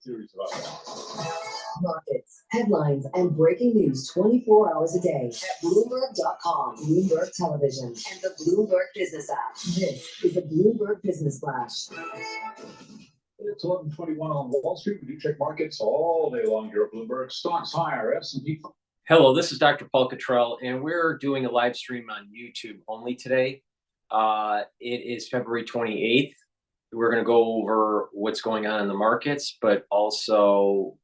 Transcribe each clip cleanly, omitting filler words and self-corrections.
series of updates. Markets, headlines, and breaking news 24 hours a day at Bloomberg.com, Bloomberg Television, and the Bloomberg Business app. This is the Bloomberg Business Flash. It's 11:21 on Wall Street. We do check markets all day long here at Bloomberg. Stocks higher, S&P. Hello, this is DrPaulCottrell, and we're doing a live stream on YouTube only today. It is February 28th. We're going to go over what's going on in the markets, but also,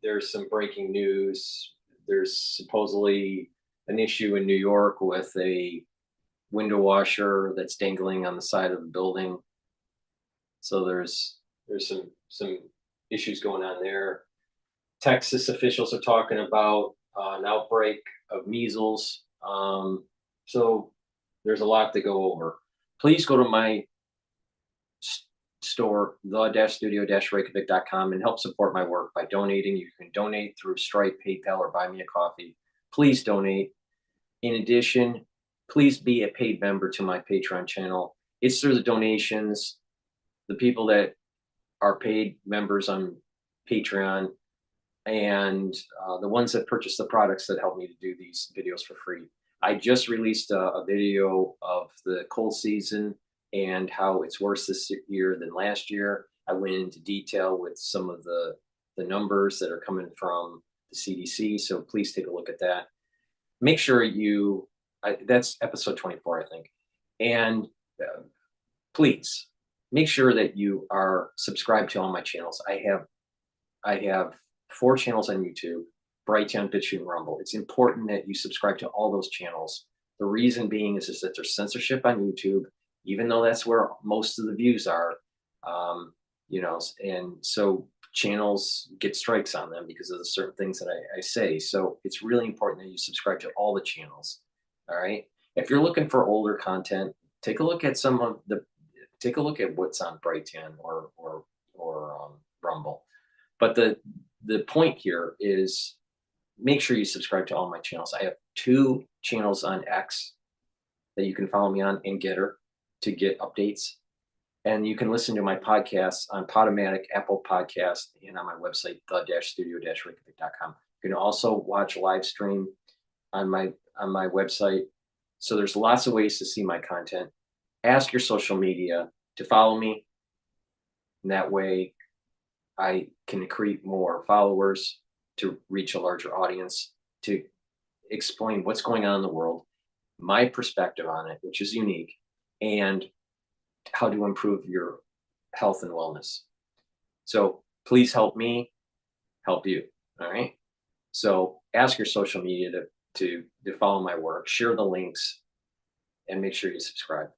there's some breaking news. There's supposedly an issue in New York with a window washer that's dangling on the side of the building. So there's some issues going on there. Texas officials are talking about an outbreak of measles. So there's a lot to go over. Please go to my store, the-studio-reykjavik.com, and help support my work by donating. You can donate through Stripe, PayPal, or Buy Me a Coffee. Please donate. In addition, please be a paid member to my Patreon channel. It's through the donations, the people that are paid members on Patreon, and the ones that purchase the products that help me to do these videos for free. I just released a video of the cold season and how it's worse this year than last year. I went into detail with some of the numbers that are coming from the CDC, so please take a look at that. Make sure that's episode 24, I think. And please make sure that you are subscribed to all my channels. I have 4 channels on YouTube: Brighteon, Bitchute, and Rumble. It's important that you subscribe to all those channels. The reason being is that there's censorship on YouTube, even though that's where most of the views are, and so channels get strikes on them because of the certain things that I say. So it's really important that you subscribe to all the channels. All right. If you're looking for older content, take a look at what's on Brighteon or Rumble. But the point here is make sure you subscribe to all my channels. I have 2 channels on X that you can follow me on, and GETTR, to get updates. And you can listen to my podcasts on Podomatic, Apple Podcast, and on my website, the-studio-reykjavik.com. You can also watch live stream on my website. So there's lots of ways to see my content. Ask your social media to follow me. And that way I can create more followers to reach a larger audience, to explain what's going on in the world, my perspective on it, which is unique, and how to improve your health and wellness. So please help me help you. All right. So ask your social media to follow my work, share the links, and make sure you subscribe.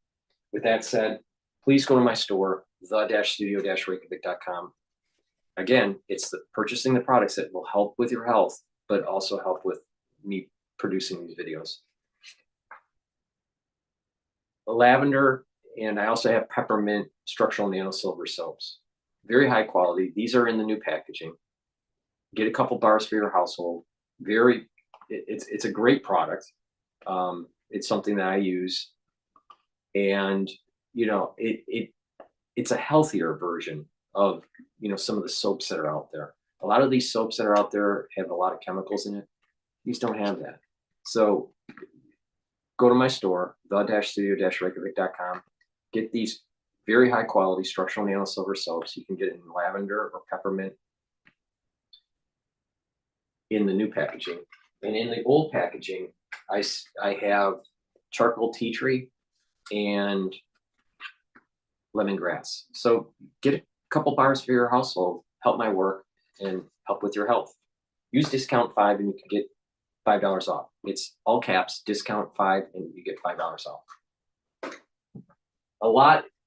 With that said, please go to my store, the-studio-reykjavik.com. Again, it's purchasing the products that will help with your health, but also help with me producing these videos. Lavender, and I also have peppermint structural nano silver soaps. Very high quality. These are in the new packaging. Get a couple bars for your household. It's a great product. It's something that I use, and it's a healthier version of some of the soaps that are out there. A lot of these soaps that are out there have a lot of chemicals in it. These don't have that. So go to my store, the-studio-reykjavik.com. Get these very high quality structural nano silver soaps. You can get it in lavender or peppermint in the new packaging. And in the old packaging, I have charcoal tea tree and lemongrass. So get a couple bars for your household, help my work, and help with your health. Use discount 5 and you can get $5 off. It's all caps, discount 5, and you get $5 off.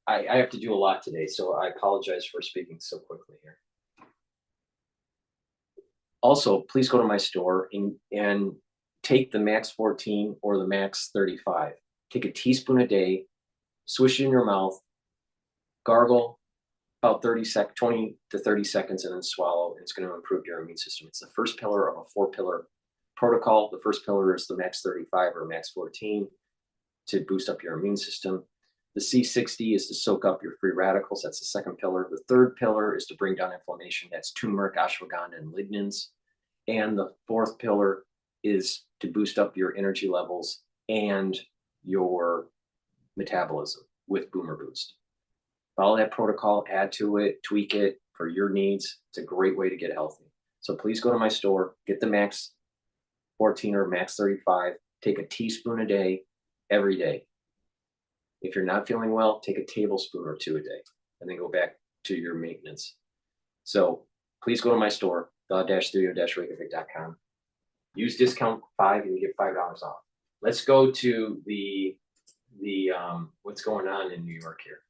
I have to do a lot today, so I apologize for speaking so quickly here. Also, please go to my store and take the Max 14 or the Max 35. Take a teaspoon a day, swish it in your mouth, gargle about 20 to 30 seconds, and then swallow. It's going to improve your immune system. It's the first pillar of a 4-pillar protocol. The first pillar is the Max 35 or Max 14 to boost up your immune system. The C60 is to soak up your free radicals. That's the second pillar. The third pillar is to bring down inflammation. That's turmeric, ashwagandha, and lignans. And the fourth pillar is to boost up your energy levels and your metabolism with Boomer Boost. Follow that protocol, add to it, tweak it for your needs. It's a great way to get healthy. So please go to my store, get the Max 14 or Max 35, take a teaspoon a day, every day. If you're not feeling well, take a tablespoon or 2 a day, and then go back to your maintenance. So please go to my store, the-studio-reykjavik.com. Use discount 5 and you get $5 off. Let's go to the what's going on in New York here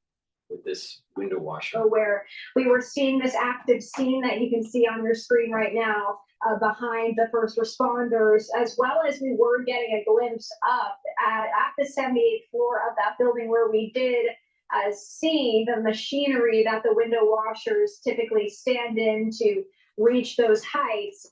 with this window washer. Where we were seeing this active scene that you can see on your screen right now behind the first responders, as well as we were getting a glimpse up at the 78th floor of that building where we did see the machinery that the window washers typically stand in to reach those heights.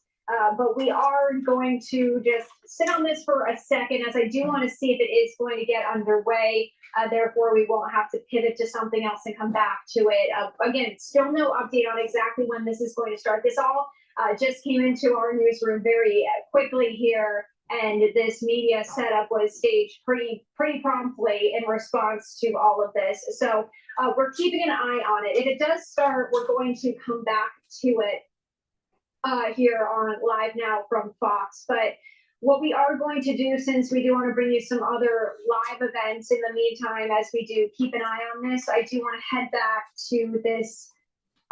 But we are going to just sit on this for a second, as I do want to see if it is going to get underway. Therefore, we won't have to pivot to something else and come back to it. Again, still no update on exactly when this is going to start. This all just came into our newsroom very quickly here, and this media setup was staged pretty promptly in response to all of this. So we're keeping an eye on it. If it does start, we're going to come back to it here on Live Now from Fox. But what we are going to do, since we do want to bring you some other live events in the meantime, as we do keep an eye on this, I do want to head back to this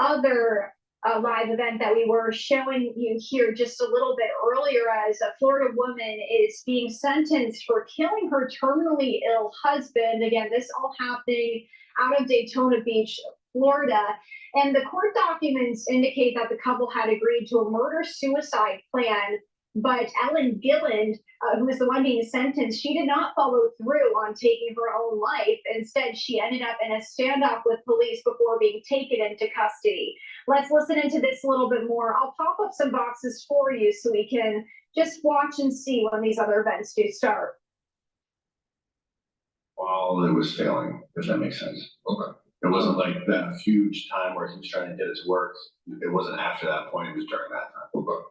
other live event that we were showing you here just a little bit earlier, as a Florida woman is being sentenced for killing her terminally ill husband. Again, this all happening out of Daytona Beach, Florida. And the court documents indicate that the couple had agreed to a murder-suicide plan, but Ellen Gilland, who was the one being sentenced, she did not follow through on taking her own life. Instead, she ended up in a standoff with police before being taken into custody. Let's listen into this a little bit more. I'll pop up some boxes for you so we can just watch and see when these other events do start. While it was failing, if that makes sense. Okay. It wasn't like that huge time where he was trying to get it to work. It wasn't after that point, it was during that time. Okay.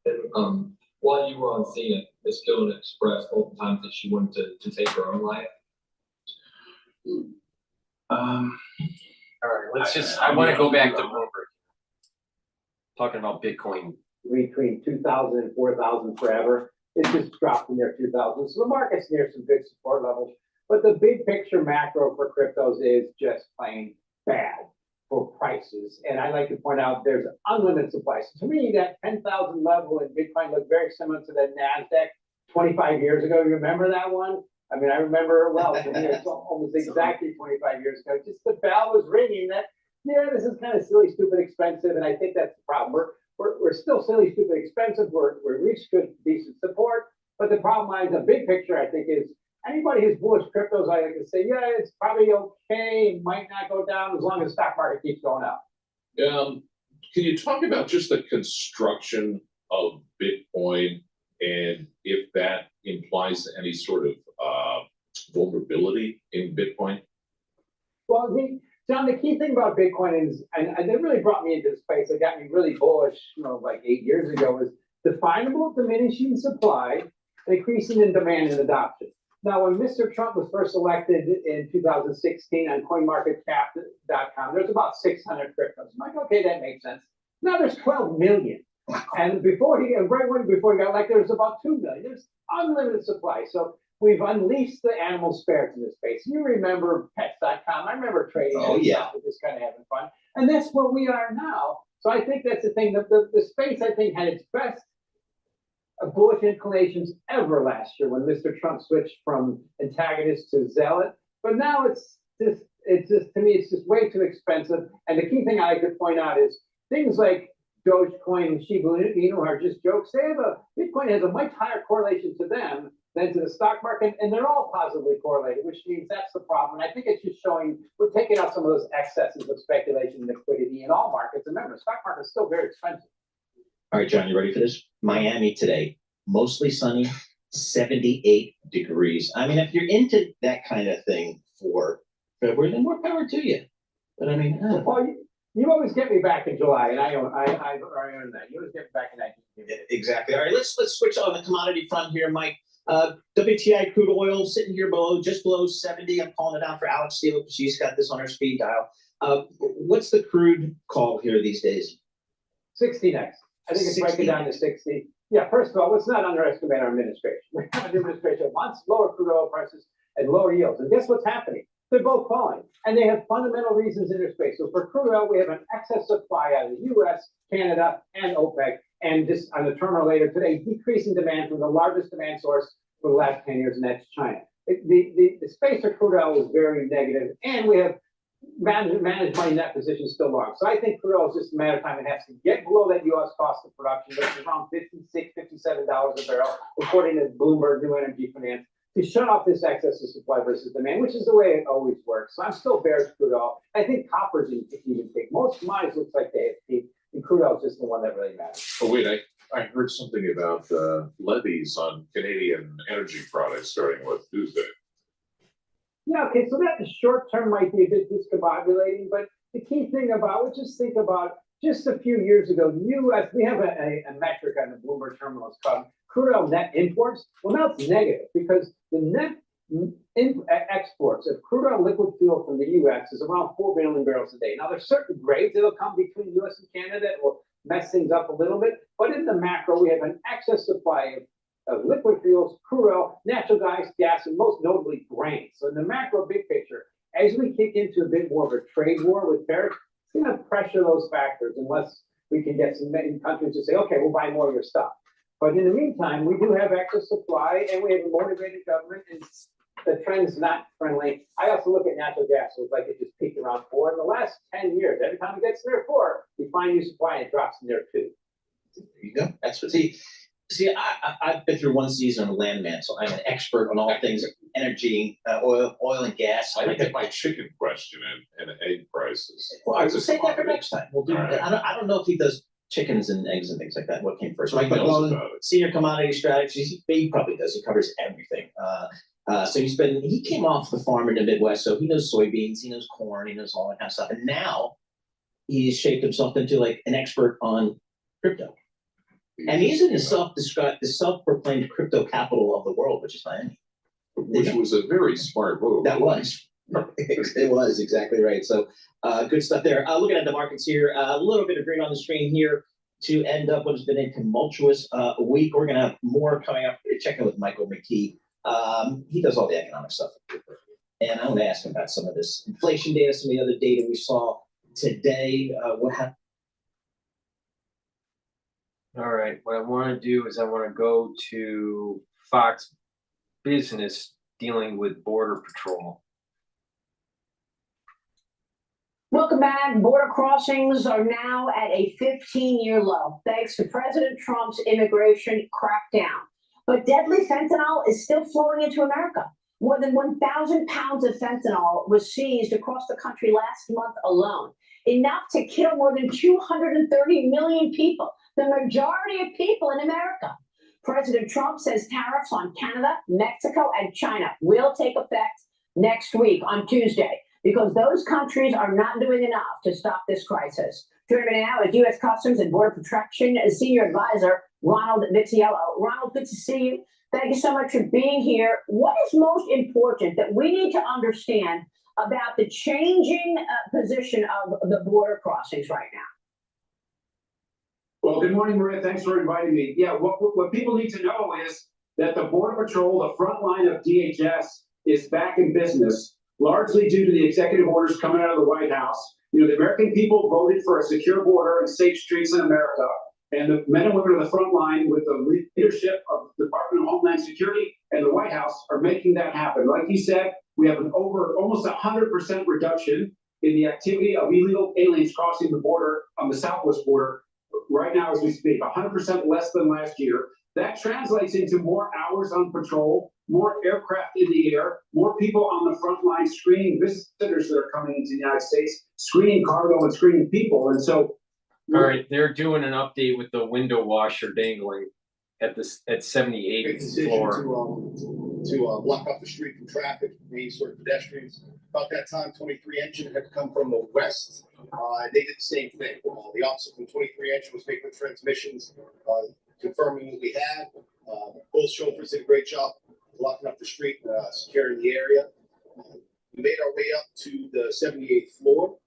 And, while you were on scene, Ms. Gillen expressed multiple times that she wanted to take her own life. All right, I want to go back to Bloomberg. Talking about Bitcoin. Between 2,000 and 4,000 forever. It just dropped in there 2,000. So the market's near some good support levels. But the big picture macro for cryptos is just plain bad for prices. And I like to point out there's unlimited supply. So to me, that 10,000 level in Bitcoin looked very similar to the NASDAQ 25 years ago. You remember that one? I mean, I remember it well. To me, it's almost exactly 25 years ago. Just the bell was ringing that, yeah, this is kind of silly, stupid, expensive. And I think that's the problem. We're still silly, stupid, expensive. We reached good, decent support. But the problem lies, the big picture, I think, is anybody who's bullish cryptos, I like to say, yeah, it's probably okay. It might not go down as long as the stock market keeps going up. Can you talk about just the construction of Bitcoin and if that implies any sort of vulnerability in Bitcoin? Well, John, the key thing about Bitcoin is, and they really brought me into this space that got me really bullish, like 8 years ago, is definable diminishing supply, increasing in demand and adoption. Now, when Mr. Trump was first elected in 2016 on CoinMarketCap.com, there's about 600 cryptos. I'm like, okay, that makes sense. Now there's 12 million. And before he got elected, there was about 2 million. There's unlimited supply. So we've unleashed the animal spirits in this space. You remember Pets.com. I remember trading. Oh, yeah. Just kind of having fun. And that's where we are now. So I think that's the thing. The space, I think, had its best bullish inclinations ever last year when Mr. Trump switched from antagonist to zealot. But now it's just to me, it's just way too expensive. And the key thing I like to point out is things like Dogecoin and Shiba Inu are just jokes. Bitcoin has a much higher correlation to them than than to the stock market, and they're all positively correlated, which means that's the problem. And I think it's just showing we're taking out some of those excesses of speculation and liquidity in all markets. And remember, the stock market is still very expensive. All right, John, you ready for this? Miami today, mostly sunny, 78 degrees. I mean, if you're into that kind of thing for February, then more power to you. But I mean, Well, you always get me back in July, and I earn that. You always get me back in that. exactly. All right, let's switch on the commodity front here, Mike. WTI crude oil sitting here just below 70. I'm calling it out for Alex Steele because she's got this on her speed dial. What's the crude call here these days? 60 next. I think it's 60. breaking down to 60. Yeah, first of all, let's not underestimate our administration. The administration wants lower crude oil prices and lower yields. And guess what's happening? They're both falling. And they have fundamental reasons in their space. So for crude oil, we have an excess supply out of the US, Canada, and OPEC. And just on the terminal later today, decreasing demand from the largest demand source for the last 10 years, and that's China. The space for crude oil is very negative, and we have managed money in that position still long. So I think crude oil is just a matter of time. It has to get below that U.S. cost of production, which is around $56, $57 a barrel, according to Bloomberg New Energy Finance, to shut off this excess of supply versus demand, which is the way it always works. So I'm still bearish crude oil. I think copper's even big. Most commodities looks like they have peaked, and crude oil is just the one that really matters. Oh, wait, I heard something about levies on Canadian energy products starting with Tuesday. Yeah, okay, so that the short term might be a bit discombobulating, but the key thing about, just think about just a few years ago, the U.S., we have a metric on the Bloomberg terminals called crude oil net imports. Well, now it's negative because the net exports of crude oil liquid fuel from the U.S. is around 4 billion barrels a day. Now, there's certain grades that'll come between U.S. and Canada that will mess things up a little bit, but in the macro, we have an excess supply of liquid fuels, crude oil, natural gas, and most notably grain. So in the macro big picture, as we kick into a bit more of a trade war with tariffs, it's going to pressure those factors unless we can get some countries to say, okay, we'll buy more of your stuff. But in the meantime, we do have excess supply, and we have a motivated government, and the trend's not friendly. I also look at natural gas. It looks like it just peaked around 4. In the last 10 years, every time it gets near 4, we find new supply and it drops near 2. There you go. That's what. See, I've been through one season of Landman, so I'm an expert on all things energy, oil and gas. I didn't get my chicken question and egg prices. Well, I will save that for next time. We'll do. Right. I don't know if he does chickens and eggs and things like that. What came first? Mike knows McClellan, about it. Senior Commodity Strategies. He probably does. He covers everything. So he came off the farm in the Midwest, so he knows soybeans, he knows corn, he knows all that kind of stuff. And now he's shaped himself into like an expert on crypto. And he's in the self-proclaimed crypto capital of the world, which is Miami. Which was a very smart move. That was. It was exactly right. So good stuff there. Looking at the markets here, a little bit of green on the screen here to end up what has been a tumultuous week. We're going to have more coming up. Checking with Michael McKee. He does all the economic stuff. And I want to ask him about some of this inflation data, some of the other data we saw today. What happened? All right, what I want to do is I want to go to Fox Business dealing with Border Patrol. Welcome back. Border crossings are now at a 15-year low, thanks to President Trump's immigration crackdown. But deadly fentanyl is still flowing into America. More than 1,000 pounds of fentanyl was seized across the country last month alone, enough to kill more than 230 million people, the majority of people in America. President Trump says tariffs on Canada, Mexico, and China will take effect next week on Tuesday because those countries are not doing enough to stop this crisis. Joining me now is U.S. Customs and Border Protection Senior Advisor Ronald Vitiello. Ronald, good to see you. Thank you so much for being here. What is most important that we need to understand about the changing position of the border crossings right now? Well, good morning, Maria. Thanks for inviting me. Yeah, what people need to know is that the Border Patrol, the front line of DHS, is back in business, largely due to the executive orders coming out of the White House. You know, the American people voted for a secure border and safe streets in America. And the men and women on the front line with the leadership of the Department of Homeland Security and the White House are making that happen. Like you said, we have an almost 100% reduction in the activity of illegal aliens crossing the border on the southwest border right now as we speak, 100% less than last year. That translates into more hours on patrol, more aircraft in the air, more people on the front line screening visitors that are coming into the United States, screening cargo and screening people. And so, all right, they're doing an update with the window washer dangling at 78th floor. To block off the street from traffic, any sort of pedestrians. About that time, 23 engine had come from the west. They did the same thing. The officer from 23 engine was making the transmissions, confirming what we had. Both chauffeurs did a great job blocking up the street, securing the area. We made our way up to the 78th floor.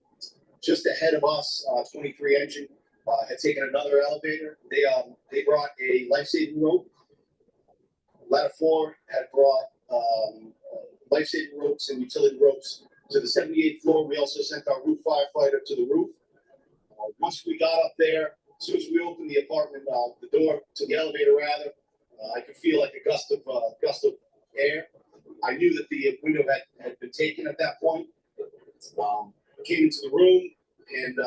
Just ahead of us, 23 engine had taken another elevator. They brought a life-saving rope. Ladder 4 had brought life-saving ropes and utility ropes to the 78th floor. We also sent our roof firefighter to the roof. Once we got up there, as soon as we opened the apartment, the door to the elevator rather, I could feel like a gust of air. I knew that the window had been taken at that point. Came into the room and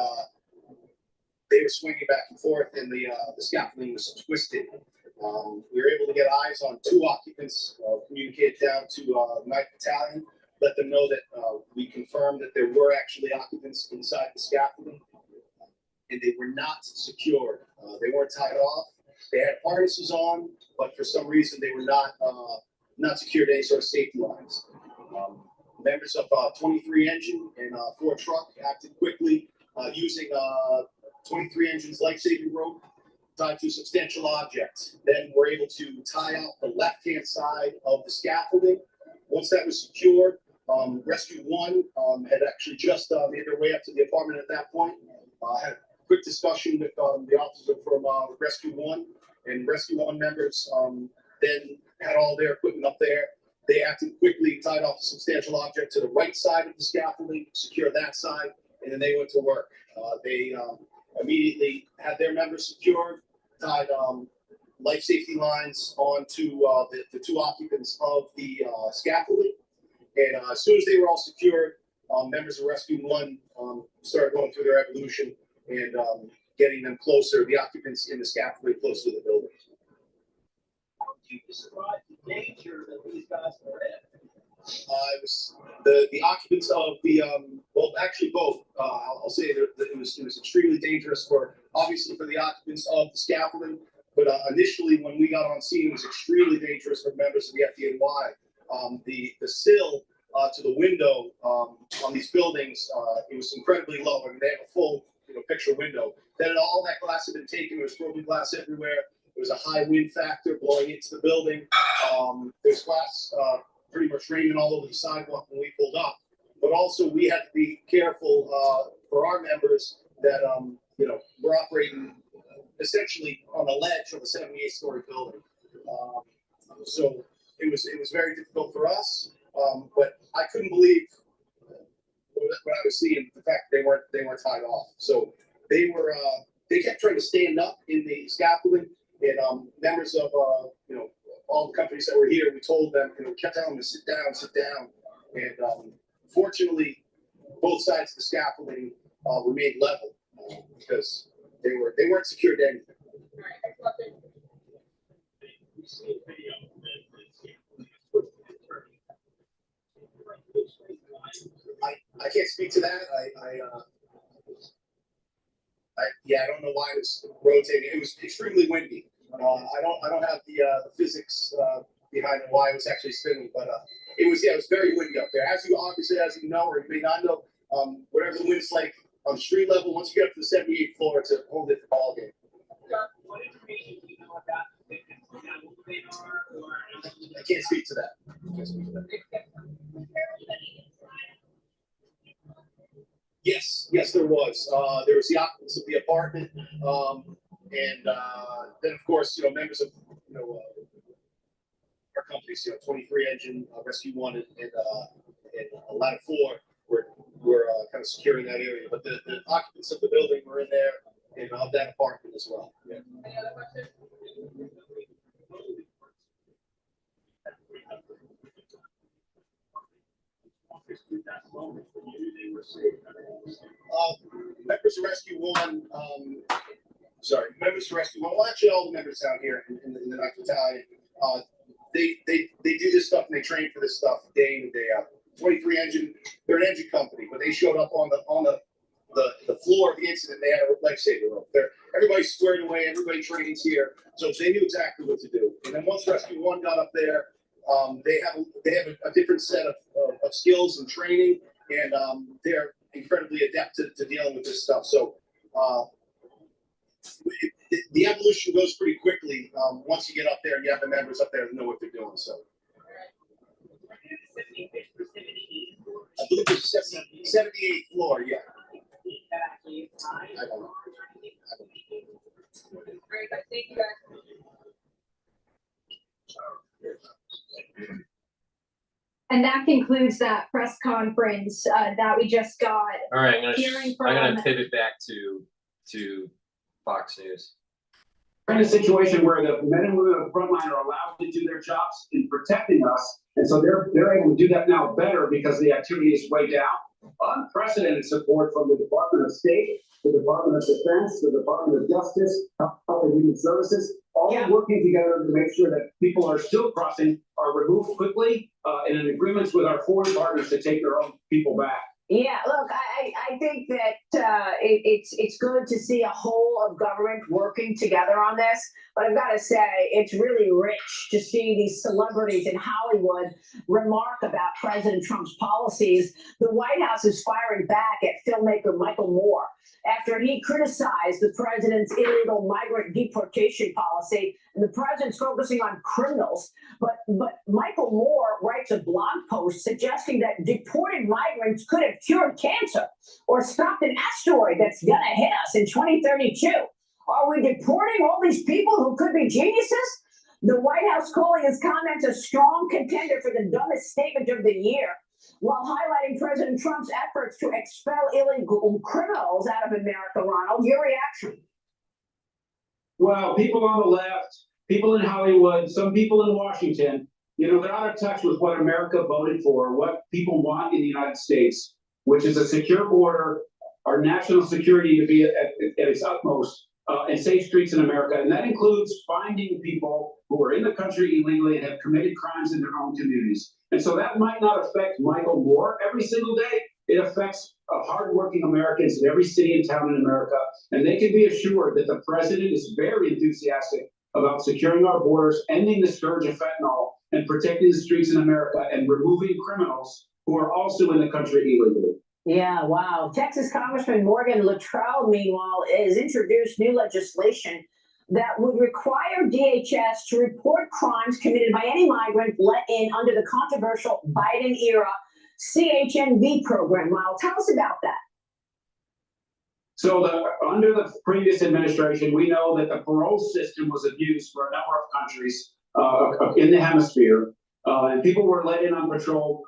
they were swinging back and forth, and the scaffolding was twisted. We were able to get eyes on 2 occupants, communicated down to 9th Battalion, let them know that we confirmed that there were actually occupants inside the scaffolding, and they were not secured. They weren't tied off. They had harnesses on, but for some reason they were not secured to any sort of safety lines. Members of 23 engine and 4 truck acted quickly using 23 engine's life-saving rope tied to a substantial object. Then we're able to tie out the left-hand side of the scaffolding. Once that was secured, Rescue 1 had actually just made their way up to the apartment at that point. Had a quick discussion with the officer from Rescue 1, and Rescue 1 members then had all their equipment up there. They acted quickly, tied off a substantial object to the right side of the scaffolding, secured that side, and then they went to work. They immediately had their members secured, tied life safety lines onto the 2 occupants of the scaffolding. And as soon as they were all secured, members of Rescue 1 started going through their evolution and getting them closer, the occupants in the scaffolding closer to the building. How did you describe the danger that these guys were in? It was the occupants of the well, actually both. I'll say that it was extremely dangerous obviously for the occupants of the scaffolding, but initially when we got on scene, it was extremely dangerous for members of the FDNY. The sill to the window on these buildings, it was incredibly low. I mean, they have a full picture window. Then all that glass had been taken. There was broken glass everywhere. There was a high wind factor blowing into the building. There's glass pretty much raining all over the sidewalk when we pulled up. But also we had to be careful for our members that we're operating essentially on a ledge of a 78-story building. So it was very difficult for us. But I couldn't believe what I was seeing, the fact that they weren't tied off. So they kept trying to stand up in the scaffolding, and members of all the companies that were here, we told them, kept telling them to sit down, and fortunately, both sides of the scaffolding remained level because they weren't secured to anything. I can't speak to that. I don't know why it was rotating. It was extremely windy. I don't have the physics behind why it was actually spinning, but it was very windy up there. As you know, or you may not know, whatever the wind's like on the street level, once you get up to the 78th floor, it's a whole different ball game. What information do you know about the victims? I can't speak to that. Yes, there was. There was the occupants of the apartment, and then of course, members of our companies, 23 engine, Rescue 1, and Ladder 4 were kind of securing that area. But the occupants of the building were in there, and of that apartment as well. Yeah. Any other questions? Members of Rescue 1 sorry, members of rescue. Well, actually, all the members down here in the Knife Battalion, they do this stuff and they train for this stuff day in and day out. 23 engine, they're an engine company, but they showed up on the floor of the incident. They had a lifesaver room. Everybody's squared away. Everybody trains here, so they knew exactly what to do. And then once Rescue 1 got up there, they have a different set of skills and training, and they're incredibly adept to dealing with this stuff. So the evolution goes pretty quickly once you get up there and you have the members up there that know what they're doing. So I believe it's 78th floor. Yeah. I don't know. Very good. Thank you, guys. And that concludes that press conference that we just got. All right, I'm Hearing gonna from- pivot back to Fox News. We're in a situation where the men and women on the front line are allowed to do their jobs in protecting us, and so they're able to do that now better because the activity is way down. Unprecedented support from the Department of State, the Department of Defense, the Department of Justice, Health and Human Services, all working together to make sure that people are still crossing are removed quickly and in agreements with our foreign partners to take their own people back. Yeah, look, I think that it's good to see a whole of government working together on this, but I've got to say it's really rich to see these celebrities in Hollywood remark about President Trump's policies. The White House is firing back at filmmaker Michael Moore after he criticized the president's illegal migrant deportation policy, and the president's focusing on criminals. But Michael Moore writes a blog post suggesting that deported migrants could have cured cancer or stopped an asteroid that's going to hit us in 2032. Are we deporting all these people who could be geniuses? The White House calling his comments a strong contender for the dumbest statement of the year, while highlighting President Trump's efforts to expel illegal criminals out of America. Ronald, your reaction? Well, people on the left, people in Hollywood, some people in Washington, you know, they're out of touch with what America voted for, what people want in the United States, which is a secure border, our national security to be at its utmost, and safe streets in America. And that includes finding people who are in the country illegally and have committed crimes in their own communities. And so that might not affect Michael Moore every single day. It affects hardworking Americans in every city and town in America. And they can be assured that the president is very enthusiastic about securing our borders, ending the scourge of fentanyl, and protecting the streets in America, and removing criminals who are also in the country illegally. Yeah, wow. Texas Congressman Morgan Luttrell, meanwhile, has introduced new legislation that would require DHS to report crimes committed by any migrant let in under the controversial Biden-era CHNV program. Ronald, tell us about that. So under the previous administration, we know that the parole system was abused for a number of countries in the hemisphere, and people were let in on parole,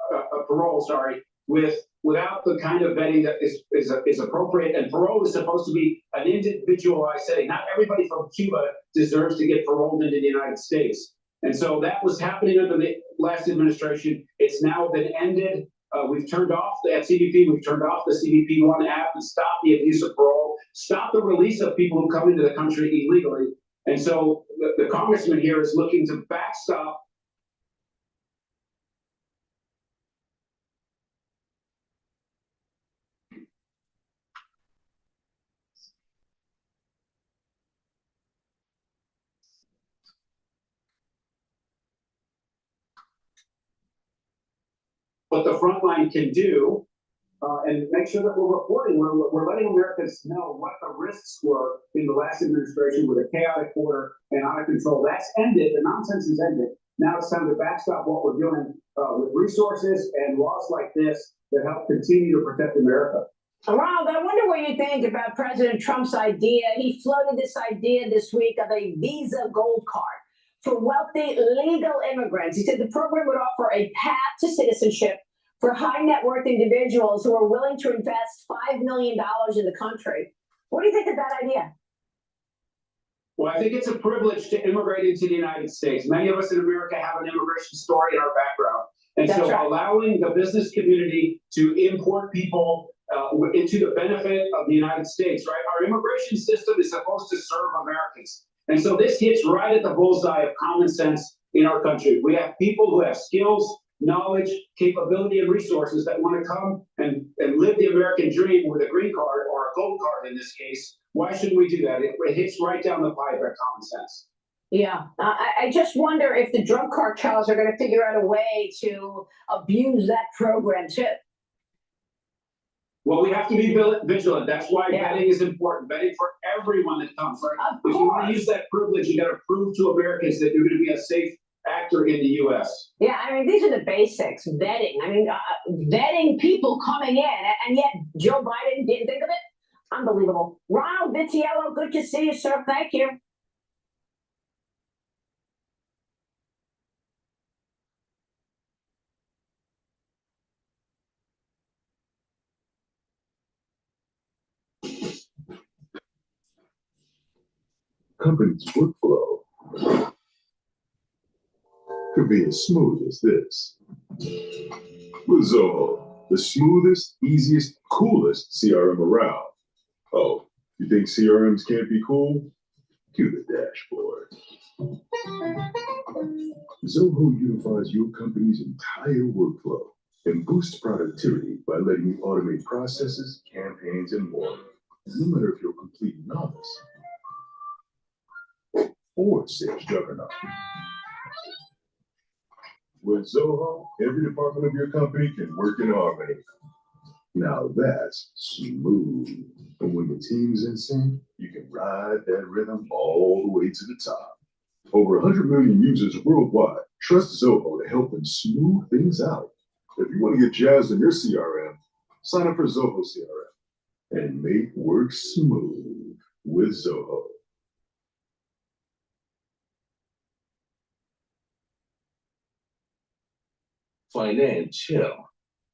without the kind of vetting that is appropriate. And parole is supposed to be an individualized setting. Not everybody from Cuba deserves to get paroled into the United States. And so that was happening under the last administration. It's now been ended. We've turned off at CBP, we've turned off the CBP One app and stopped the abuse of parole, stopped the release of people who come into the country illegally. And so the congressman here is looking to backstop what the front line can do, and make sure that we're reporting. We're letting Americans know what the risks were in the last administration with a chaotic border and out of control. That's ended. The nonsense is ended. Now it's time to backstop what we're doing with resources and laws like this that help continue to protect America. Ronald, I wonder what you think about President Trump's idea. He floated this idea this week of a Visa Gold Card for wealthy legal immigrants. He said the program would offer a path to citizenship for high net worth individuals who are willing to invest $5 million in the country. What do you think of that idea? Well, I think it's a privilege to immigrate into the United States. Many of us in America have an immigration story in our background. And allowing the business community to import people into the benefit of the United States, right? Our immigration system is supposed to serve Americans. And so this hits right at the bullseye of common sense in our country. We have people who have skills, knowledge, capability, and resources that want to come and live the American dream with a green card or a gold card in this case. Why should we do that? It hits right down the pipe at common sense. Yeah, I just wonder if the drug cartels are going to figure out a way to abuse that program too. Well, we have to be vigilant. That's why vetting is important. Vetting for everyone that comes, right? If you want to use that privilege, you got to prove to Americans that you're going to be a safe actor in the U.S. Yeah, I mean, these are the basics, vetting. I mean, vetting people coming in, and yet Joe Biden didn't think of it? Unbelievable. Ronald Vitiello, good to see you, sir. Thank you. Company's workflow could be as smooth as this. With Zoho, the smoothest, easiest, coolest CRM around. Oh, you think CRMs can't be cool? Cue the dashboard. Zoho unifies your company's entire workflow and boosts productivity by letting you automate processes, campaigns, and more. No matter if you're a complete novice or sales juggernaut. With Zoho, every department of your company can work in harmony. Now that's smooth. And when the team's in sync, you can ride that rhythm all the way to the top. Over 100 million users worldwide trust Zoho to help them smooth things out. If you want to get jazzed in your CRM, sign up for Zoho CRM and make work smooth with Zoho. Financial.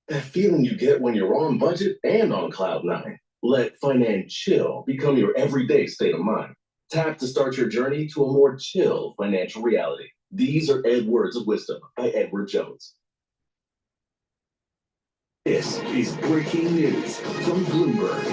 That feeling you get when you're on budget and on cloud nine. Let Financial become your everyday state of mind. Tap to start your journey to a more chill financial reality. These are Ed Words of Wisdom by Edward Jones. This is breaking news from Bloomberg.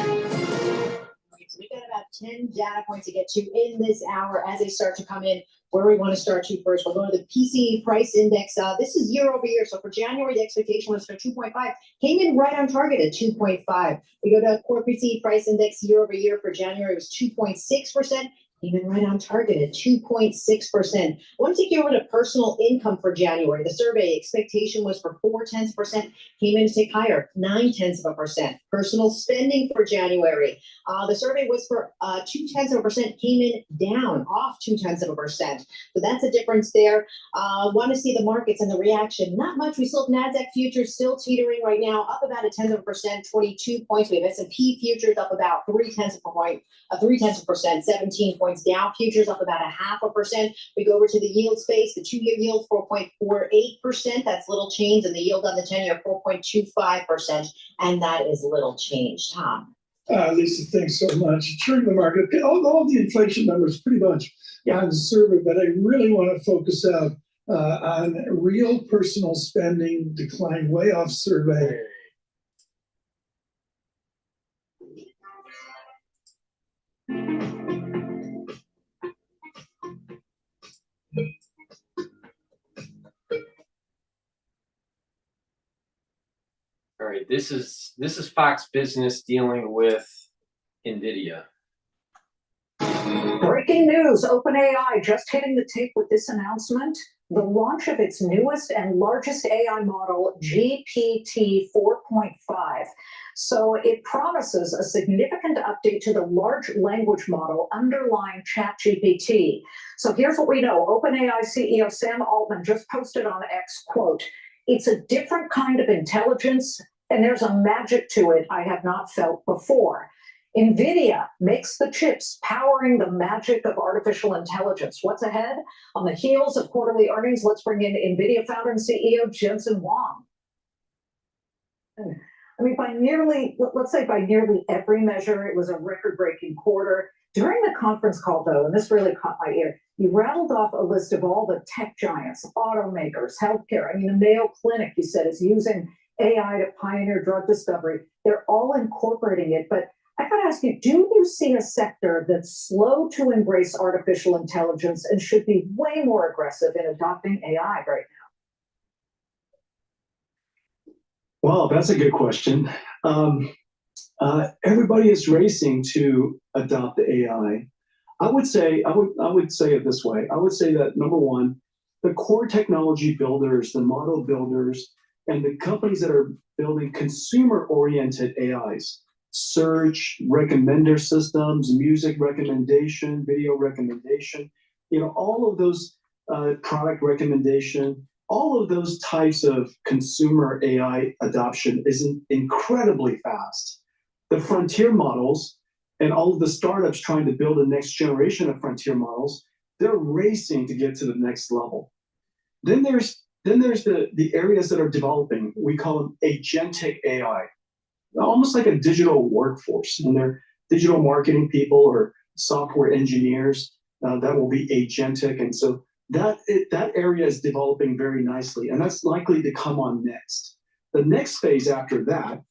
So we've got about 10 data points to get to in this hour as they start to come in. Where we want to start to first, we'll go to the PCE price index. This is year over year. So for January, the expectation was for 2.5, came in right on target at 2.5. We go to core PCE price index year over year for January was 2.6%. Came in right on target at 2.6%. I want to take you over to personal income for January. The survey expectation was for 0.4%, came in to tick higher, 0.9%. Personal spending for January. The survey was for 0.2%, came in down, off 0.2%. So that's a difference there. Want to see the markets and the reaction. Not much. We still have NASDAQ futures still teetering right now, up about 0.1%, 22 points. We have S&P futures up about 0.3%, 17 points. Dow futures up about 0.5%. We go over to the yield space. The 2-year yield 4.48%. That's little change, and the yield on the 10-year 4.25%, and that is little change. Tom. Lisa, thanks so much. During the market, all the inflation numbers pretty much on the survey, but I really want to focus out on real personal spending decline way off survey. All right, this is Fox Business dealing with Nvidia. Breaking news, OpenAI just hitting the tape with this announcement. The launch of its newest and largest AI model, GPT 4.5. So it promises a significant update to the large language model underlying ChatGPT. So here's what we know. OpenAI CEO Sam Altman just posted on X, quote, "It's a different kind of intelligence, and there's a magic to it I have not felt before. Nvidia makes the chips powering the magic of artificial intelligence. What's ahead? On the heels of quarterly earnings, let's bring in Nvidia founder and CEO Jensen Huang." I mean, let's say by nearly every measure, it was a record-breaking quarter. During the conference call, though, and this really caught my ear, he rattled off a list of all the tech giants, automakers, healthcare. I mean, the Mayo Clinic, he said, is using AI to pioneer drug discovery. They're all incorporating it. But I gotta ask you, do you see a sector that's slow to embrace artificial intelligence and should be way more aggressive in adopting AI right now? Well, that's a good question. Everybody is racing to adopt AI. I would say it this way. I would say that number one, the core technology builders, the model builders, and the companies that are building consumer-oriented AIs, search, recommender systems, music recommendation, video recommendation, all of those product recommendation, all of those types of consumer AI adoption is incredibly fast. The frontier models and all of the startups trying to build a next generation of frontier models, they're racing to get to the next level. Then there's the areas that are developing. We call them agentic AI, almost like a digital workforce. And they're digital marketing people or software engineers that will be agentic. And so that area is developing very nicely, and that's likely to come on next. The next phase after that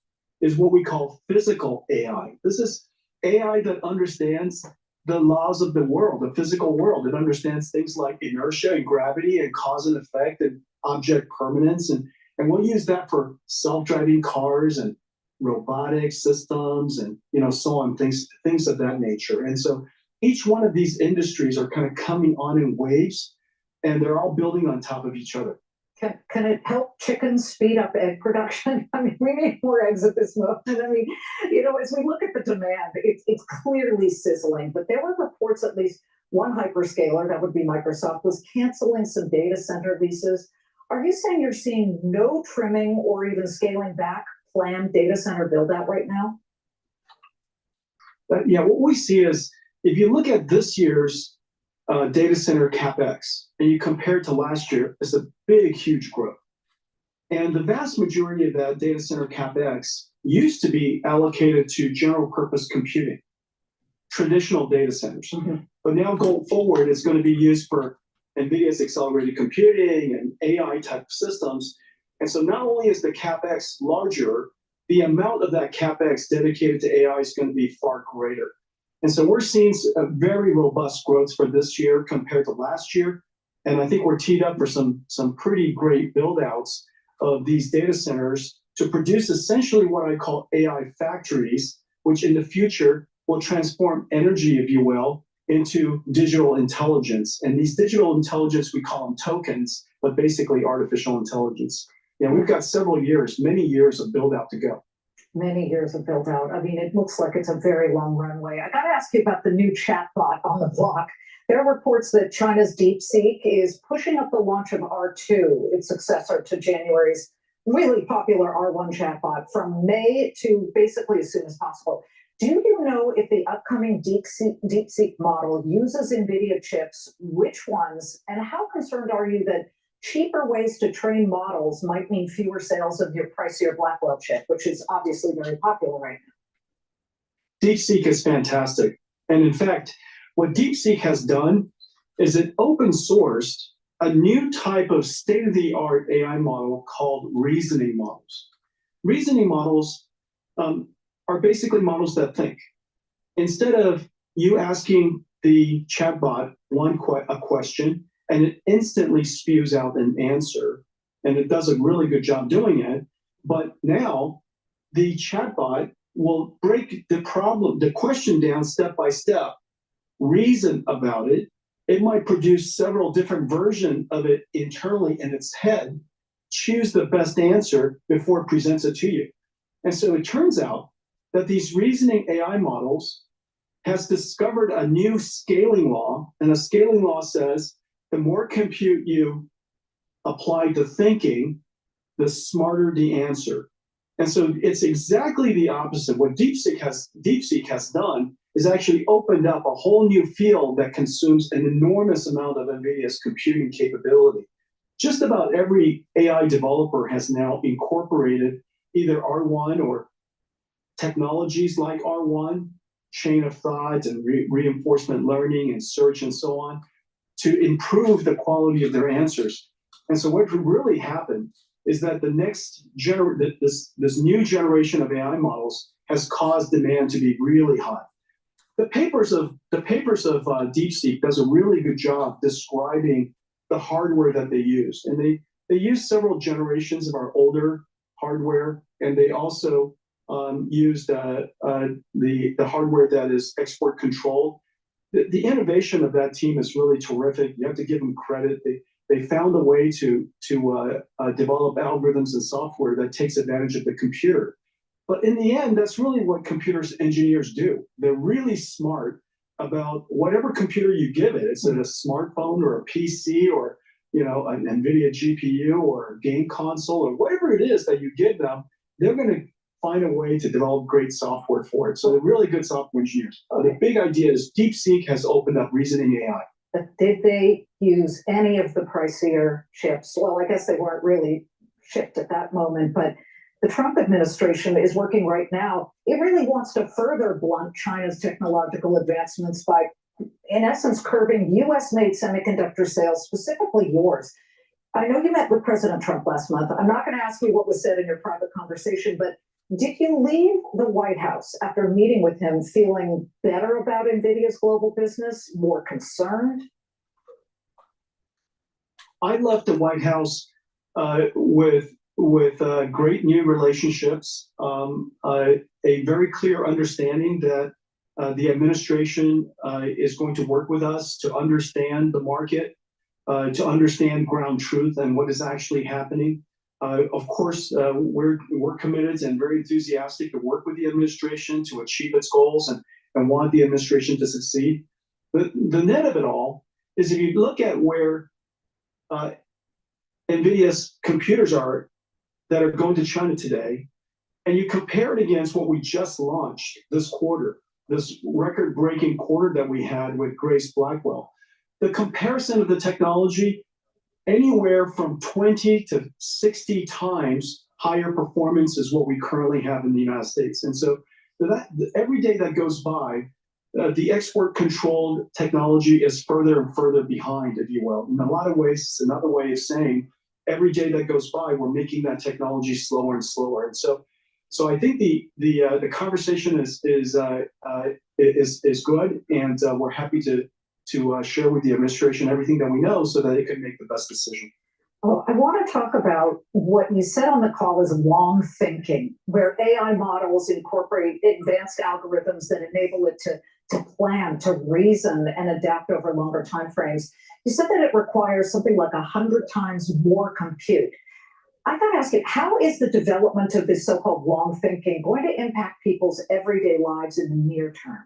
is what we call physical AI. This is AI that understands the laws of the world, the physical world. It understands things like inertia and gravity and cause and effect and object permanence. And we'll use that for self-driving cars and robotic systems and so on, things of that nature. And so each one of these industries are kind of coming on in waves, and they're all building on top of each other. Can it help chickens speed up egg production? I mean, we need more eggs at this moment. I mean, as we look at the demand, it's clearly sizzling. But there were reports at least one hyperscaler, that would be Microsoft, was canceling some data center leases. Are you saying you're seeing no trimming or even scaling back planned data center build out right now? Yeah, what we see is if you look at this year's data center CapEx and you compare it to last year, it's a big, huge growth. And the vast majority of that data center CapEx used to be allocated to general purpose computing, traditional data centers. Mm-hmm. But now going forward, it's going to be used for Nvidia's accelerated computing and AI type systems. And so not only is the CapEx larger, the amount of that CapEx dedicated to AI is going to be far greater. And so we're seeing a very robust growth for this year compared to last year. And I think we're teed up for some pretty great build outs of these data centers to produce essentially what I call AI factories, which in the future will transform energy, if you will, into digital intelligence. And these digital intelligence, we call them tokens, but basically artificial intelligence. Yeah, we've got several years, many years of build out to go. Many years of build out. I mean, it looks like it's a very long runway. I got to ask you about the new chatbot on the block. There are reports that China's DeepSeek is pushing up the launch of R2, its successor to January's really popular R1 chatbot, from May to basically as soon as possible. Do you know if the upcoming DeepSeek model uses Nvidia chips, which ones, and how concerned are you that cheaper ways to train models might mean fewer sales of your pricier Blackwell chip, which is obviously very popular right now? DeepSeek is fantastic. And in fact, what DeepSeek has done is it open sourced a new type of state-of-the-art AI model called reasoning models. Reasoning models are basically models that think. Instead of you asking the chatbot a question, and it instantly spews out an answer, and it does a really good job doing it. But now the chatbot will break the question down step by step, reason about it. It might produce several different versions of it internally in its head, choose the best answer before it presents it to you. And so it turns out that these reasoning AI models has discovered a new scaling law, and a scaling law says the more compute you apply to thinking, the smarter the answer. And so it's exactly the opposite. What DeepSeek has done is actually opened up a whole new field that consumes an enormous amount of NVIDIA's computing capability. Just about every AI developer has now incorporated either R1 or technologies like R1, chain of thought and reinforcement learning and search and so on, to improve the quality of their answers. And so what really happened is that this new generation of AI models has caused demand to be really high. The papers of DeepSeek does a really good job describing the hardware that they used, and they used several generations of our older hardware, and they also used the hardware that is export controlled. The innovation of that team is really terrific. You have to give them credit. They found a way to develop algorithms and software that takes advantage of the computer. But in the end, that's really what computers engineers do. They're really smart about whatever computer you give it. It's a smartphone or a PC or an Nvidia GPU or a game console or whatever it is that you give them. They're going to find a way to develop great software for it. So they're really good software engineers. The big idea is DeepSeek has opened up reasoning AI. But did they use any of the pricier chips? Well, I guess they weren't really shipped at that moment, but the Trump administration is working right now. It really wants to further blunt China's technological advancements by, in essence, curbing US-made semiconductor sales, specifically yours. I know you met with President Trump last month. I'm not going to ask you what was said in your private conversation, but did you leave the White House after meeting with him feeling better about NVIDIA's global business, more concerned? I left the White House with great new relationships, a very clear understanding that the administration is going to work with us to understand the market, to understand ground truth and what is actually happening. Of course, we're committed and very enthusiastic to work with the administration to achieve its goals and want the administration to succeed. But the net of it all is if you look at where NVIDIA's computers are that are going to China today, and you compare it against what we just launched this quarter, this record-breaking quarter that we had with Grace Blackwell, the comparison of the technology, anywhere from 20 to 60 times higher performance is what we currently have in the United States. And so that every day that goes by, the export-controlled technology is further and further behind, if you will. In a lot of ways, it's another way of saying every day that goes by, we're making that technology slower and slower. And so I think the conversation is good, and we're happy to share with the administration everything that we know so that it can make the best decision. Oh, I want to talk about what you said on the call is long thinking, where AI models incorporate advanced algorithms that enable it to plan, to reason, and adapt over longer timeframes. You said that it requires something like 100 times more compute. I got to ask you, how is the development of this so-called long thinking going to impact people's everyday lives in the near term?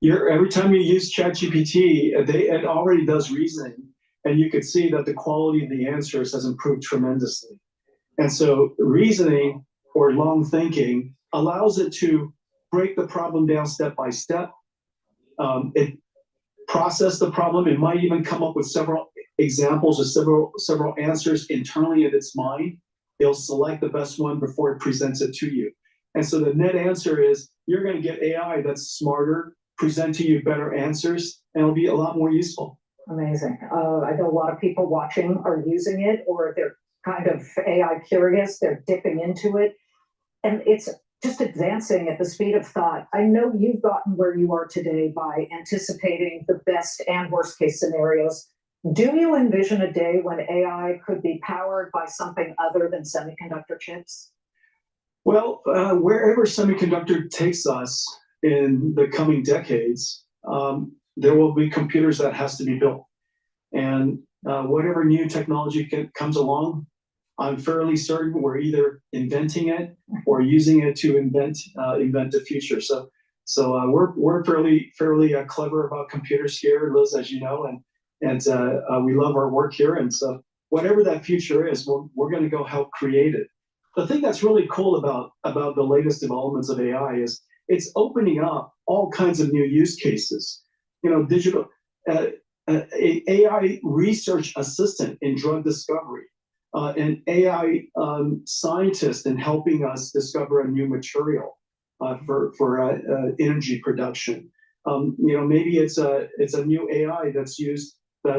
Every time you use ChatGPT, it already does reasoning, and you could see that the quality of the answers has improved tremendously. And so reasoning or long thinking allows it to break the problem down step by step. It process the problem. It might even come up with several examples or several answers internally in its mind. It'll select the best one before it presents it to you. And so the net answer is you're going to get AI that's smarter, present to you better answers, and it'll be a lot more useful. Amazing. I know a lot of people watching are using it, or they're kind of AI curious. They're dipping into it, and it's just advancing at the speed of thought. I know you've gotten where you are today by anticipating the best and worst case scenarios. Do you envision a day when AI could be powered by something other than semiconductor chips? Well, wherever semiconductor takes us in the coming decades, there will be computers that has to be built. And whatever new technology comes along, I'm fairly certain we're either inventing it or using it to invent the future. So we're fairly clever about computers here, Liz, as you know, and we love our work here. And so whatever that future is, we're going to go help create it. The thing that's really cool about the latest developments of AI is it's opening up all kinds of new use cases. Digital AI research assistant in drug discovery, an AI scientist in helping us discover a new material for energy production. Maybe it's a new AI that's used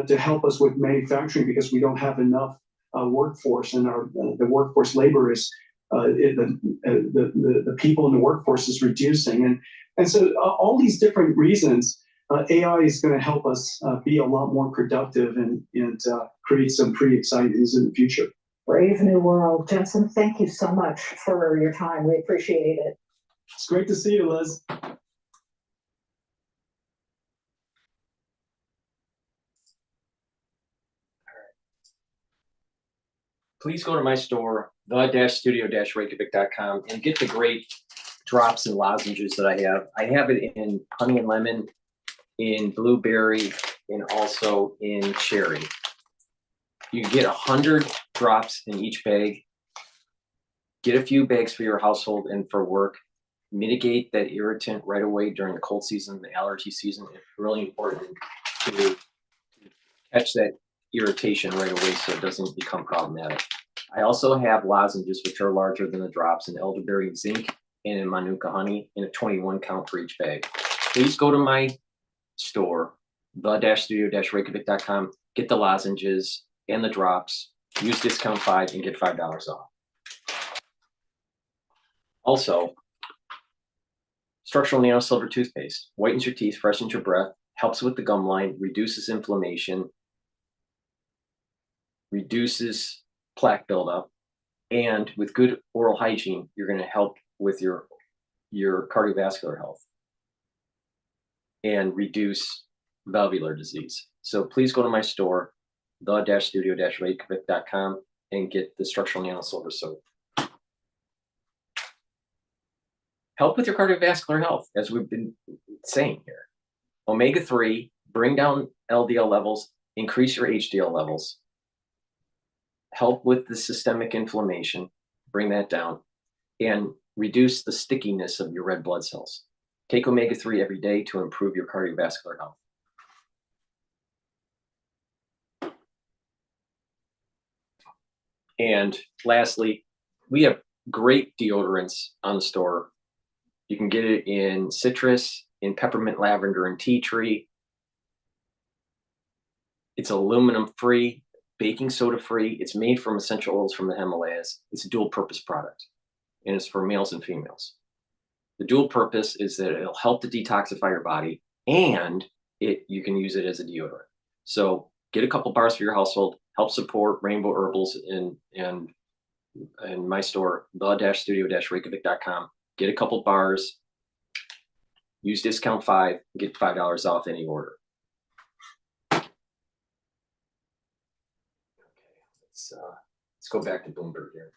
to help us with manufacturing because we don't have enough workforce, and the workforce labor is the people in the workforce is reducing, and so all these different reasons, AI is going to help us be a lot more productive and create some pretty exciting things in the future. Brave new world. Jensen, thank you so much for your time. We appreciate it. It's great to see you, Liz. Please go to my store, the-studio-reykjavik.com, and get the great drops and lozenges that I have. I have it in honey and lemon, in blueberry, and also in cherry. You get 100 drops in each bag. Get a few bags for your household and for work. Mitigate that irritant right away during the cold season, the allergy season. It's really important to catch that irritation right away so it doesn't become problematic. I also have lozenges, which are larger than the drops, in elderberry and zinc and in manuka honey, in a 21 count for each bag. Please go to my store, the-studio-reykjavik.com, get the lozenges and the drops, use discount 5 and get $5 off. Also, structural nano silver toothpaste whitens your teeth, freshens your breath, helps with the gum line, reduces inflammation, reduces plaque buildup, and with good oral hygiene, you're going to help with your cardiovascular health and reduce valvular disease. So please go to my store, the-studio-reykjavik.com, and get the structural nano silver soap. Help with your cardiovascular health, as we've been saying here. Omega-3, bring down LDL levels, increase your HDL levels, help with the systemic inflammation, bring that down, and reduce the stickiness of your red blood cells. Take omega-3 every day to improve your cardiovascular health. And lastly, we have great deodorants on the store. You can get it in citrus, in peppermint, lavender, and tea tree. It's aluminum free, baking soda free. It's made from essential oils from the Himalayas. It's a dual purpose product, and it's for males and females. The dual purpose is that it'll help to detoxify your body, and you can use it as a deodorant. So get a couple bars for your household, help support Rainbow Herbals in my store, the-studio-reykjavik.com. Get a couple bars, use discount 5, get $5 off any order. Okay, let's go back to Bloomberg here.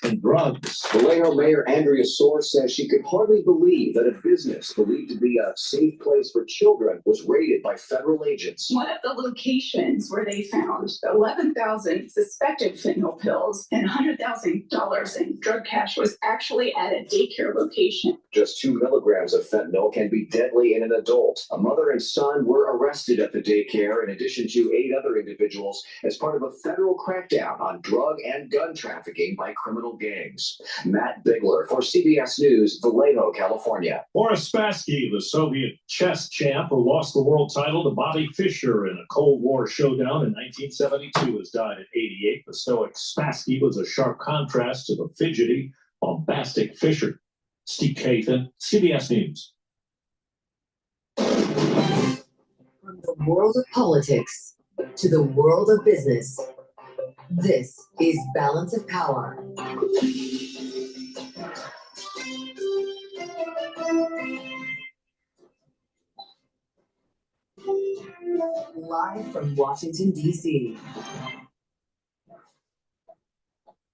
And drugs. Vallejo Mayor Andrea Soar says she could hardly believe that a business believed to be a safe place for children was raided by federal agents. One of the locations where they found 11,000 suspected fentanyl pills and $100,000 in drug cash was actually at a daycare location. Just 2 milligrams of fentanyl can be deadly in an adult. A mother and son were arrested at the daycare, in addition to 8 other individuals, as part of a federal crackdown on drug and gun trafficking by criminal gangs. Matt Bigler for CBS News, Vallejo, California. Boris Spassky, the Soviet chess champ who lost the world title to Bobby Fischer in a Cold War showdown in 1972, has died at 88. The stoic Spassky was a sharp contrast to the fidgety, bombastic Fischer. Steve Kathan, CBS News. From the world of politics to the world of business, this is Balance of Power. Live from Washington, D.C.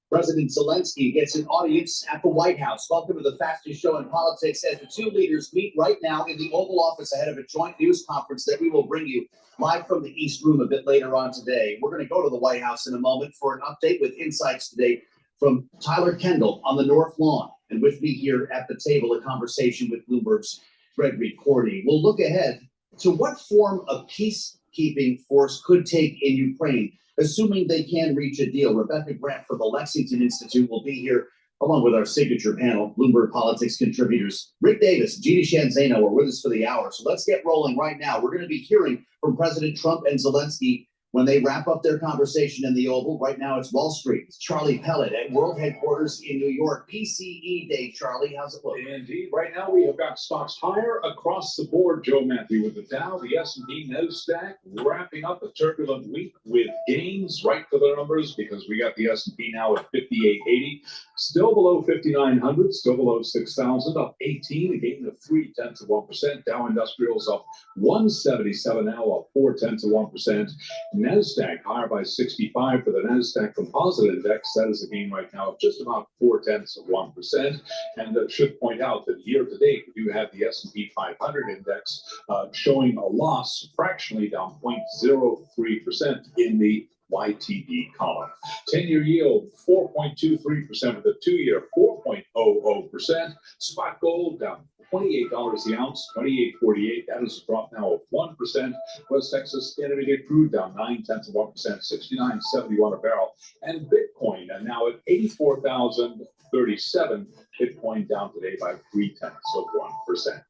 President Zelensky gets an audience at the White House. Welcome to the fastest show in politics as the two leaders meet right now in the Oval Office ahead of a joint news conference that we will bring you live from the East Room a bit later on today. We're going to go to the White House in a moment for an update with insights today from Tyler Kendall on the North Lawn. And with me here at the table, a conversation with Bloomberg's Gregory Cordy. We'll look ahead to what form a peacekeeping force could take in Ukraine, assuming they can reach a deal. Rebecca Grant from the Lexington Institute will be here, along with our signature panel, Bloomberg Politics contributors. Rick Davis, Gina Shanzano are with us for the hour. So let's get rolling right now. We're going to be hearing from President Trump and Zelensky when they wrap up their conversation in the Oval. Right now it's Wall Street. It's Charlie Pellet at World Headquarters in New York. PCE Day, Charlie, how's it look? Indeed. Right now we have got stocks higher across the board, Joe Matthew, with the Dow, the S&P, Nasdaq, wrapping up a turbulent week with gains right to the numbers, because we got the S&P now at 5880, still below 5,900, still below 6,000, up 18, a gain of 0.3%. Dow Industrials up 177 now, up 0.4%. Nasdaq higher by 65 for the Nasdaq Composite Index. That is a gain right now of just about 0.4%. And should point out that year to date, we do have the S&P 500 index showing a loss, fractionally down 0.03% in the YTD column. 10-year yield 4.23% with the 2-year 4.00%. Spot gold down $28 the ounce, 28.48. That is a drop now of 1%. West Texas Intermediate crude down 0.9%, 69.71 a barrel. And Bitcoin now at 84,037. Bitcoin down today by 0.3%.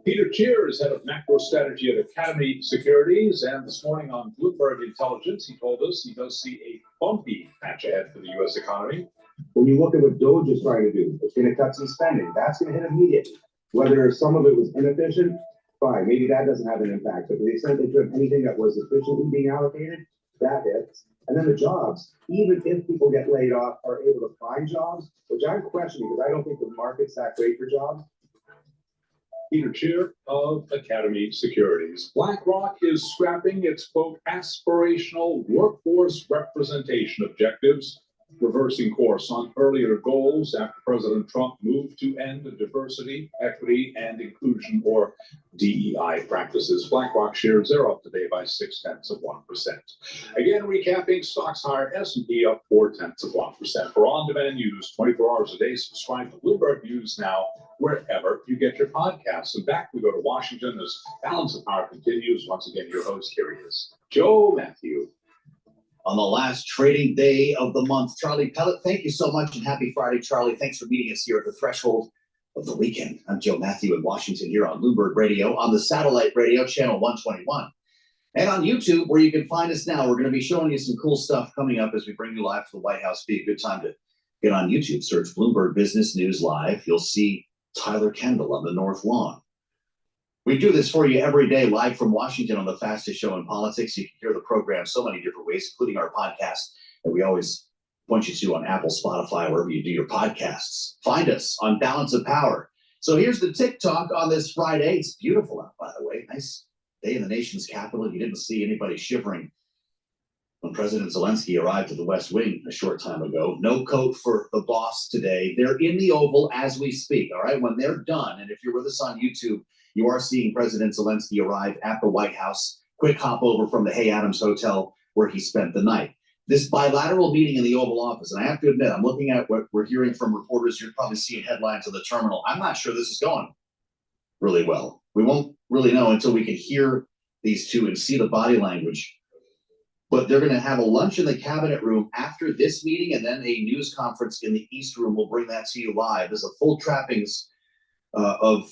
Peter Cheers, head of macro strategy at Academy Securities, and this morning on Bloomberg Intelligence, he told us he does see a bumpy patch ahead for the U.S. economy. When you look at what Doge is trying to do, it's going to cut some spending. That's going to hit immediately. Whether some of it was inefficient, fine, maybe that doesn't have an impact. But to the extent they took anything that was efficiently being allocated, that hits. And then the jobs, even if people get laid off, are able to find jobs, which I'm questioning because I don't think the market's that great for jobs. Peter Cheer of Academy Securities. BlackRock is scrapping its, quote, aspirational workforce representation objectives, reversing course on earlier goals after President Trump moved to end the diversity, equity, and inclusion, or DEI practices. BlackRock shares are up today by 0.6%. Again, recapping, stocks higher, S&P up 0.4%. For on-demand news 24 hours a day, subscribe to Bloomberg News Now, wherever you get your podcasts. And back we go to Washington as Balance of Power continues. Once again, your host, here he is, Joe Matthew. On the last trading day of the month, Charlie Pellet, thank you so much and happy Friday, Charlie. Thanks for meeting us here at the threshold of the weekend. I'm Joe Matthew in Washington here on Bloomberg Radio, on the satellite radio, channel 121. And on YouTube, where you can find us now. We're going to be showing you some cool stuff coming up as we bring you live to the White House. Be a good time to get on YouTube. Search Bloomberg Business News Live. You'll see Tyler Kendall on the North Lawn. We do this for you every day, live from Washington on the fastest show in politics. You can hear the program so many different ways, including our podcast that we always point you to on Apple, Spotify, wherever you do your podcasts. Find us on Balance of Power. So here's the TikTok on this Friday. It's beautiful out, by the way. Nice day in the nation's capital. You didn't see anybody shivering when President Zelensky arrived at the West Wing a short time ago. No coat for the boss today. They're in the Oval as we speak, all right? When they're done, and if you're with us on YouTube, you are seeing President Zelensky arrive at the White House. Quick hop over from the Hay Adams Hotel where he spent the night. This bilateral meeting in the Oval Office, and I have to admit, I'm looking at what we're hearing from reporters. You're probably seeing headlines of the terminal. I'm not sure this is going really well. We won't really know until we can hear these two and see the body language. But they're going to have a lunch in the cabinet room after this meeting, and then a news conference in the East Room. We'll bring that to you live. There's a full trappings of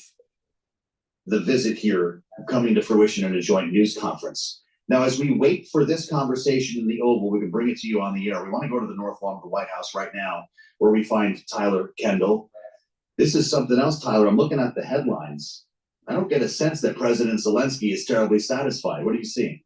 the visit here coming to fruition in a joint news conference. Now, as we wait for this conversation in the Oval, we can bring it to you on the air. We want to go to the North Lawn of the White House right now, where we find Tyler Kendall. This is something else, Tyler. I'm looking at the headlines. I don't get a sense that President Zelensky is terribly satisfied. What are you seeing?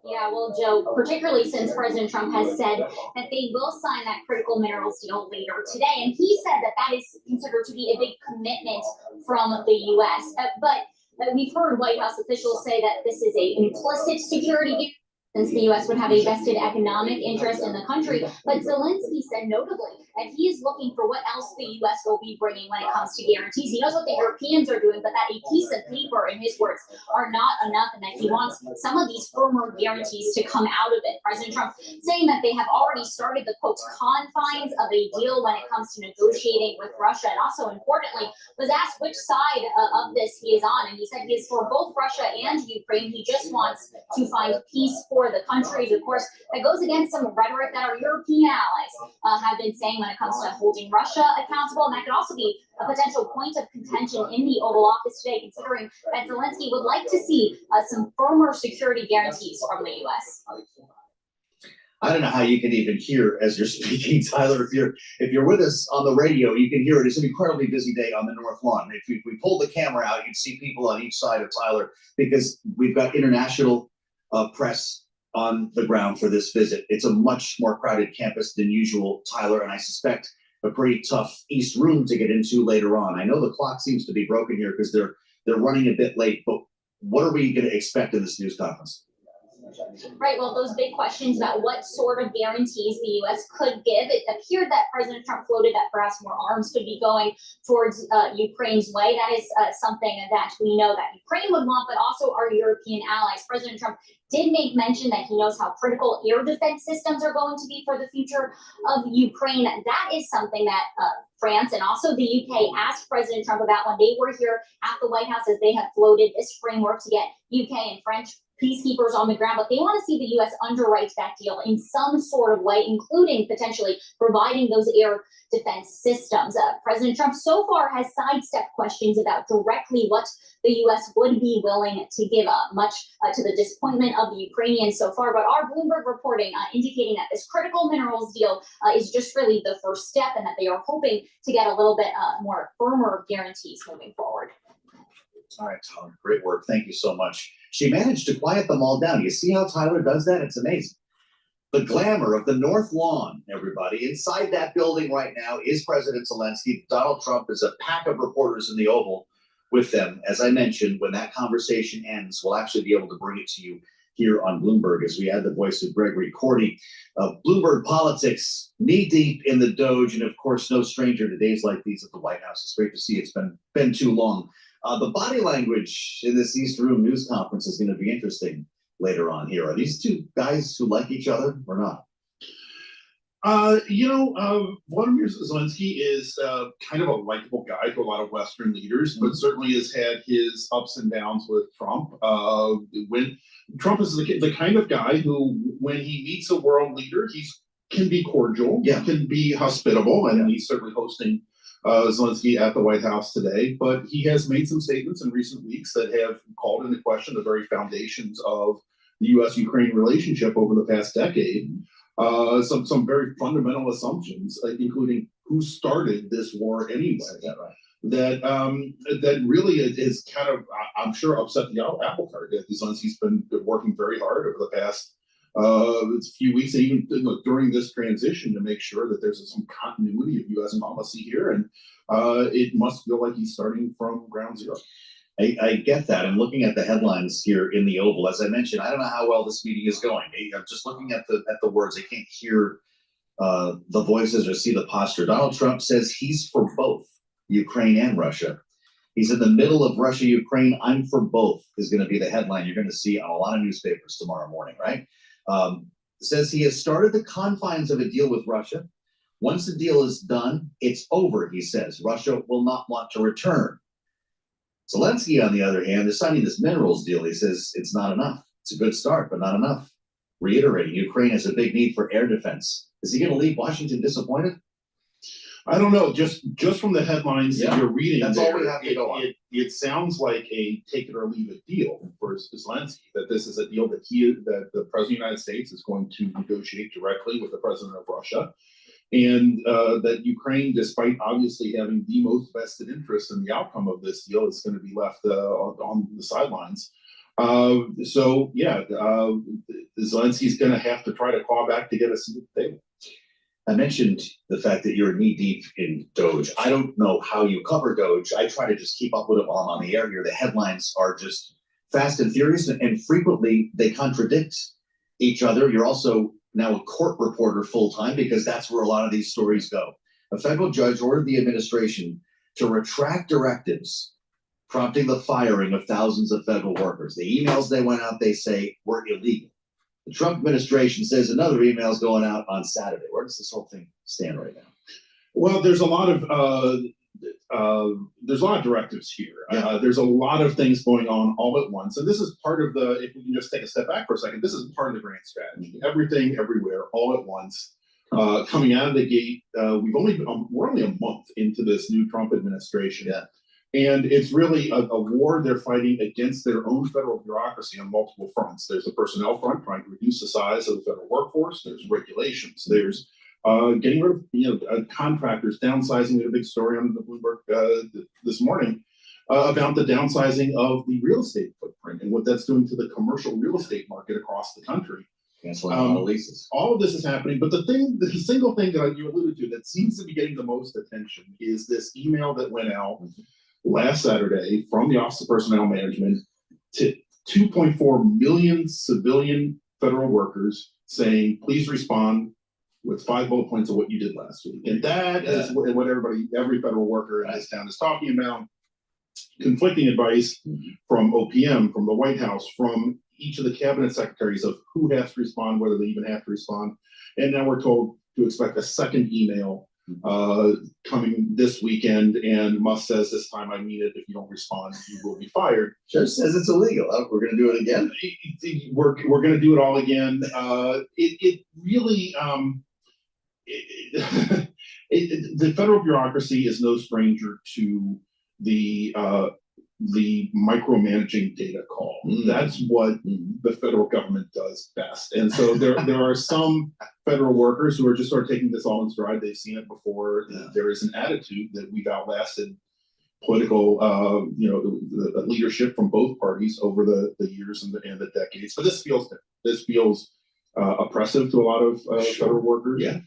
Yeah, well, Joe, particularly since President Trump has said that they will sign that critical minerals deal later today. And he said that that is considered to be a big commitment from the U.S. But we've heard White House officials say that this is an implicit security guarantee, since the U.S. would have a vested economic interest in the country. But Zelensky said notably that he is looking for what else the U.S. will be bringing when it comes to guarantees. He knows what the Europeans are doing, but that a piece of paper, in his words, are not enough, and that he wants some of these firmer guarantees to come out of it. President Trump saying that they have already started the, quote, confines of a deal when it comes to negotiating with Russia, and also importantly, was asked which side of this he is on, and he said he is for both Russia and Ukraine. He just wants to find peace for for the countries. Of course, that goes against some rhetoric that our European allies have been saying when it comes to holding Russia accountable. And that could also be a potential point of contention in the Oval Office today, considering that Zelensky would like to see some firmer security guarantees from the U.S. I don't know how you can even hear as you're speaking, Tyler. If you're with us on the radio, you can hear it. It's an incredibly busy day on the North Lawn. If we pulled the camera out, you'd see people on each side of Tyler because we've got international press on the ground for this visit. It's a much more crowded campus than usual, Tyler, and I suspect a pretty tough East room to get into later on. I know the clock seems to be broken here because they're running a bit late, but what are we going to expect in this news conference? Right, well, those big questions about what sort of guarantees the U.S. could give. It appeared that President Trump floated that perhaps more arms could be going towards Ukraine's way. That is something that we know that Ukraine would want, but also our European allies. President Trump did make mention that he knows how critical air defense systems are going to be for the future of Ukraine. That is something that France and also the UK asked President Trump about when they were here at the White House, as they have floated this framework to get UK and French peacekeepers on the ground, but they want to see the U.S. underwrite that deal in some sort of way, including potentially providing those air defense systems. President Trump so far has sidestepped questions about directly what the U.S. would be willing to give up, much to the disappointment of the Ukrainians so far. But our Bloomberg reporting indicating that this critical minerals deal is just really the first step, and that they are hoping to get a little bit more firmer guarantees moving forward. All right, Tyler, great work. Thank you so much. She managed to quiet them all down. You see how Tyler does that? It's amazing. The glamour of the North Lawn, everybody. Inside that building right now is President Zelensky. Donald Trump is a pack of reporters in the Oval with them. As I mentioned, when that conversation ends, we'll actually be able to bring it to you here on Bloomberg as we add the voice of Gregory Cordy. Bloomberg politics, knee-deep in the Doge, and of course, no stranger to days like these at the White House. It's great to see. It's been too long. The body language in this East Room news conference is going to be interesting later on here. Are these two guys who like each other or not? Vladimir Zelensky is kind of a likable guy to a lot of Western leaders, but certainly has had his ups and downs with Trump. When Trump is the kind of guy who, when he meets a world leader, he can be cordial, can be hospitable, and he's certainly hosting Zelensky at the White House today. But he has made some statements in recent weeks that have called into question the very foundations of the U.S.-Ukraine relationship over the past decade. Some very fundamental assumptions, including who started this war anyway. That really is kind of, I'm sure, upset the apple cart. Zelensky's been working very hard over the past few weeks, and even during this transition, to make sure that there's some continuity of U.S. policy here, and it must feel like he's starting from ground zero. I get that. I'm looking at the headlines here in the Oval. As I mentioned, I don't know how well this meeting is going. I'm just looking at the words. I can't hear the voices or see the posture. Donald Trump says he's for both Ukraine and Russia. He's in the middle of Russia, Ukraine. I'm for both is going to be the headline you're going to see on a lot of newspapers tomorrow morning, right? Says he has started the confines of a deal with Russia. Once the deal is done, it's over, he says. Russia will not want to return. Zelensky, on the other hand, is signing this minerals deal. He says it's not enough. It's a good start, but not enough. Reiterating, Ukraine has a big need for air defense. Is he going to leave Washington disappointed? I don't know. Just from the headlines that you're reading, that's all we have to go on. It sounds like a take it or leave it deal for Zelensky. That this is a deal that the President of the United States is going to negotiate directly with the President of Russia. And that Ukraine, despite obviously having the most vested interest in the outcome of this deal, is going to be left on the sidelines. Zelensky's going to have to try to claw back to get us to the table. I mentioned the fact that you're knee deep in Doge. I don't know how you cover Doge. I try to just keep up with it while I'm on the air here. The headlines are just fast and furious, and frequently they contradict each other. You're also now a court reporter full-time because that's where a lot of these stories go. A federal judge ordered the administration to retract directives prompting the firing of thousands of federal workers. The emails they went out, they say, were illegal. The Trump administration says another email is going out on Saturday. Where does this whole thing stand right now? Well, there's a lot of there's a lot of directives here. There's a lot of things going on all at once. And this is part of the, if we can just take a step back for a second, this is part of the grand strategy. Everything, everywhere, all at once. Coming out of the gate, we're only a month into this new Trump administration. Yeah. And it's really a war they're fighting against their own federal bureaucracy on multiple fronts. There's the personnel front, trying to reduce the size of the federal workforce. There's regulations. There's getting rid of contractors, downsizing. We had a big story on the Bloomberg this morning about the downsizing of the real estate footprint and what that's doing to the commercial real estate market across the country. Canceling all the leases. All of this is happening, but the single thing that you alluded to that seems to be getting the most attention is this email that went out last Saturday from the Office of Personnel Management to 2.4 million civilian federal workers saying, please respond with 5 bullet points of what you did last week. And that is what every federal worker in this town is talking about. Conflicting advice from OPM, from the White House, from each of the cabinet secretaries of who has to respond, whether they even have to respond. And now we're told to expect a second email coming this weekend, and Musk says, this time I mean it, if you don't respond, you will be fired. Judge says it's illegal. We're going to do it again. We're going to do it all again. It really, the federal bureaucracy is no stranger to the micromanaging data call. That's what the federal government does best. And so there are some federal workers who are just sort of taking this all in stride. They've seen it before. There is an attitude that we've outlasted political, the leadership from both parties over the years and the decades. But this feels oppressive to a lot of federal workers. Yeah.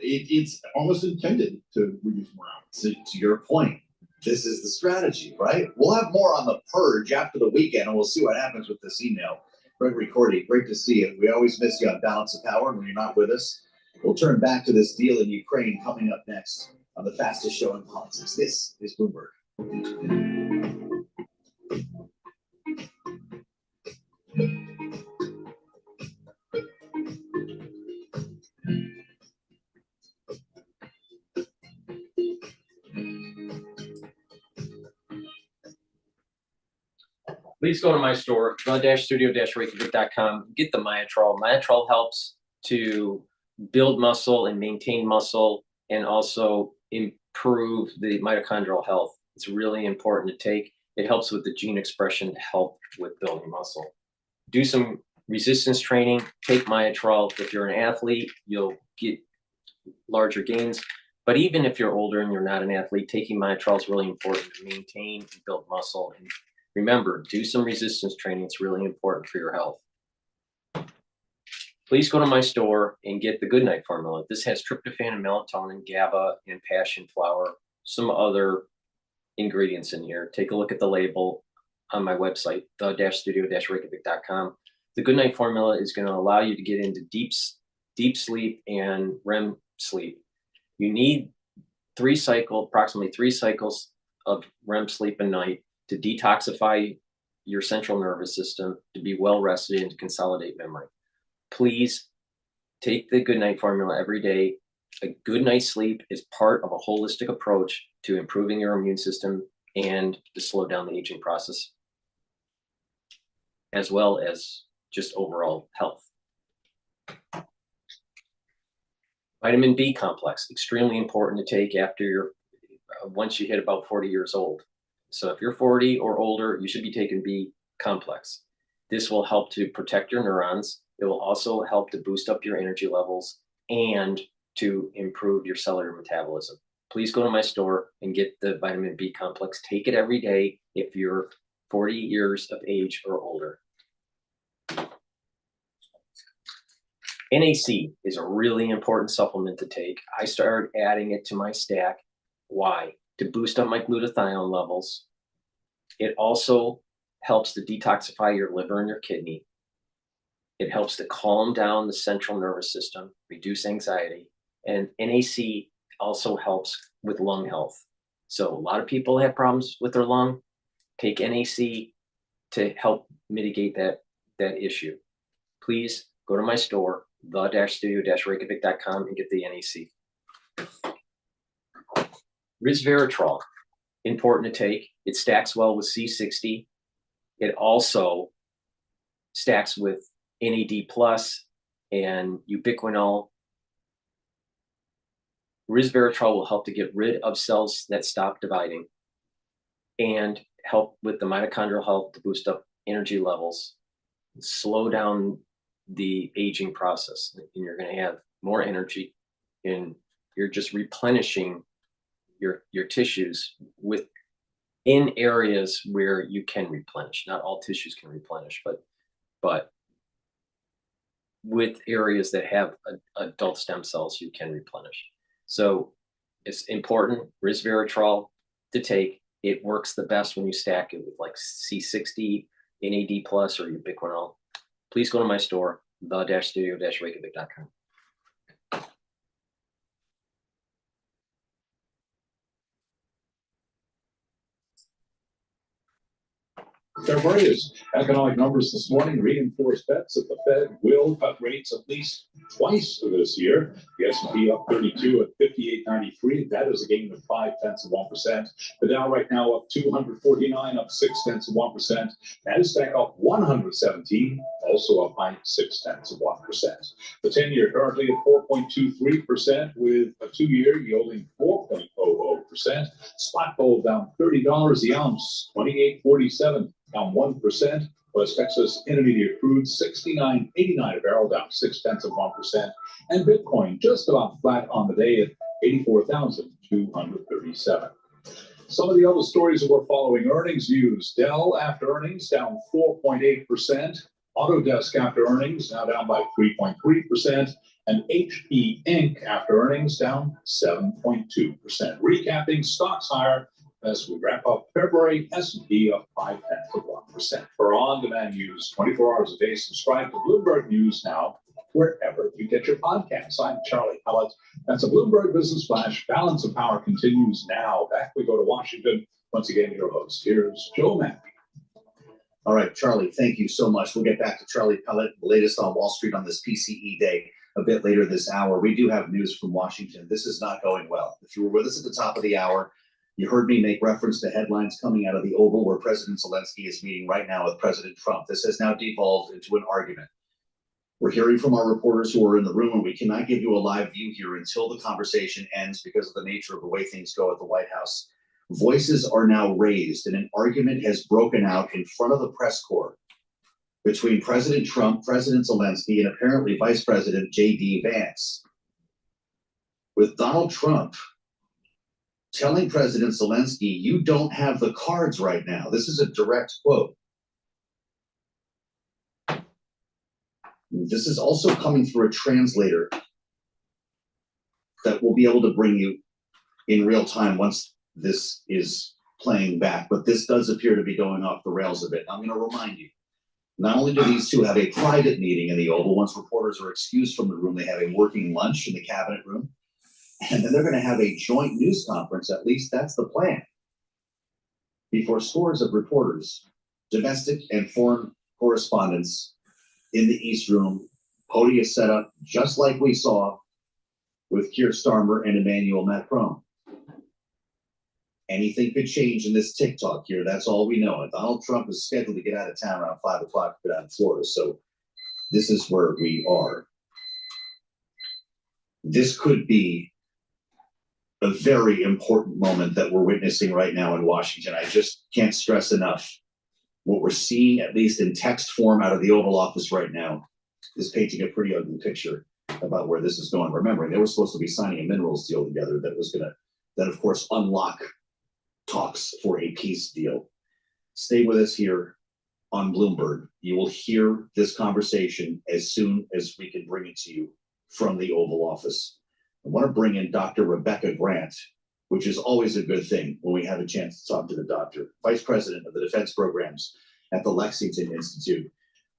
It's almost intended to reduce morale. To your point, this is the strategy, right? We'll have more on the purge after the weekend, and we'll see what happens with this email. Gregory Cordy, great to see you. We always miss you on Balance of Power when you're not with us. We'll turn back to this deal in Ukraine coming up next on the fastest show in politics. This is Bloomberg. Please go to my store, the-studio-reykjavik.com. Get the Myotrol. Myotrol helps to build muscle and maintain muscle, and also improve the mitochondrial health. It's really important to take. It helps with the gene expression to help with building muscle. Do some resistance training. Take Myotrol. If you're an athlete, you'll get larger gains. But even if you're older and you're not an athlete, taking Myotrol is really important to maintain and build muscle. And remember, do some resistance training. It's really important for your health. Please go to my store and get the Goodnight formula. This has tryptophan and melatonin, GABA, and passion flower, some other ingredients in here. Take a look at the label on my website, the-studio-reykjavik.com. The Goodnight formula is going to allow you to get into deep sleep and REM sleep. You need approximately 3 cycles of REM sleep a night to detoxify your central nervous system, to be well rested, and to consolidate memory. Please take the Goodnight formula every day. A good night's sleep is part of a holistic approach to improving your immune system and to slow down the aging process, as well as just overall health. Vitamin B complex, extremely important to take after once you hit about 40 years old. So if you're 40 or older, you should be taking B complex. This will help to protect your neurons. It will also help to boost up your energy levels and to improve your cellular metabolism. Please go to my store and get the vitamin B complex. Take it every day if you're 40 years of age or older. NAC is a really important supplement to take. I started adding it to my stack. Why? To boost up my glutathione levels. It also helps to detoxify your liver and your kidney. It helps to calm down the central nervous system, reduce anxiety, and NAC also helps with lung health. So a lot of people have problems with their lung. Take NAC to help mitigate that issue. Please go to my store, the-studio-reykjavik.com, and get the NAC. Resveratrol, important to take. It stacks well with C60. It also stacks with NAD plus and ubiquinol. Resveratrol will help to get rid of cells that stop dividing and help with the mitochondrial health to boost up energy levels, slow down the aging process, and you're going to have more energy, and you're just replenishing your tissues in areas where you can replenish. Not all tissues can replenish, but with areas that have adult stem cells, you can replenish. So it's important, resveratrol, to take. It works the best when you stack it with like C60, NAD plus, or ubiquinol. Please go to my store, the-studio-reykjavik.com. February's economic numbers this morning reinforced bets that the Fed will cut rates at least twice this year. The S&P up 32 at 58.93. That is a gain of 0.5%. The Dow right now up 249, up 0.6%. Nasdaq up 117, also up by 0.6%. The 10-year currently at 4.23%, with a 2-year yielding 4.00%. Spot gold down $30, the ounce 28.47. Down 1%. West Texas Intermediate crude 69.89 a barrel, down 0.6%. And Bitcoin just about flat on the day at 84,237. Some of the other stories that we're following: earnings news. Dell after earnings down 4.8%. Autodesk after earnings now down by 3.3%. And HP Inc. after earnings down 7.2%. Recapping, stocks higher as we wrap up February. S&P up 0.5%. For on-demand news 24 hours a day, subscribe to Bloomberg News now wherever you get your podcasts. I'm Charlie Pellet. That's a Bloomberg Business Flash. Balance of Power continues now. Back we go to Washington. Once again, your host. Here's Joe Matthew. All right, Charlie, thank you so much. We'll get back to Charlie Pellet, the latest on Wall Street on this PCE day a bit later this hour. We do have news from Washington. This is not going well. If you were with us at the top of the hour, you heard me make reference to headlines coming out of the Oval where President Zelensky is meeting right now with President Trump. This has now devolved into an argument. We're hearing from our reporters who are in the room, and we cannot give you a live view here until the conversation ends because of the nature of the way things go at the White House. Voices are now raised, and an argument has broken out in front of the press corps between President Trump, President Zelensky, and apparently Vice President J.D. Vance, with Donald Trump telling President Zelensky, "You don't have the cards right now." This is a direct quote. This is also coming through a translator that will be able to bring you in real time once this is playing back. But this does appear to be going off the rails a bit. I'm going to remind you, not only do these two have a private meeting in the Oval, once reporters are excused from the room, they have a working lunch in the cabinet room. And then they're going to have a joint news conference, at least that's the plan, before scores of reporters, domestic and foreign correspondents in the East Room, podium set up just like we saw with Keir Starmer and Emmanuel Macron. Anything could change in this TikTok here, that's all we know. And Donald Trump is scheduled to get out of town around 5 o'clock to get out of Florida, so this is where we are. This could be a very important moment that we're witnessing right now in Washington. I just can't stress enough. What we're seeing, at least in text form out of the Oval Office right now, is painting a pretty ugly picture about where this is going. Remembering, they were supposed to be signing a minerals deal together that was going to, then of course, unlock talks for a peace deal. Stay with us here on Bloomberg. You will hear this conversation as soon as we can bring it to you from the Oval Office. I want to bring in Dr. Rebecca Grant, which is always a good thing when we have a chance to talk to the doctor, Vice President of the Defense Programs at the Lexington Institute.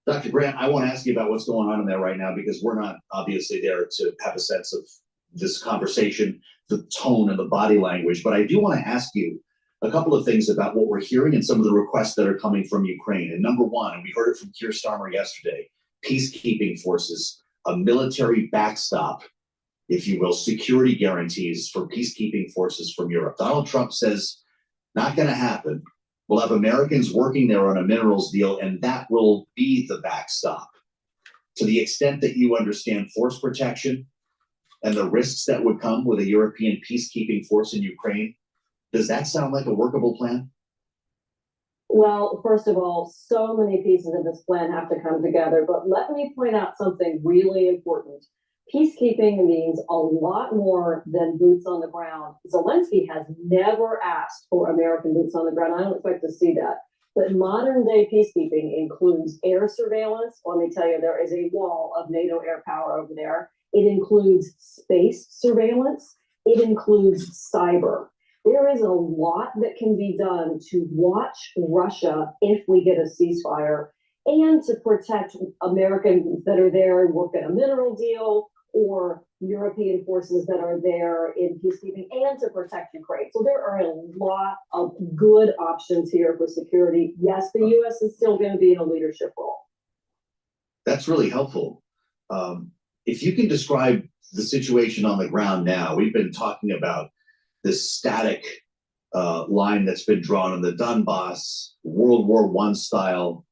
Dr. Grant, I want to ask you about what's going on in there right now, because we're not obviously there to have a sense of this conversation, the tone and the body language, but I do want to ask you a couple of things about what we're hearing and some of the requests that are coming from Ukraine. And number one, and we heard it from Keir Starmer yesterday, peacekeeping forces, a military backstop if you will, security guarantees for peacekeeping forces from Europe. Donald Trump says, not going to happen. We'll have Americans working there on a minerals deal, and that will be the backstop. To the extent that you understand force protection and the risks that would come with a European peacekeeping force in Ukraine, does that sound like a workable plan? Well, first of all, so many pieces of this plan have to come together, but let me point out something really important. Peacekeeping means a lot more than boots on the ground. Zelensky has never asked for American boots on the ground. I don't expect to see that. But modern day peacekeeping includes air surveillance. Let me tell you, there is a wall of NATO air power over there. It includes space surveillance. It includes cyber. There is a lot that can be done to watch Russia if we get a ceasefire and to protect Americans that are there and work at a mineral deal or European forces that are there in peacekeeping and to protect Ukraine. So there are a lot of good options here for security. Yes, the U.S. is still going to be in a leadership role. That's really helpful. If you can describe the situation on the ground now, we've been talking about this static line that's been drawn on the Donbass, World War I style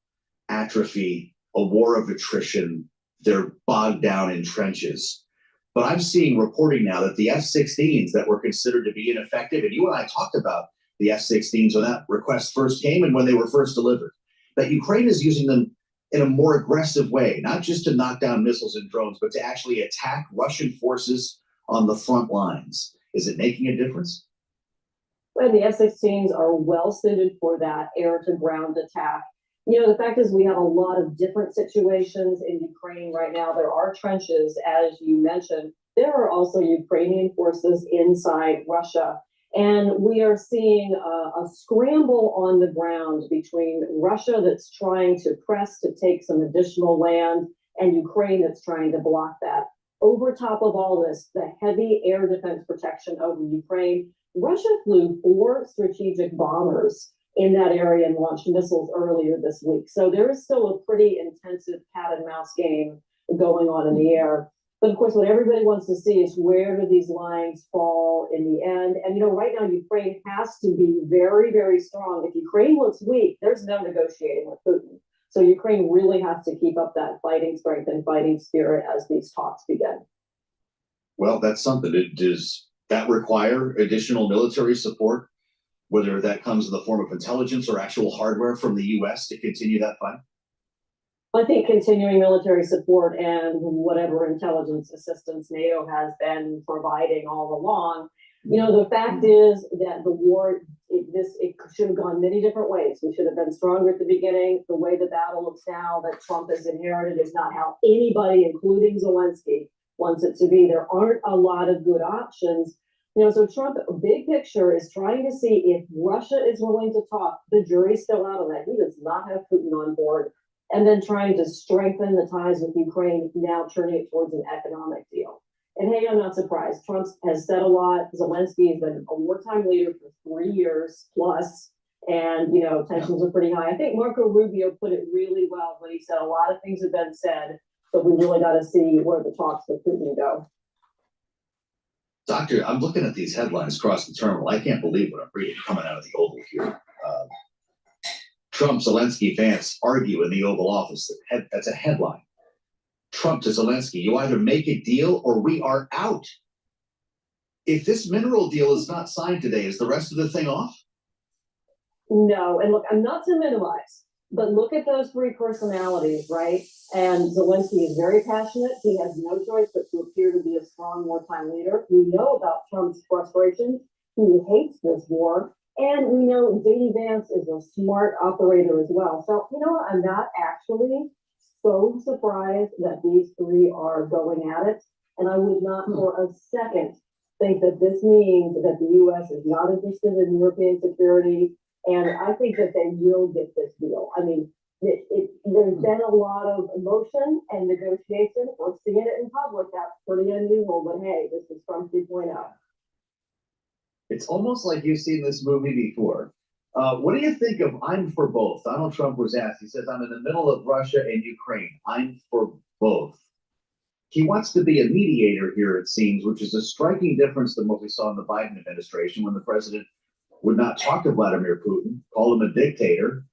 atrophy, a war of attrition. They're bogged down in trenches. But I'm seeing reporting now that the F-16s that were considered to be ineffective, and you and I talked about the F-16s when that request first came and when they were first delivered, that Ukraine is using them in a more aggressive way, not just to knock down missiles and drones, but to actually attack Russian forces on the front lines. Is it making a difference? Well, the F-16s are well suited for that air-to-ground attack. You know, the fact is we have a lot of different situations in Ukraine right now. There are trenches, as you mentioned. There are also Ukrainian forces inside Russia. And we are seeing a scramble on the ground between Russia that's trying to press to take some additional land and Ukraine that's trying to block that. Over top of all this, the heavy air defense protection over Ukraine. Russia flew 4 strategic bombers in that area and launched missiles earlier this week. So there is still a pretty intensive cat and mouse game going on in the air. But of course, what everybody wants to see is where do these lines fall in the end? And you know, right now, Ukraine has to be very, very strong. If Ukraine looks weak, there's no negotiating with Putin. So Ukraine really has to keep up that fighting strength and fighting spirit as these talks begin. Well, that's something. Does that require additional military support, whether that comes in the form of intelligence or actual hardware from the U.S. to continue that fight? I think continuing military support and whatever intelligence assistance NATO has been providing all along. You know, the fact is that the war, it should have gone many different ways. We should have been stronger at the beginning. The way the battle looks now that Trump has inherited is not how anybody, including Zelensky, wants it to be. There aren't a lot of good options. You know, so Trump, big picture, is trying to see if Russia is willing to talk. The jury's still out on that. He does not have Putin on board. And then trying to strengthen the ties with Ukraine, now turning it towards an economic deal. And hey, I'm not surprised. Trump has said a lot. Zelensky has been a wartime leader for 3 years plus. And, you know, tensions are pretty high. I think Marco Rubio put it really well when he said a lot of things have been said, but we really got to see where the talks with Putin go. Doctor, I'm looking at these headlines across the terminal. I can't believe what I'm reading coming out of the Oval here. Trump, Zelensky, Vance argue in the Oval Office. That's a headline. Trump to Zelensky, you either make a deal or we are out. If this mineral deal is not signed today, is the rest of the thing off? No, and look, I'm not to minimize, but look at those 3 personalities, right? And Zelensky is very passionate. He has no choice but to appear to be a strong wartime leader. We know about Trump's frustrations. He hates this war. And we know J.D. Vance is a smart operator as well. So, you know what? I'm not actually so surprised that these 3 are going at it. And I would not for a second think that this means that the U.S. is not interested in European security. And I think that they will get this deal. I mean, there's been a lot of emotion and negotiation. We're seeing it in public. That's pretty unusual. But hey, this is Trump 2.0. It's almost like you've seen this movie before. What do you think of I'm for both? Donald Trump was asked, he says, I'm in the middle of Russia and Ukraine. I'm for both. he wants to be a mediator here, it seems, which is a striking difference than what we saw in the Biden administration when the president would not talk to Vladimir Putin, call him a dictator,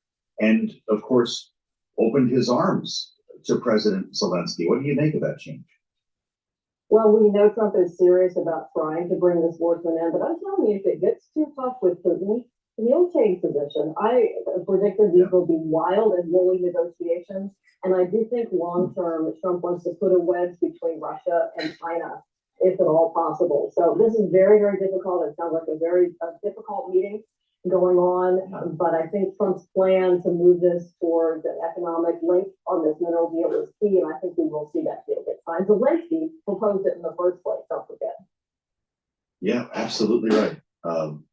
and of course, opened his arms to President Zelensky. What do you make of that change? Well, we know Trump is serious about trying to bring this war to an end, but I'm telling you, if it gets too tough with Putin, he'll change position. I predicted these will be wild and woolly negotiations, and I do think long term Trump wants to put a wedge between Russia and China, if at all possible. So this is very, very difficult. It sounds like a very difficult meeting going on, but I think Trump's plan to move this towards an economic link on this mineral deal is key, and I think we will see that deal get signed. Zelensky proposed it in the first place, don't forget. Yeah, absolutely right.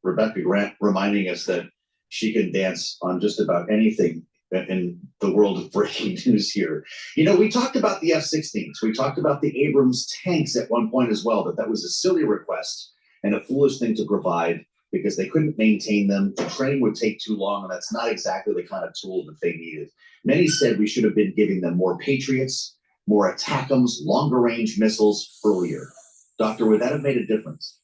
Rebecca Grant reminding us that she can dance on just about anything in the world of breaking news here. You know, we talked about the F-16s. We talked about the Abrams tanks at one point as well, that was a silly request and a foolish thing to provide because they couldn't maintain them. The training would take too long, and that's not exactly the kind of tool that they needed. Many said we should have been giving them more Patriots, more ATACMS, longer range missiles earlier. Doctor, would that have made a difference?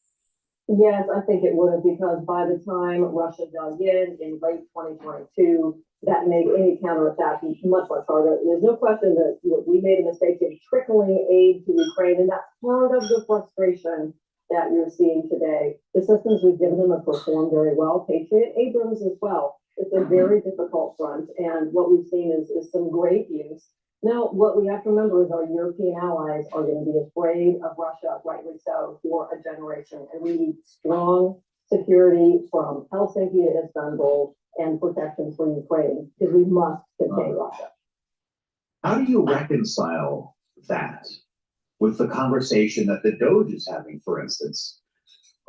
Yes, I think it would, because by the time Russia dug in late 2022, that made any counterattack much, much harder. There's no question that we made a mistake in trickling aid to Ukraine, and that's part of the frustration that you're seeing today. The systems we've given them have performed very well, Patriot, Abrams as well. It's a very difficult front, and what we've seen is some great use. Now, what we have to remember is our European allies are going to be afraid of Russia, rightly so, for a generation. And we need strong security from Helsinki to Istanbul and protection for Ukraine, because we must contain Russia. How do you reconcile that with the conversation that the Doge is having, for instance,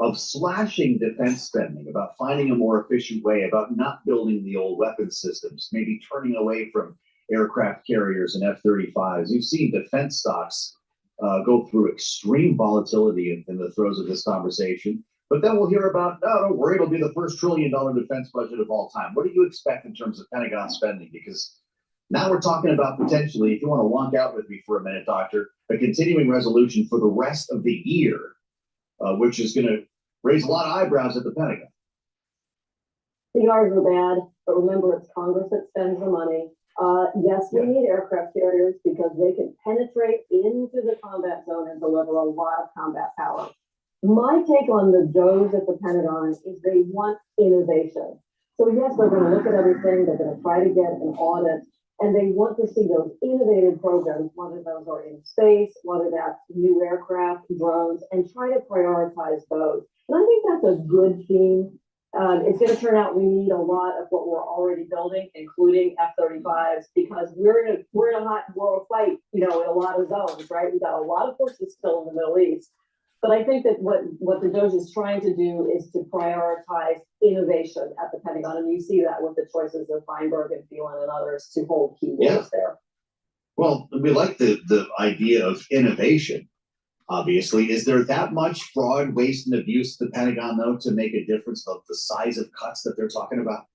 of slashing defense spending, about finding a more efficient way, about not building the old weapons systems, maybe turning away from aircraft carriers and F-35s. You've seen defense stocks go through extreme volatility in the throes of this conversation. But then we'll hear about, no, don't worry, it'll be the first $1 trillion defense budget of all time. What do you expect in terms of Pentagon spending? Because now we're talking about potentially, if you want to wonk out with me for a minute, Doctor, a continuing resolution for the rest of the year, which is going to raise a lot of eyebrows at the Pentagon. CRs are bad, but remember, it's Congress that spends the money. Yes, we need aircraft carriers because they can penetrate into the combat zone and deliver a lot of combat power. My take on the Doge at the Pentagon is they want innovation. So yes, they're going to look at everything. They're going to try to get an audit, and they want to see those innovative programs, whether those are in space, whether that's new aircraft, drones, and try to prioritize those. And I think that's a good theme. It's going to turn out we need a lot of what we're already building, including F-35s, because we're in a hot world fight, you know, in a lot of zones, right? We've got a lot of forces still in the Middle East. But I think that what the Doge is trying to do is to prioritize innovation at the Pentagon. And you see that with the choices of Feinberg and Phelan and others to hold key roles there. Well, we like the idea of innovation. Obviously, is there that much fraud, waste, and abuse at the Pentagon, though, to make a difference of the size of cuts that they're talking about?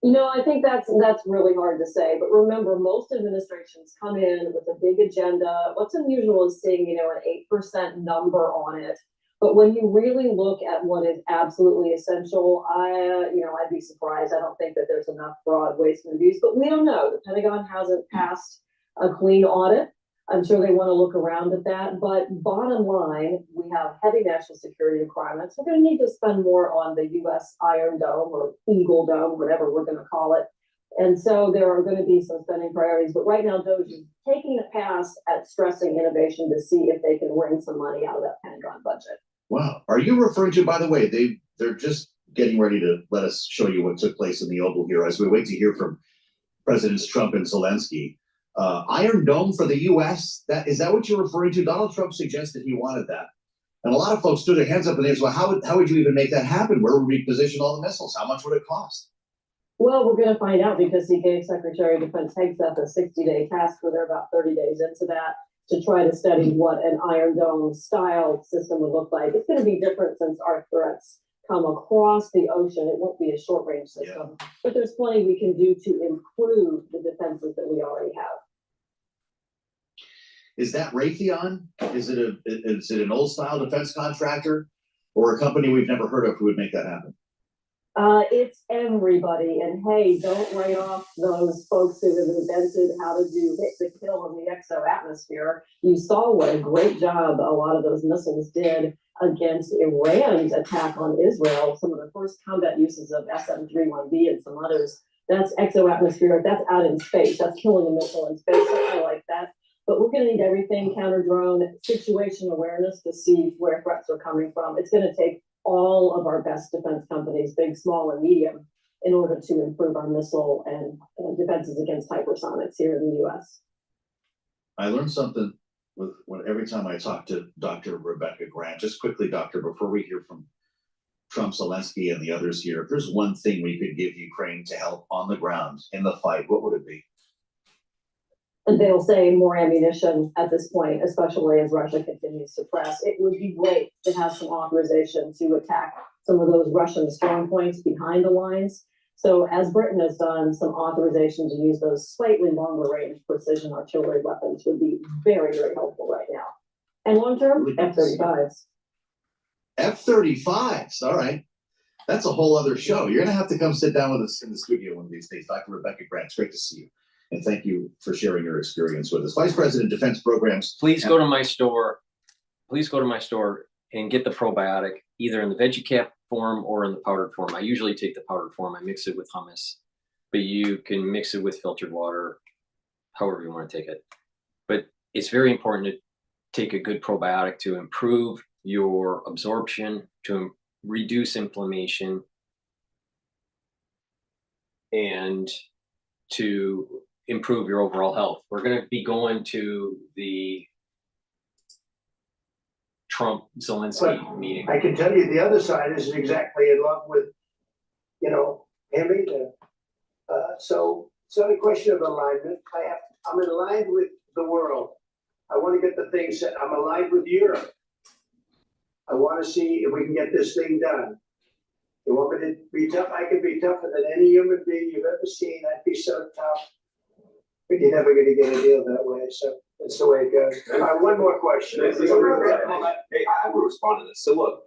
You know, I think that's really hard to say. But remember, most administrations come in with a big agenda. What's unusual is seeing, you know, an 8% number on it. But when you really look at what is absolutely essential, I'd be surprised. I don't think that there's enough fraud, waste, and abuse. But we don't know. The Pentagon hasn't passed a clean audit. I'm sure they want to look around at that. But bottom line, we have heavy national security requirements. We're going to need to spend more on the U.S. Iron Dome or Eagle Dome, whatever we're going to call it. And so there are going to be some spending priorities. But right now, Doge is taking a pass at stressing innovation to see if they can wring some money out of that Pentagon budget. Wow. Are you referring to, by the way, they're just getting ready to let us show you what took place in the Oval here as we wait to hear from Presidents Trump and Zelensky. Iron Dome for the U.S., is that what you're referring to? Donald Trump suggested he wanted that. And a lot of folks threw their hands up and they said, well, how would you even make that happen? Where would we position all the missiles? How much would it cost? Well, we're going to find out because he gave Secretary of Defense Hegseth a 60-day task where they're about 30 days into that to try to study what an Iron Dome style system would look like. It's going to be different since our threats come across the ocean. It won't be a short range system, but there's plenty we can do to improve the defenses that we already have. Is that Raytheon? Is it an old style defense contractor or a company we've never heard of who would make that happen? It's everybody, and hey, don't write off those folks who have invented how to do hit to kill in the exo atmosphere. You saw what a great job a lot of those missiles did against Iran's attack on Israel. Some of the first combat uses of SM-31B and some others. That's exo atmospheric. That's out in space. That's killing a missile in space, something like that. But we're going to need everything counter drone, situation awareness to see where threats are coming from. It's going to take all of our best defense companies, big, small, and medium, in order to improve our missile and defenses against hypersonics here in the U.S. I learned something every time I talk to Dr. Rebecca Grant. Just quickly, Doctor, before we hear from Trump, Zelensky, and the others here, if there's one thing we could give Ukraine to help on the ground in the fight, what would it be? And they'll say more ammunition at this point, especially as Russia continues to press. It would be great to have some authorization to attack some of those Russian strong points behind the lines. So as Britain has done, some authorization to use those slightly longer range precision artillery weapons would be very, very helpful right now. And long term, F-35s. F-35s, all right. That's a whole other show. You're gonna have to come sit down with us in the studio one of these days. Dr. Rebecca Grant, it's great to see you. And thank you for sharing your experience with us. Vice President, Defense Programs. Please go to my store. Please go to my store and get the probiotic either in the veggie cap form or in the powdered form. I usually take the powdered form. I mix it with hummus, but you can mix it with filtered water, however you want to take it. But it's very important to take a good probiotic to improve your absorption, to reduce inflammation, and to improve your overall health. We're going to be going to the Trump-Zelensky meeting. I can tell you the other side isn't exactly in love with, him either. So it's not a question of alignment. I'm aligned with the world. I want to get the things that I'm aligned with Europe. I want to see if we can get this thing done. You want me to be tough? I can be tougher than any human being you've ever seen. I'd be so tough. But you're never going to get a deal that way. So that's the way it goes. One more question. Hey, I will respond to this. So look,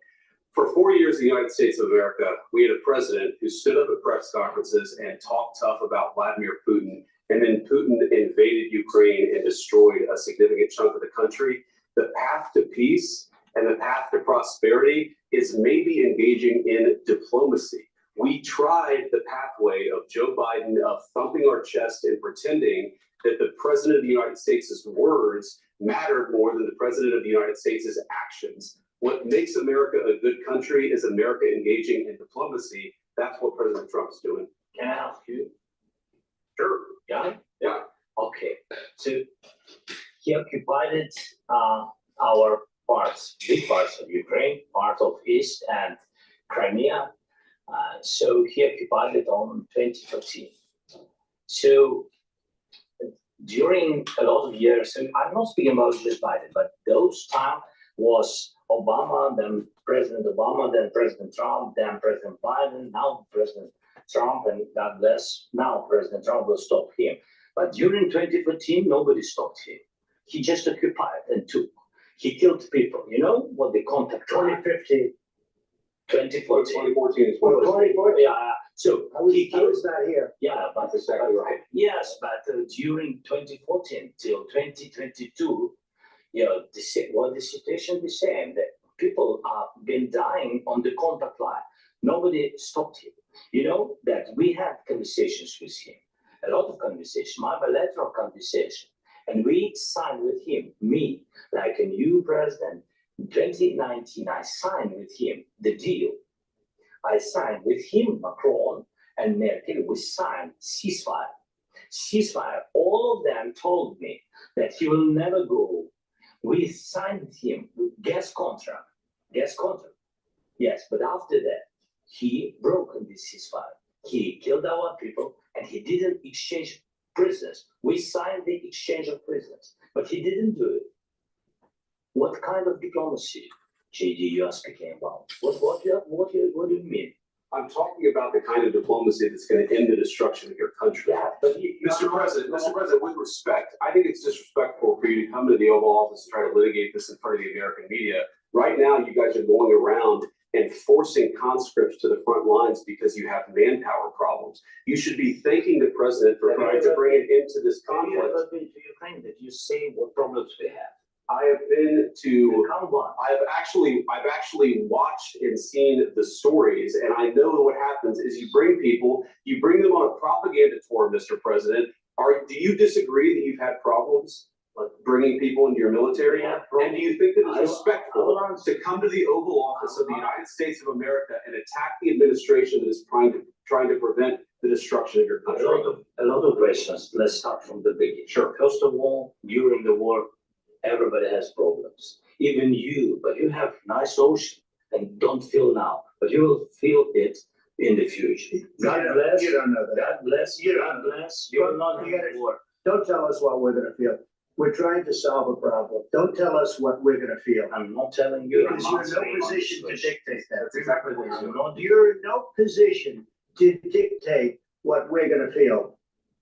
for 4 years in the United States of America, we had a president who stood up at press conferences and talked tough about Vladimir Putin. And then Putin invaded Ukraine and destroyed a significant chunk of the country. The path to peace and the path to prosperity is maybe engaging in diplomacy. We tried the pathway of Joe Biden of thumping our chest and pretending that the president of the United States' words mattered more than the president of the United States' actions. What makes America a good country is America engaging in diplomacy. That's what President Trump is doing. Can I ask you? Sure. Yeah? Yeah. Okay. So he occupied our parts, big parts of Ukraine, part of East and Crimea. So he occupied it on 2014. So during a lot of years, and I'm not speaking about just Biden, but those time was Obama, then President Obama, then President Trump, then President Biden, now President Trump, and God bless, now President Trump will stop him. But during 2014, nobody stopped him. He just occupied and took. He killed people. You know what the contact 2015. 2014 is 2014. Yeah. So I was not here. Yeah, but exactly right. Yes, but during 2014 till 2022, the situation the same. That people have been dying on the contact line. Nobody stopped him. You know that we had conversations with him, a lot of conversations, my bilateral conversation, and we signed with him, me, like a new president. In 2019, I signed with him the deal. I signed with him, Macron and Merkel, we signed ceasefire. Ceasefire, all of them told me that he will never go. We signed with him with gas contract. Yes, but after that, he broke the ceasefire. He killed our people and he didn't exchange prisoners. We signed the exchange of prisoners, but he didn't do it. What kind of diplomacy, JD, you are speaking about? What do you mean? I'm talking about the kind of diplomacy that's going to end the destruction of your country. Mr. President, with respect, I think it's disrespectful for you to come to the Oval Office and try to litigate this in front of the American media. Right now, you guys are going around and forcing conscripts to the front lines because you have manpower problems. You should be thanking the president for trying to bring it into this conflict. Have you ever been to Ukraine that you say what problems we have? I have been to. I've actually watched and seen the stories, and I know what happens is you bring them on a propaganda tour, Mr. President. Do you disagree that you've had problems bringing people into your military? And do you think that it's respectful to come to the Oval Office of the United States of America and attack the administration that is trying to prevent the destruction of your country? A lot of questions. Let's start from the beginning. Sure. First of all, during the war, everybody has problems. Even you, but you have nice ocean and don't feel now, but you will feel it in the future. God bless. You don't know that. God bless. God bless. You will not have war. Don't tell us what we're gonna feel. We're trying to solve a problem. Don't tell us what we're gonna feel. I'm not telling you. Because you're in no position to dictate that. That's exactly what you're doing. You're in no position to dictate what we're gonna feel.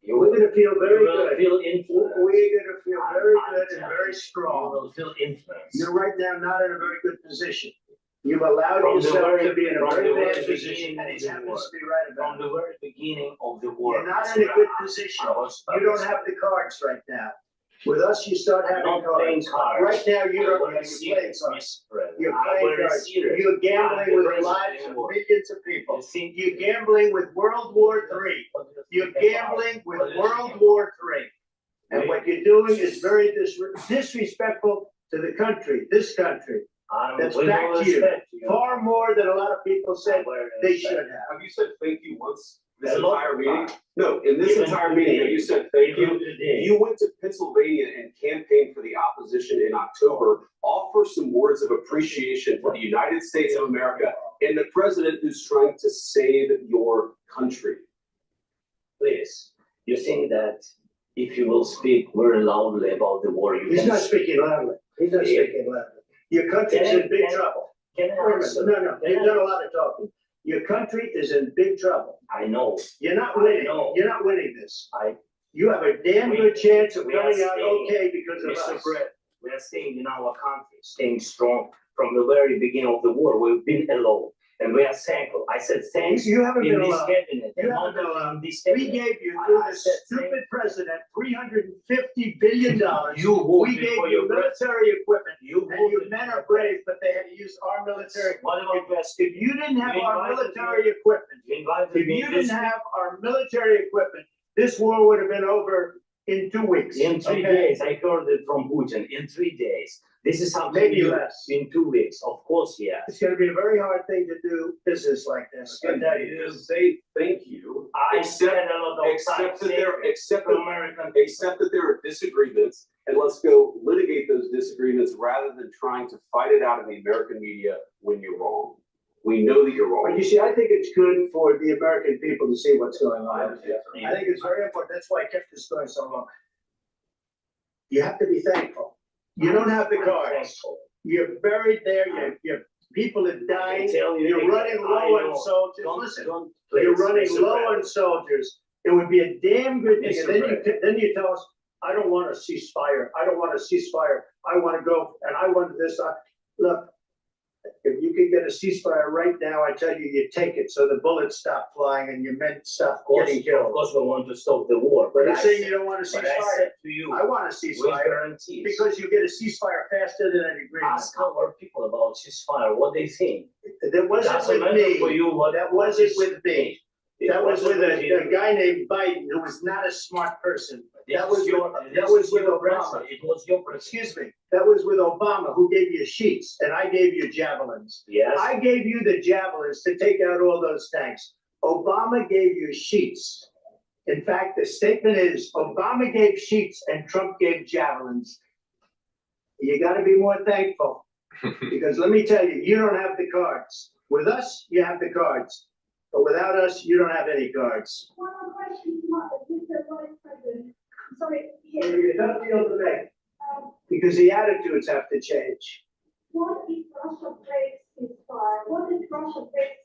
We're gonna feel very good. Feel influence. We're gonna feel very good and very strong. You will feel influence. You're right now not in a very good position. You've allowed From the yourself very- to be in a from very the bad very position, beginning and of it the happens war. to be right about From the very beginning of the war. You're not in a good position. You don't have the cards right now. With us, you start having I'm not playing cards. cards. Right now, you don't I'm have very you're playing serious, cards. Mr. President. You're I'm playing very cards. serious. You're I'm gambling the with the president lives of anymore. millions of people. You think- You're gambling with World War III. You're gambling with World War III. And what you're doing is very disrespectful to the country, this country. That's with back all to you. respect, Far more than a lot of people said they should have. Have you said thank you once this A lot entire of meeting? times. No, in this Even entire meeting, have you said thank Even you? today. You went to Pennsylvania and campaigned for the opposition in October. Offer some words of appreciation for the United States of America and the president who's trying to save your country. Please, you think that if you will speak very loudly about the war, you He's can not speaking loudly. He's not speaking loudly. Your country's in big trouble. Can I Wait a minute. answer? No, you've done a lot of talking. Your country is in big trouble. I know. You're not I winning. know. You're not winning this. I You have a damn good chance of we are coming out staying- okay because of Mr. us. Brett, we are staying in our country, staying strong from the very beginning of the war. We've been alone, and we are thankful. I said thanks You haven't in been this alone. cabinet. You and haven't not been only alone. in this We cabinet. gave you, I through this said stupid president, $350 billion. You voted We gave for you your military equipment. You And your voted men for are brave, but they had to use our military. What about West? If you didn't have You our invited military equipment, You invited if me you this didn't have our military equipment, this war would have been over in 2 weeks. in 3 okay? days. I heard it from Putin. In 3 days. This is something Maybe new. less. In 2 weeks, of course, yes. It's gonna be a very hard thing to do business like this. I tell you. To say thank you. I Except- spent a lot of time Except that saying there, except to that American Except that there are disagreements, and let's go litigate those disagreements rather than trying to fight it out in the American media when you're wrong. We know that you're But wrong. you see, I think it's good for the American people to see what's going on. I think it's very important. That's why I kept this going so long. You have to be thankful. You don't have the cards. You're buried there. Your people are dying. You're running low on soldiers. Listen, you're running low on soldiers. It would be a damn good thing. And then you tell us, I don't want a ceasefire. I don't want a ceasefire. I want to go and I want this. Look, if you could get a ceasefire right now, I tell you, you take it so the bullets stop flying and your men stop getting Of killed. course, we want to stop the war. But you're I saying said- you don't want a but I ceasefire. said to you, I want a with ceasefire guarantees. because you get a ceasefire faster than an agreement. Ask our people about ceasefire, what they think. That wasn't Doesn't with matter for me. you what. That wasn't with me. It That was with wasn't you. a guy named Biden who was not a smart person. This That was is your- with, this that was is with your Obama. president. It was your president. Excuse me. That was with Obama who gave you sheets and I gave you javelins. Yes. I gave you the javelins to take out all those tanks. Obama gave you sheets. In fact, the statement is Obama gave sheets and Trump gave javelins. You gotta be more thankful. Because let me tell you, you don't have the cards. With us, you have the cards. But without us, you don't have any cards. One more question, Mr. Vice President. Sorry. So you don't feel the thing. Because the attitudes have to change. What if Russia breaks ceasefire? What if Russia breaks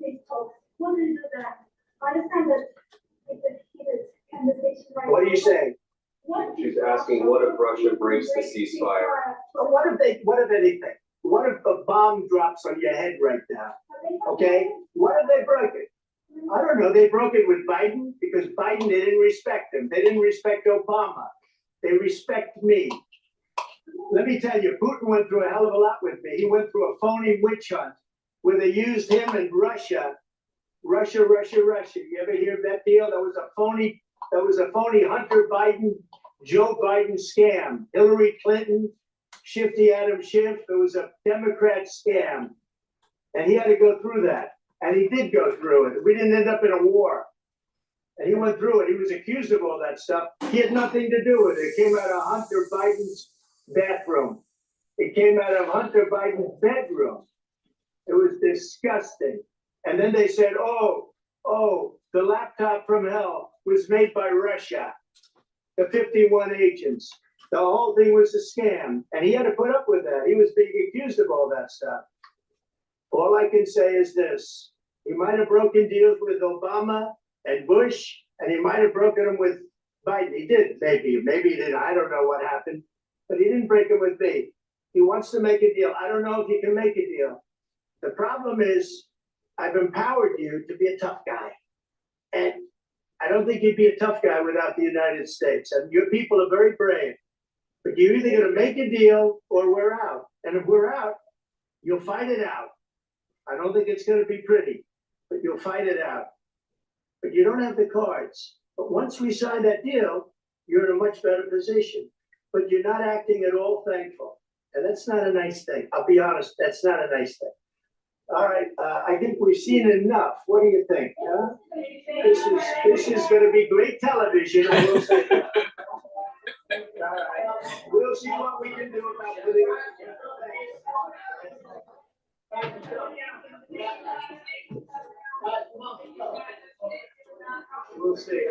these talks. What is that? I understand that it's a heated conversation right now. What are you saying? She's asking, what if Russia breaks the ceasefire? But what if anything? What if a bomb drops on your head right now? Okay, what if they broke it? I don't know, they broke it with Biden because Biden, they didn't respect him. They didn't respect Obama. They respect me. Let me tell you, Putin went through a hell of a lot with me. He went through a phony witch hunt where they used him and Russia. You ever hear of that deal? That was a phony Hunter Biden, Joe Biden scam. Hillary Clinton, Shifty Adam Schiff. It was a Democrat scam. And he had to go through that. And he did go through it. We didn't end up in a war. And he went through it. He was accused of all that stuff. He had nothing to do with it. It came out of Hunter Biden's bathroom. It came out of Hunter Biden's bedroom. It was disgusting. And then they said, oh, the laptop from hell was made by Russia. The 51 agents. The whole thing was a scam. And he had to put up with that. He was being accused of all that stuff. All I can say is this. He might have broken deals with Obama and Bush, and he might have broken them with Biden. He did, maybe he didn't. I don't know what happened, but he didn't break them with me. He wants to make a deal. I don't know if he can make a deal. The problem is I've empowered you to be a tough guy. And I don't think you'd be a tough guy without the United States. And your people are very brave. But you're either going to make a deal or we're out. And if we're out, you'll fight it out. I don't think it's going to be pretty, but you'll fight it out. But you don't have the cards. But once we sign that deal, you're in a much better position. But you're not acting at all thankful. And that's not a nice thing. I'll be honest, that's not a nice thing. All right, I think we've seen enough. What do you think? Huh? This is going to be great television. I will say that. All right, we'll see what we can do about putting it. We'll see.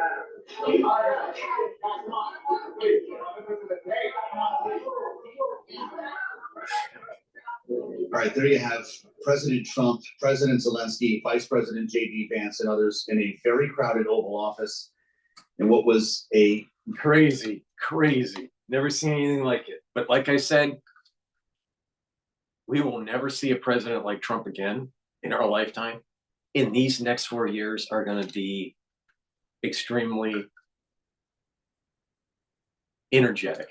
All right, there you have President Trump, President Zelensky, Vice President J.D. Vance, and others in a very crowded Oval Office in what was a crazy. Never seen anything like it. But like I said, we will never see a president like Trump again in our lifetime. And these next 4 years are going to be extremely energetic.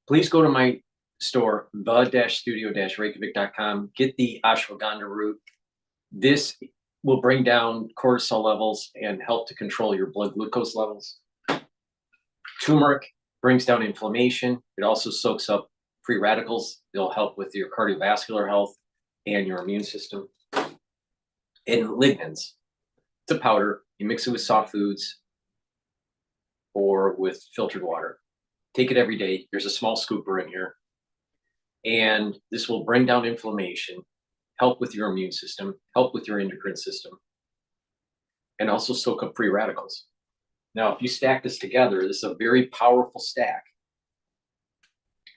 Please go to my store, the-studio-reykjavik.com. Get the ashwagandha root. This will bring down cortisol levels and help to control your blood glucose levels. Turmeric brings down inflammation. It also soaks up free radicals. It'll help with your cardiovascular health and your immune system. And lignans. It's a powder. You mix it with soft foods or with filtered water. Take it every day. There's a small scooper in here. And this will bring down inflammation, help with your immune system, help with your endocrine system, and also soak up free radicals. Now, if you stack this together, this is a very powerful stack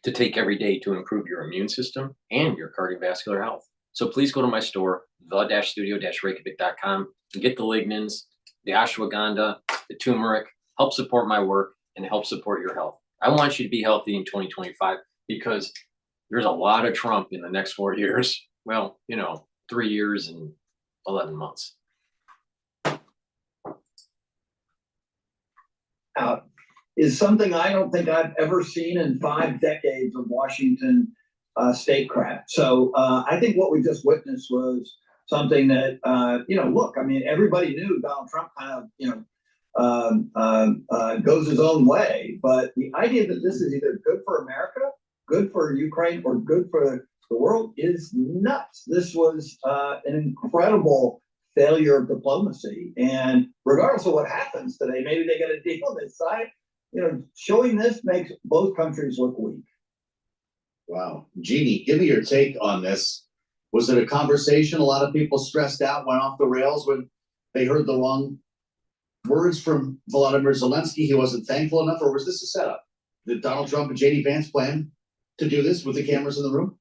to take every day to improve your immune system and your cardiovascular health. So please go to my store, the-studio-reykjavik.com, and get the lignans, the ashwagandha, the turmeric, help support my work and help support your health. I want you to be healthy in 2025 because there's a lot of Trump in the next 4 years. Well, 3 years and 11 months. Is something I don't think I've ever seen in 5 decades of Washington statecraft. So I think what we just witnessed was something that, look, I mean, everybody knew Donald Trump kind of, goes his own way. But the idea that this is either good for America, good for Ukraine, or good for the world is nuts. This was an incredible failure of diplomacy. And regardless of what happens today, maybe they get a deal this side. Showing this makes both countries look weak. Wow. Jeannie, give me your take on this. Was it a conversation? A lot of people stressed out, went off the rails when they heard the wrong words from Volodymyr Zelensky. He wasn't thankful enough, or was this a setup? Did Donald Trump and J.D. Vance plan to do this with the cameras in the room?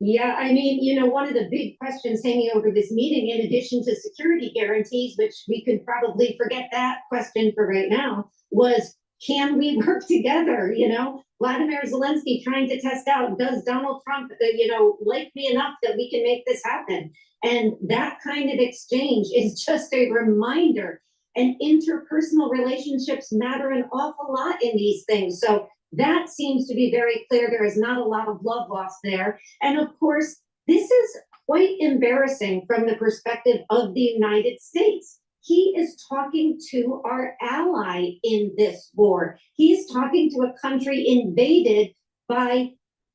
Yeah, I mean, one of the big questions hanging over this meeting, in addition to security guarantees, which we could probably forget that question for right now, was can we work together? Vladimir Zelensky trying to test out, does Donald Trump, like me enough that we can make this happen? And that kind of exchange is just a reminder. And interpersonal relationships matter an awful lot in these things. So that seems to be very clear. There is not a lot of love lost there. And of course, this is quite embarrassing from the perspective of the United States. He is talking to our ally in this war. He's talking to a country invaded by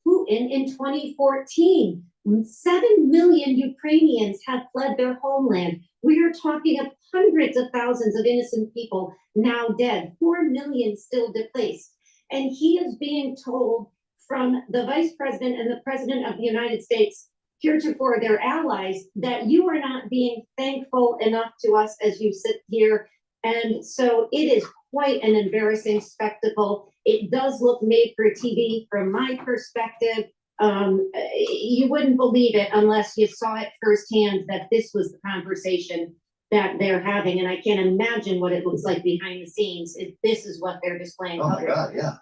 Putin in 2014. 7 million Ukrainians have fled their homeland. We are talking of hundreds of thousands of innocent people now dead, 4 million still displaced. And he is being told from the vice president and the president of the United States, heretofore their allies, that you are not being thankful enough to us as you sit here. And so it is quite an embarrassing spectacle. It does look made for TV from my perspective. You wouldn't believe it unless you saw it firsthand that this was the conversation that they're having. And I can't imagine what it looks like behind the scenes if this is what they're displaying. Oh my God, yeah.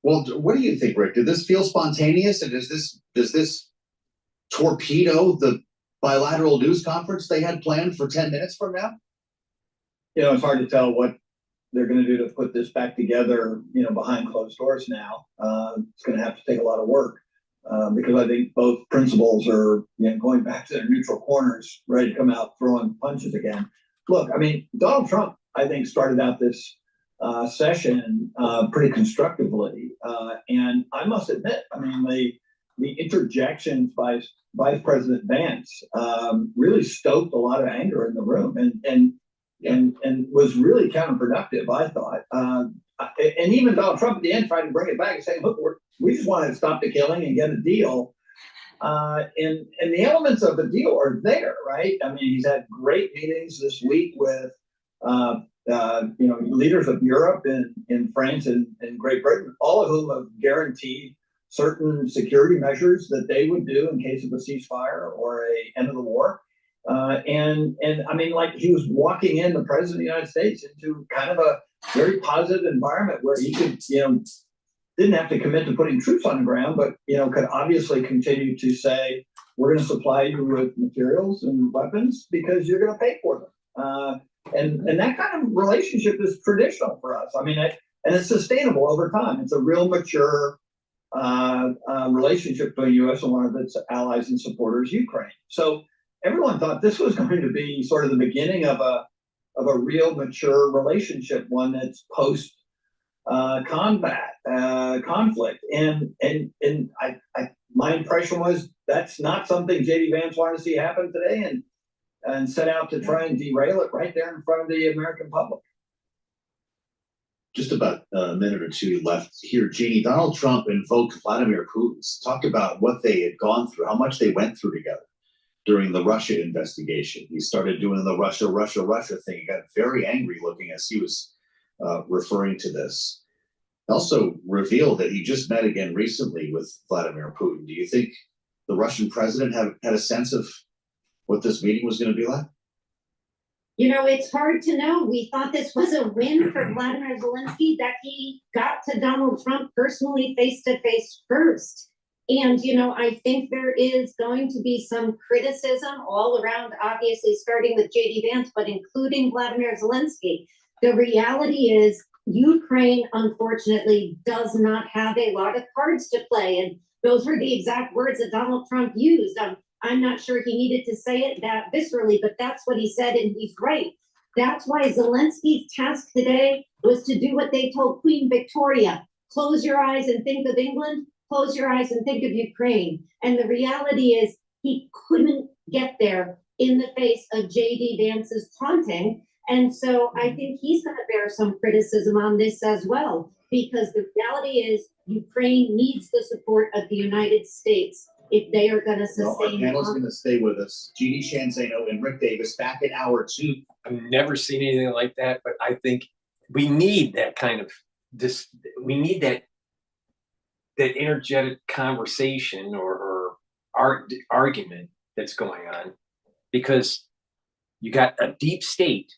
Well, what do you think, Rick? Did this feel spontaneous? And does this torpedo the bilateral news conference they had planned for 10 minutes from now? It's hard to tell what they're going to do to put this back together, behind closed doors now. It's going to have to take a lot of work because I think both principals are going back to their neutral corners, ready to come out throwing punches again. Look, I mean, Donald Trump, I think, started out this session pretty constructively. And I must admit, I mean, the interjections by Vice President Vance really stoked a lot of anger in the room and was really counterproductive, I thought. And even Donald Trump at the end tried to bring it back and say, look, we just wanted to stop the killing and get a deal. And the elements of the deal are there, right? I mean, he's had great meetings this week with leaders of Europe and in France and Great Britain, all of whom have guaranteed certain security measures that they would do in case of a ceasefire or a end of the war. And I mean, like, he was walking in, the president of the United States, into kind of a very positive environment where he could, didn't have to commit to putting troops on the ground, but, could obviously continue to say, we're going to supply you with materials and weapons because you're going to pay for them. And that kind of relationship is traditional for us. I mean, and it's sustainable over time. It's a real mature relationship between the U.S. and one of its allies and supporters, Ukraine. So everyone thought this was going to be sort of the beginning of a real mature relationship, one that's post combat conflict. And my impression was that's not something J.D. Vance wanted to see happen today, and set out to try and derail it right there in front of the American public. Just about a minute or two left here, Jeannie. Donald Trump invoked Vladimir Putin, talked about what they had gone through, how much they went through together during the Russia investigation. He started doing the Russia thing. He got very angry looking as he was referring to this. Also revealed that he just met again recently with Vladimir Putin. Do you think the Russian president had a sense of what this meeting was going to be like? It's hard to know. We thought this was a win for Vladimir Zelensky, that he got to Donald Trump personally, face to face first. And, I think there is going to be some criticism all around, obviously starting with J.D. Vance, but including Vladimir Zelensky. The reality is Ukraine, unfortunately, does not have a lot of cards to play. And those were the exact words that Donald Trump used. I'm not sure he needed to say it that viscerally, but that's what he said, and he's right. That's why Zelensky's task today was to do what they told Queen Victoria: close your eyes and think of England, close your eyes and think of Ukraine. And the reality is he couldn't get there in the face of J.D. Vance's taunting. And so I think he's going to bear some criticism on this as well, because the reality is Ukraine needs the support of the United States if they are going to sustain. Our panel's going to stay with us. G.D. Shanzano and Rick Davis back in hour 2. I've never seen anything like that, but I think we need that kind of we need that energetic conversation or argument that's going on, because you got a deep state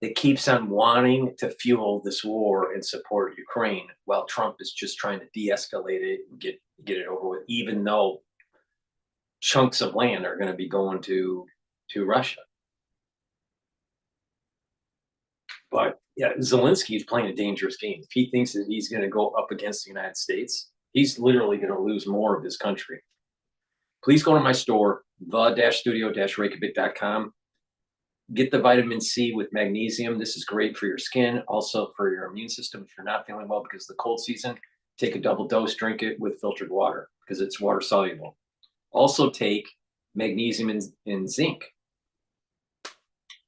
that keeps on wanting to fuel this war and support Ukraine, while Trump is just trying to de-escalate it and get it over with, even though chunks of land are going to be going to Russia. But yeah, Zelensky is playing a dangerous game. If he thinks that he's going to go up against the United States, he's literally going to lose more of his country. Please go to my store, the-studio-reykjavik.com. Get the vitamin C with magnesium. This is great for your skin, also for your immune system. If you're not feeling well because of the cold season, take a double dose, drink it with filtered water because it's water soluble. Also take magnesium and zinc.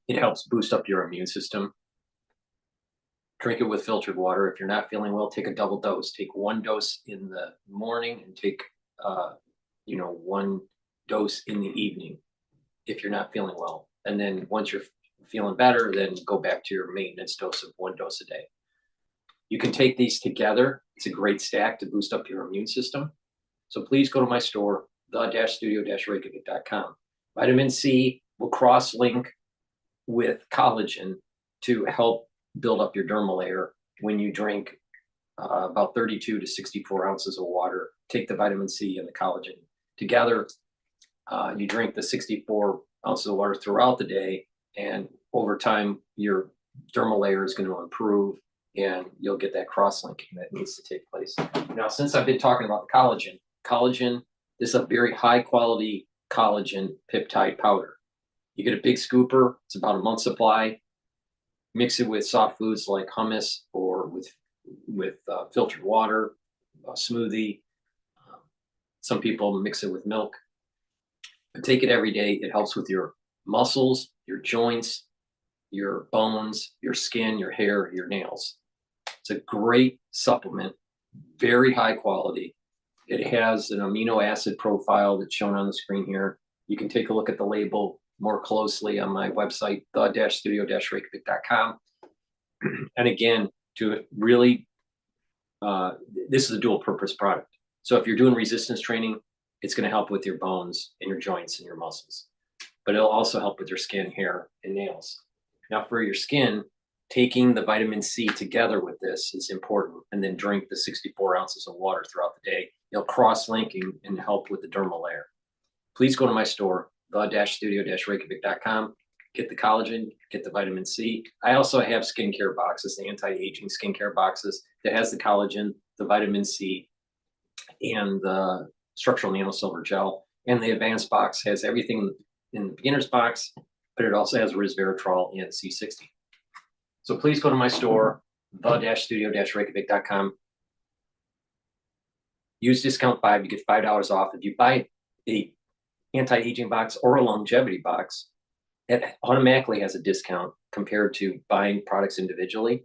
It helps boost up your immune system. Drink it with filtered water. If you're not feeling well, take a double dose. Take 1 dose in the morning and take 1 dose in the evening if you're not feeling well. And then once you're feeling better, then go back to your maintenance dose of 1 dose a day. You can take these together. It's a great stack to boost up your immune system. So please go to my store, the-studio-reykjavik.com. Vitamin C will cross-link with collagen to help build up your dermal layer when you drink about 32 to 64 ounces of water. Take the vitamin C and the collagen together. You drink the 64 ounces of water throughout the day, and over time your dermal layer is going to improve and you'll get that cross-linking that needs to take place. Now, since I've been talking about the collagen, this is a very high quality collagen peptide powder. You get a big scooper, it's about a month's supply. Mix it with soft foods like hummus or with filtered water, a smoothie. Some people mix it with milk. But take it every day. It helps with your muscles, your joints, your bones, your skin, your hair, your nails. It's a great supplement, very high quality. It has an amino acid profile that's shown on the screen here. You can take a look at the label more closely on my website, the-studio-reykjavik.com. And again, to really, this is a dual purpose product. So if you're doing resistance training, it's going to help with your bones and your joints and your muscles, but it'll also help with your skin, hair, and nails. Now for your skin, taking the vitamin C together with this is important, and then drink the 64 ounces of water throughout the day. It'll cross-linking and help with the dermal layer. Please go to my store, the-studio-reykjavik.com. Get the collagen, get the vitamin C. I also have skincare boxes, the anti-aging skincare boxes that has the collagen, the vitamin C, and the structural nanosilver gel. And the advanced box has everything in the beginner's box, but it also has resveratrol and C60. So please go to my store, the-studio-reykjavik.com. Use discount 5, you get $5 off. If you buy a anti-aging box or a longevity box, it automatically has a discount compared to buying products individually.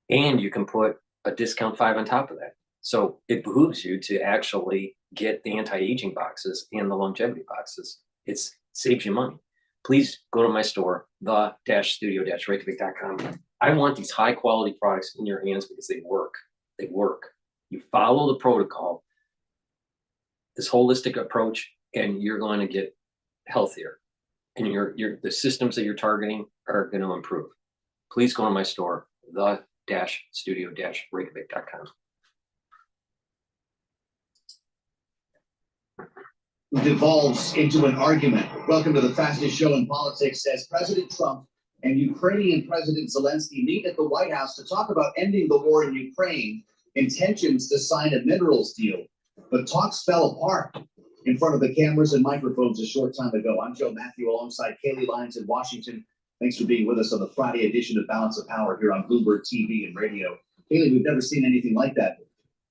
And you can put a discount 5 on top of that. So it behooves you to actually get the anti-aging boxes and the longevity boxes. It saves you money. Please go to my store, the-studio-reykjavik.com. I want these high quality products in your hands because they work. They work. You follow the protocol, this holistic approach, and you're going to get healthier. And the systems that you're targeting are going to improve. Please go to my store, the-studio-reykjavik.com. Devolves into an argument. Welcome to the fastest show in politics as President Trump and Ukrainian President Zelensky meet at the White House to talk about ending the war in Ukraine, intentions to sign a minerals deal. But talks fell apart in front of the cameras and microphones a short time ago. I'm Joe Matthew alongside Kaylee Lyons in Washington. Thanks for being with us on the Friday edition of Balance of Power here on Bloomberg TV and radio. Kaylee, we've never seen anything like that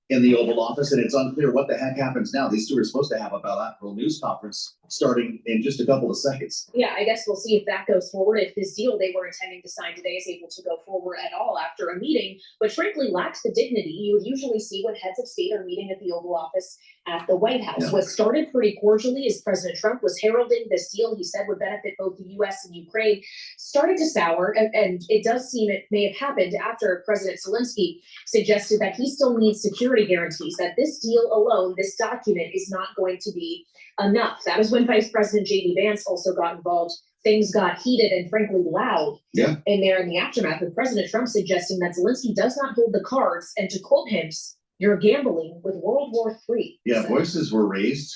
in the Oval Office, and it's unclear what the heck happens now. These two are supposed to have a bilateral news conference starting in just a couple of seconds. Yeah, I guess we'll see if that goes forward, if this deal they were intending to sign today is able to go forward at all after a meeting, but frankly lacks the dignity you would usually see when heads of state are meeting at the Oval Office at the White House. Yeah. What started pretty cordially as President Trump was heralding this deal he said would benefit both the U.S. and Ukraine started to sour, and it does seem it may have happened after President Zelensky suggested that he still needs security security guarantees that this deal alone, this document, is not going to be enough. That was when Vice President J.D. Vance also got involved. Things got heated and frankly loud in there in the aftermath, with President Trump suggesting that Zelensky does not hold the cards, and to quote him, "You're gambling with World War III." Yeah, voices were raised.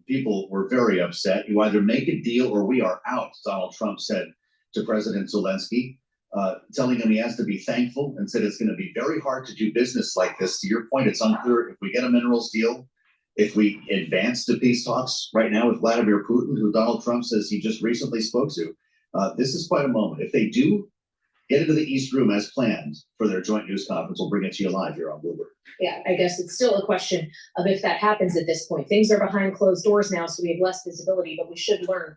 People were very upset. You either make a deal or we are out, Donald Trump said to President Zelensky, telling him he has to be thankful, and said it's going to be very hard to do business like this. To your point, it's unclear if we get a minerals deal, if we advance to peace talks right now with Vladimir Putin, who Donald Trump says he just recently spoke to. This is quite a moment. If they do get into the East Room as planned for their joint news conference, we'll bring it to you live here on Bloomberg. Yeah, I guess it's still a question of if that happens at this point. Things are behind closed doors now, so we have less visibility, but we should learn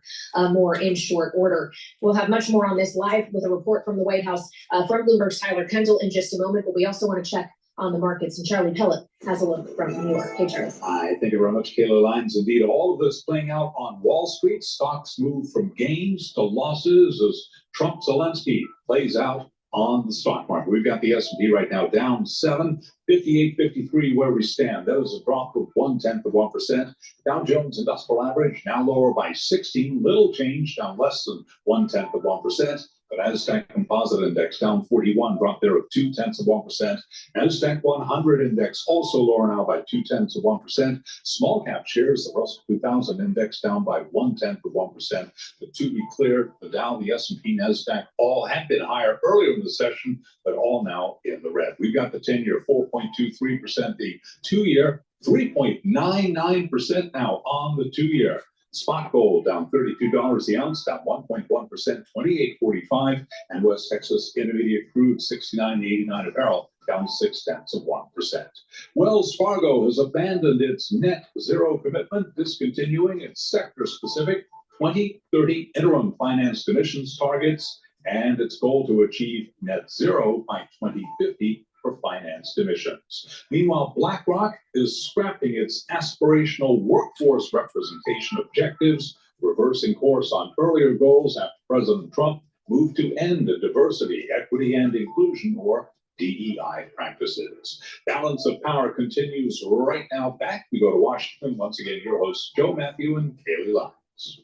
more in short order. We'll have much more on this live with a report from the White House from Bloomberg's Tyler Kendall in just a moment, but we also want to check on the markets, and Charlie Pellet has a look from New York. Hey, Charlie. Hi, thank you very much, Kayla Lyons. Indeed, all of this playing out on Wall Street. Stocks move from gains to losses as Trump Zelensky plays out on the stock market. We've got the S&P right now down 7, 58.53 where we stand. That is a drop of 0.1%. Dow Jones Industrial Average now lower by 16, little change, down less than 0.1%. The Nasdaq Composite Index down 41, drop there of 0.2%. Nasdaq 100 Index also lower now by 0.2%. Small cap shares, the Russell 2000 Index down by 0.1%. But to be clear, the Dow, the S&P, Nasdaq all have been higher earlier in the session, but all now in the red. We've got the 10-year 4.23%, the 2-year 3.99% now on the 2-year. Spot gold down $32 the ounce, down 1.1%, 28.45, and West Texas Intermediate crude 69.89 a barrel, down 0.6%. Wells Fargo has abandoned its net zero commitment, discontinuing its sector-specific 2030 interim finance emissions targets and its goal to achieve net zero by 2050. For financed emissions. Meanwhile, BlackRock is scrapping its aspirational workforce representation objectives, reversing course on earlier goals after President Trump moved to end the diversity, equity, and inclusion, or DEI practices. Balance of Power continues right now. Back we go to Washington. Once again, your hosts, Joe Matthew and Kaylee Lyons.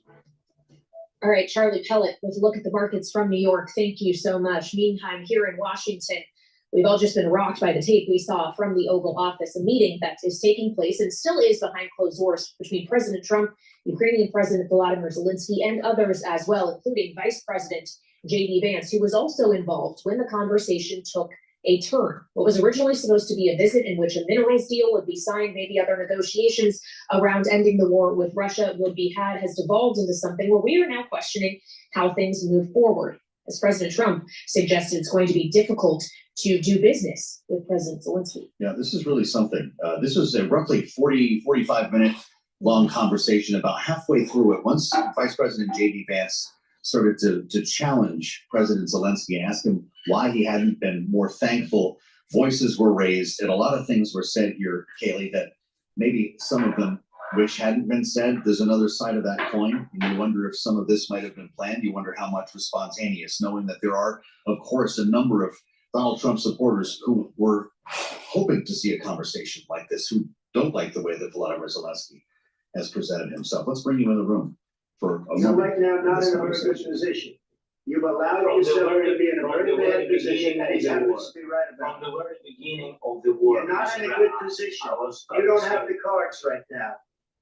All right, Charlie Pellet with a look at the markets from New York. Thank you so much. Meantime, here in Washington, we've all just been rocked by the tape we saw from the Oval Office, a meeting that is taking place and still is behind closed doors between President Trump, Ukrainian President Volodymyr Zelensky, and others as well, including Vice President J.D. Vance, who was also involved when the conversation took a turn. What was originally supposed to be a visit in which a minerals deal would be signed, maybe other negotiations around ending the war with Russia would be had, has devolved into something where we are now questioning how things move forward. As President Trump suggested, it's going to be difficult to do business with President Zelensky. Yeah, this is really something. This was a roughly 45 minute long conversation. About halfway through it, once Vice President J.D. Vance started to challenge President Zelensky and ask him why he hadn't been more thankful, voices were raised, and a lot of things were said here, Kaylee, that maybe some of them wish hadn't been said. There's another side of that coin, and you wonder if some of this might have been planned. You wonder how much was spontaneous, knowing that there are, of course, a number of Donald Trump supporters who were hoping to see a conversation like this, who don't like the way that Volodymyr Zelensky has presented himself. Let's bring you in the room for a So moment. right now, not in a very good position. You've allowed yourself to be in a very bad position, and he happens to be right about it. From the very beginning of the war. You're not in a good position. You don't have the cards right now.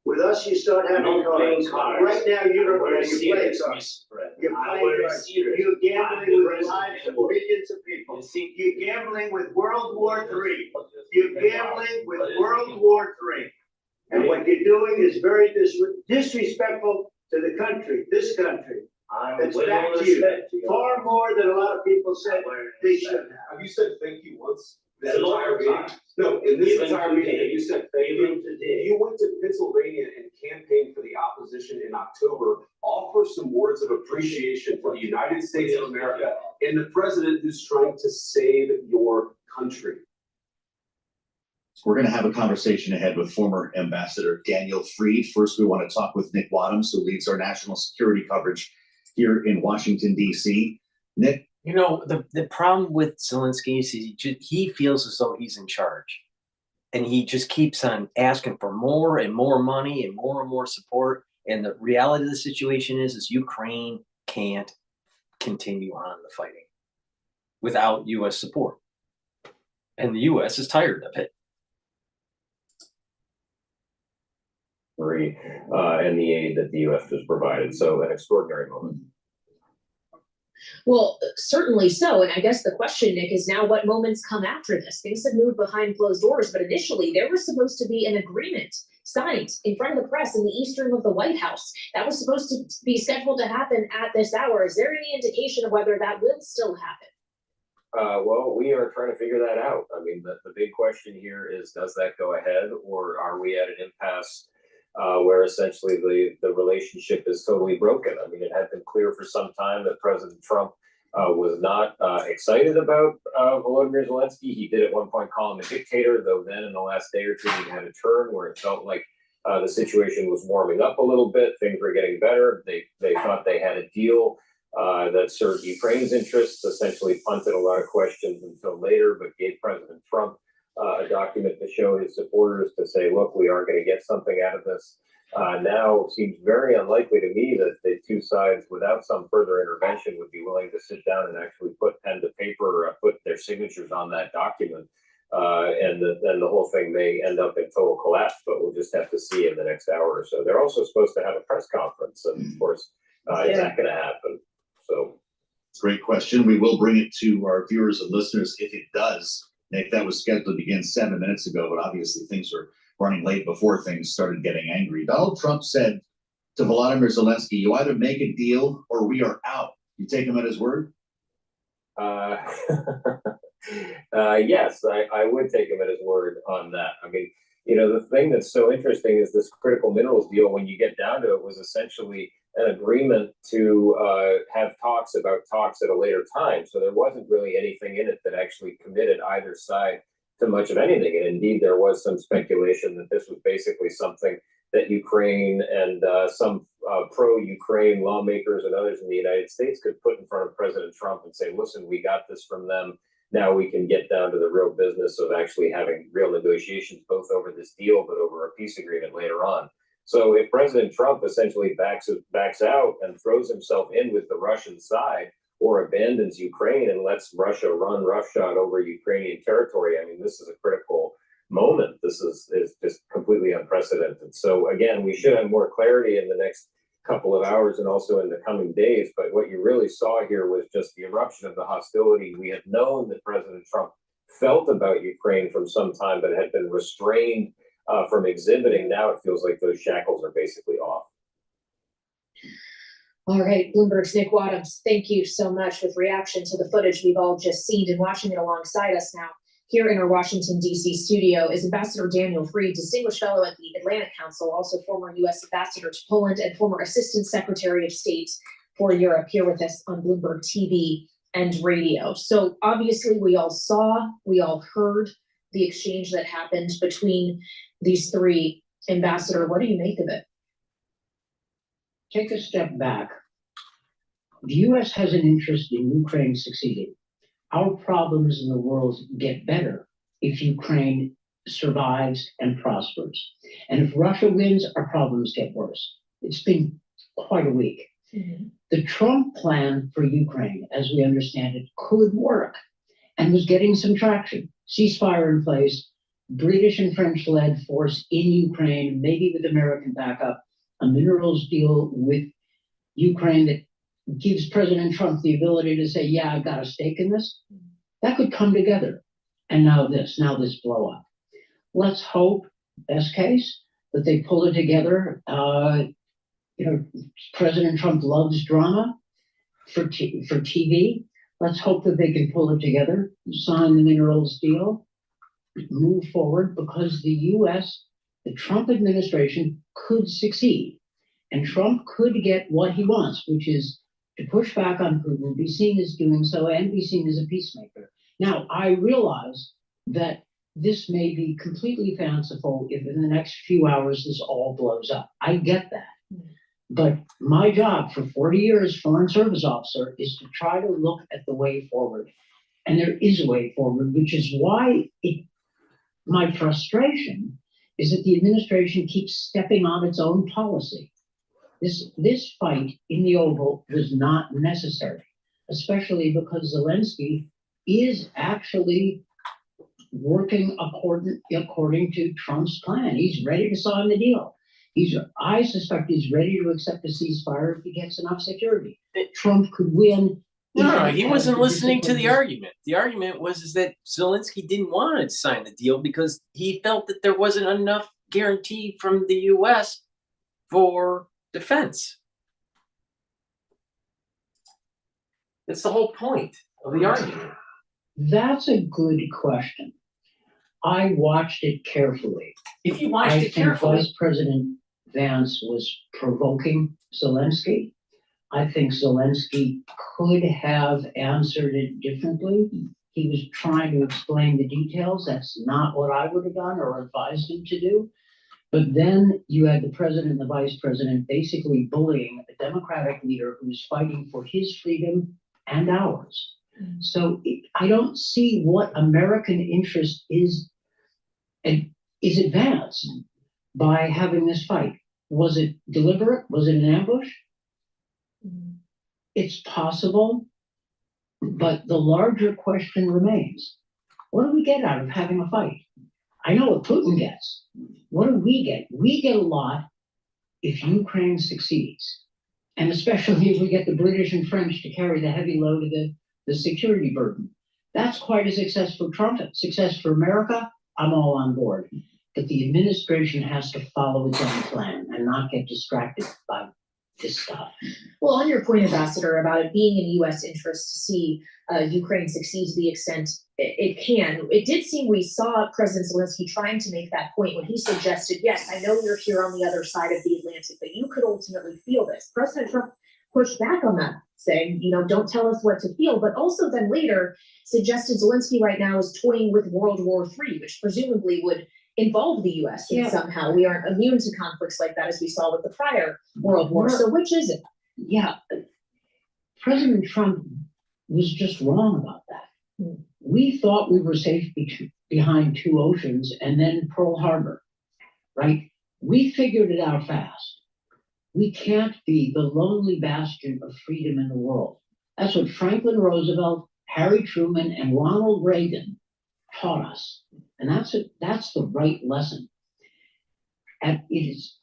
With us, you start having cards. Right now, you don't know you play cards. You're playing cards. You're gambling with the lives of millions of people. You're gambling with World War III. You're gambling with World War III. And what you're doing is very disrespectful to the country, this country. It's back to you. Far more than a lot of people said they should have. Have you said thank you once? This entire meeting? No, in this entire meeting, you said thank you. You went to Pennsylvania and campaigned for the opposition in October. Offer some words of appreciation for the United States of America and the president who's trying to save your country. We're going to have a conversation ahead with former Ambassador Daniel Freed. First, we want to talk with Nick Wadhams, who leads our national security coverage here in Washington, D.C. Nick? You know, the problem with Zelensky is he feels as though he's in charge. And he just keeps on asking for more and more money and more support. And the reality of the situation is Ukraine can't continue on the fighting without U.S. support. And the U.S. is tired of it. And the aid that the U.S. has provided. So an extraordinary moment. Well, certainly so. And I guess the question, Nick, is now what moments come after this? Things have moved behind closed doors, but initially there was supposed to be an agreement signed in front of the press in the east room of the White House. That was supposed to be scheduled to happen at this hour. Is there any indication of whether that will still happen? Well, we are trying to figure that out. I mean, the big question here is, does that go ahead, or are we at an impasse where essentially the relationship is totally broken? I mean, it had been clear for some time that President Trump was not excited about Volodymyr Zelensky. He did at one point call him a dictator, though then in the last day or two, he had a turn where it felt like the situation was warming up a little bit. Things were getting better. They thought they had a deal that served Ukraine's interests, essentially punted a lot of questions until later, but gave President Trump a document to show his supporters to say, look, we are going to get something out of this. Now seems very unlikely to me that the two sides, without some further intervention, would be willing to sit down and actually put pen to paper, put their signatures on that document. And then the whole thing may end up in total collapse, but we'll just have to see in the next hour or so. They're also supposed to have a press conference, and of course, is that going to happen? So, great question. We will bring it to our viewers and listeners if it does. Nick, that was scheduled to begin 7 minutes ago, but obviously things were running late before things started getting angry. Donald Trump said to Volodymyr Zelensky, you either make a deal or we are out. You take him at his word? Yes, I would take him at his word on that. I mean, you know, the thing that's so interesting is this critical minerals deal, when you get down to it, was essentially an agreement to have talks at a later time. So there wasn't really anything in it that actually committed either side to much of anything. And indeed, there was some speculation that this was basically something that Ukraine and some pro-Ukraine lawmakers and others in the United States could put in front of President Trump and say, listen, we got this from them. Now we can get down to the real business of actually having real negotiations, both over this deal, but over a peace agreement later on. So if President Trump essentially backs out and throws himself in with the Russian side, or abandons Ukraine and lets Russia run roughshod over Ukrainian territory, I mean, this is a critical moment. This is just completely unprecedented. So again, we should have more clarity in the next couple of hours and also in the coming days. But what you really saw here was just the eruption of the hostility we had known that President Trump felt about Ukraine from some time, but had been restrained from exhibiting. Now it feels like those shackles are basically off. All right, Bloomberg's Nick Wadhams, thank you so much with reaction to the footage we've all just seen, and watching it alongside us now here in our Washington, D.C. studio is Ambassador Daniel Freed, Distinguished Fellow at the Atlantic Council, also former U.S. Ambassador to Poland and former Assistant Secretary of State for Europe, here with us on Bloomberg TV and radio. So obviously we all saw, we all heard the exchange that happened between these three. Ambassador, what do you make of it? Take a step back. The U.S. has an interest in Ukraine succeeding. Our problems in the world get better if Ukraine survives and prospers. And if Russia wins, our problems get worse. It's been quite a week. Mm-hmm. The Trump plan for Ukraine, as we understand it, could work and was getting some traction. Ceasefire in place, British and French-led force in Ukraine, maybe with American backup, a minerals deal with Ukraine that gives President Trump the ability to say, yeah, I've got a stake in this. That could come together. And now this blow up. Let's hope, best case, that they pull it together. President Trump loves drama for TV. Let's hope that they can pull it together, sign the minerals deal, move forward, because the U.S., the Trump administration could succeed. And Trump could get what he wants, which is to push back on Putin, be seen as doing so, and be seen as a peacemaker. Now, I realize that this may be completely fanciful if in the next few hours this all blows up. I get that. But my job for 40 years, Foreign Service Officer, is to try to look at the way forward. And there is a way forward, which is why my frustration is that the administration keeps stepping on its own policy. This fight in the Oval was not necessary, especially because Zelensky is actually working according to Trump's plan. He's ready to sign the deal. I suspect he's ready to accept a ceasefire if he gets enough security. That Trump could win. No, he wasn't listening to the argument. The argument was that Zelensky didn't want to sign the deal because he felt that there wasn't enough guarantee from the U.S. for defense. That's the whole point of the argument. That's a good question. I watched it carefully. If you watched it carefully, Vice President Vance was provoking Zelensky. I think Zelensky could have answered it differently. He was trying to explain the details. That's not what I would have done or advised him to do. But then you had the president and the vice president basically bullying a Democratic leader who's fighting for his freedom and ours. So I don't see what American interest is advanced by having this fight. Was it deliberate? Was it an ambush? It's possible, but the larger question remains, what do we get out of having a fight? I know what Putin gets. What do we get? We get a lot if Ukraine succeeds, and especially if we get the British and French to carry the heavy load of the security burden. That's quite a success for Trump, success for America. I'm all on board. But the administration has to follow its own plan and not get distracted by this stuff. Well, on your point, Ambassador, about it being in U.S. interest to see Ukraine succeed to the extent it can, it did seem we saw President Zelensky trying to make that point when he suggested, yes, I know you're here on the other side of the Atlantic, but you could ultimately feel this. President Trump pushed back on that, saying, don't tell us what to feel, but also then later suggested Zelensky right now is toying with World War III, which presumably would involve the U.S. and somehow we aren't immune to conflicts like that, as we saw with the prior World War. So which is it? Yeah, President Trump was just wrong about that. We thought we were safe behind two oceans and then Pearl Harbor, right? We figured it out fast. We can't be the lonely bastion of freedom in the world. That's what Franklin Roosevelt, Harry Truman, and Ronald Reagan taught us. And that's the right lesson. And it is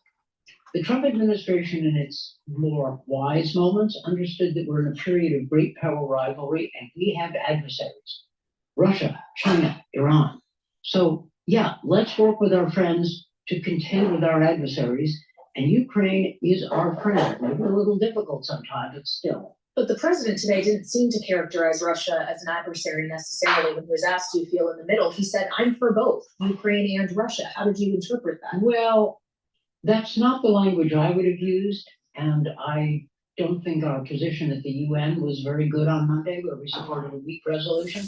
the Trump administration in its more wise moments understood that we're in a period of great power rivalry and we have adversaries. Russia, China, Iran. So yeah, let's work with our friends to contend with our adversaries. And Ukraine is our friend. Maybe a little difficult sometimes, but still. But the president today didn't seem to characterize Russia as an adversary necessarily. When he was asked to feel in the middle, he said, I'm for both Ukraine and Russia. How did you interpret that? Well, that's not the language I would have used. And I don't think our position at the UN was very good on Monday, where we supported a weak resolution.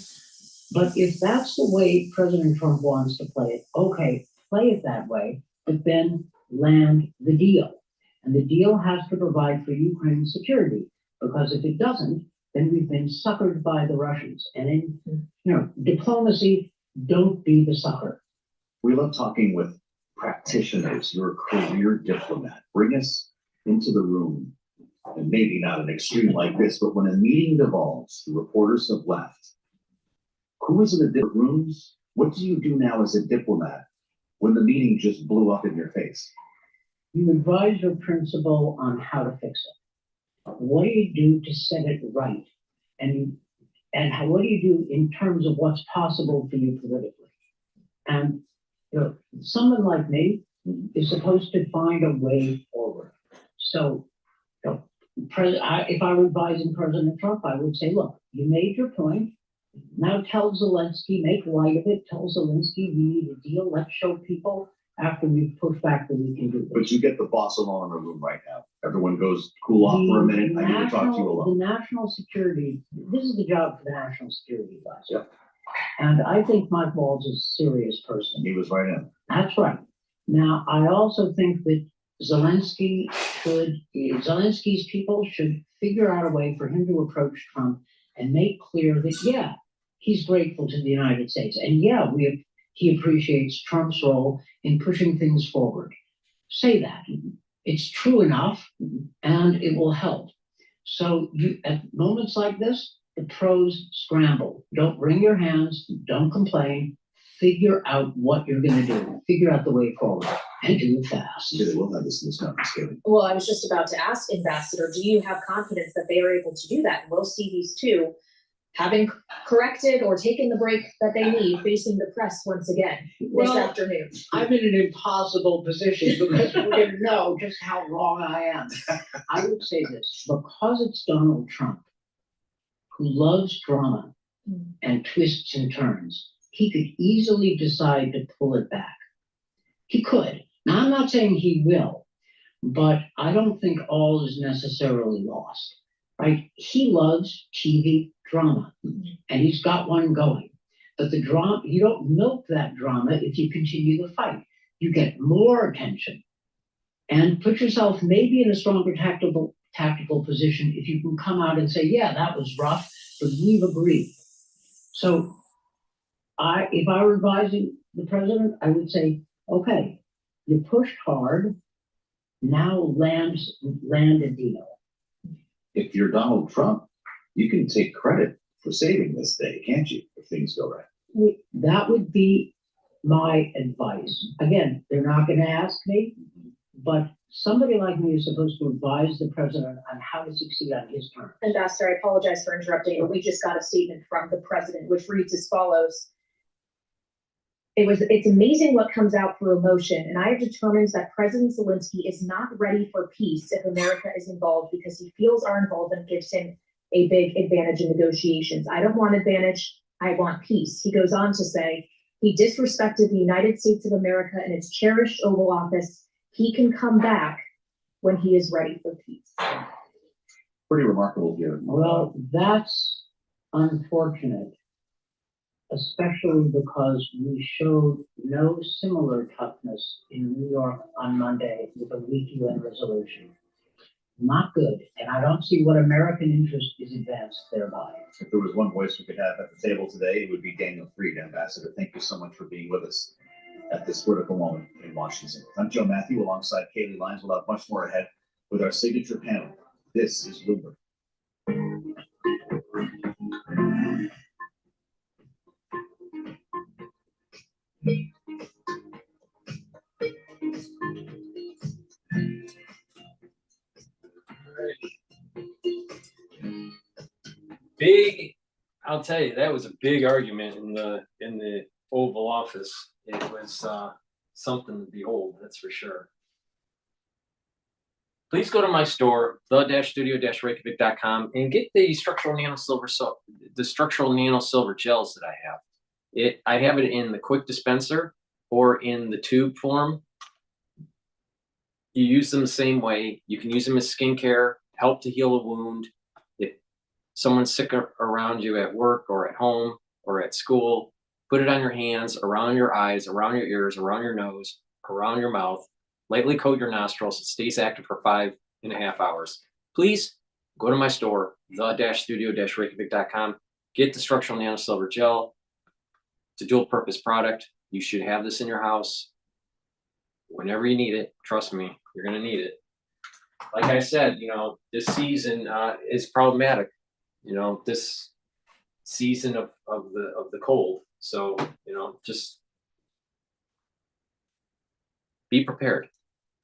But if that's the way President Trump wants to play it, okay, play it that way, but then land the deal. And the deal has to provide for Ukraine's security. Because if it doesn't, then we've been suckered by the Russians. And in diplomacy, don't be the sucker. We love talking with practitioners. You're a career diplomat. Bring us into the room. And maybe not an extreme like this, but when a meeting devolves, the reporters have left. Who is in the different rooms? What do you do now as a diplomat when the meeting just blew up in your face? You advise your principal on how to fix it. What do you do to set it right? And what do you do in terms of what's possible for you politically? And someone like me is supposed to find a way forward. So if I were advising President Trump, I would say, look, you made your point. Now tell Zelensky, make light of it. Tell Zelensky we need a deal. Let's show people after we've pushed back that we can do this. But you get the boss alone in the room right now. Everyone goes cool off for a minute. I need to talk to you alone. The national security, this is the job for the national security advisor. Yep. And I think Mike Waltz is a serious person. He was right in. That's right. Now, I also think that Zelensky's people should figure out a way for him to approach Trump and make clear that, yeah, he's grateful to the United States. And yeah, we have he appreciates Trump's role in pushing things forward. Say that. It's true enough, and it will help. So at moments like this, the pros scramble. Don't wring your hands. Don't complain. Figure out what you're going to do. Figure out the way forward, and do it fast. Yeah, we'll have this conference, Kelly. Well, I was just about to ask, Ambassador, do you have confidence that they are able to do that? We'll see these two having corrected or taken the break that they need, facing the press once again this afternoon. I'm in an impossible position because we're going to know just how wrong I am. I would say this, because it's Donald Trump, who loves drama and twists and turns, he could easily decide to pull it back. He could. Now, I'm not saying he will, but I don't think all is necessarily lost, right? He loves TV drama, and he's got one going. But the drama, you don't milk that drama if you continue the fight. You get more attention and put yourself maybe in a stronger tactical position if you can come out and say, yeah, that was rough, but we've agreed. So if I were advising the president, I would say, okay, you pushed hard, now land a deal. If you're Donald Trump, you can take credit for saving this day, can't you, if things go right? That would be my advice. Again, they're not going to ask me, but somebody like me is supposed to advise the president on how to succeed on his terms. Ambassador, I apologize for interrupting, but we just got a statement from the president, which reads as follows. It's amazing what comes out through emotion, and I have determined that President Zelensky is not ready for peace if America is involved because he feels our involvement gives him a big advantage in negotiations. I don't want advantage, I want peace. He goes on to say, he disrespected the United States of America and its cherished Oval Office. He can come back when he is ready for peace. Pretty remarkable here. Well, that's unfortunate, especially because we showed no similar toughness in New York on Monday with a weak UN resolution. Not good, and I don't see what American interest is advanced thereby. If there was one voice we could have at the table today, it would be Daniel Freed, Ambassador. Thank you so much for being with us at this critical moment in Washington. I'm Joe Matthew, alongside Kaylee Lyons. We'll have much more ahead with our signature panel. This is Bloomberg. Big, I'll tell you, that was a big argument in the Oval Office. It was something to behold, that's for sure. Please go to my store, the-studio-reykjavik.com, and get the structural nano silver gels that I have. I have it in the quick dispenser or in the tube form. You use them the same way. You can use them as skincare, help to heal a wound. If someone's sick around you at work or at home or at school, put it on your hands, around your eyes, around your ears, around your nose, around your mouth. Lightly coat your nostrils. It stays active for 5.5 hours. Please go to my store, the-studio-reykjavik.com. Get the structural nano silver gel. It's a dual purpose product. You should have this in your house whenever you need it. Trust me, you're going to need it. Like I said, this season is problematic. This season of the cold. So, just be prepared.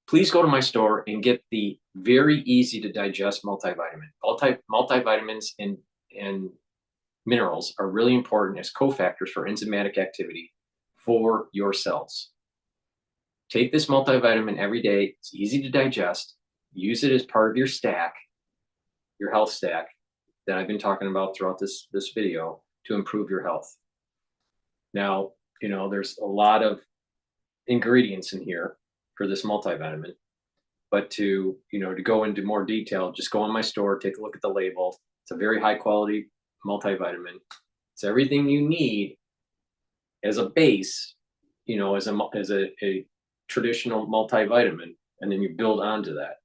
Please go to my store and get the very easy to digest multivitamin. Multivitamins and minerals are really important as cofactors for enzymatic activity for your cells. Take this multivitamin every day. It's easy to digest. Use it as part of your stack, your health stack that I've been talking about throughout this video to improve your health. Now, there's a lot of ingredients in here for this multivitamin, but to go into more detail, just go on my store, take a look at the label. It's a very high quality multivitamin. It's everything you need as a base, as a traditional multivitamin, and then you build onto that.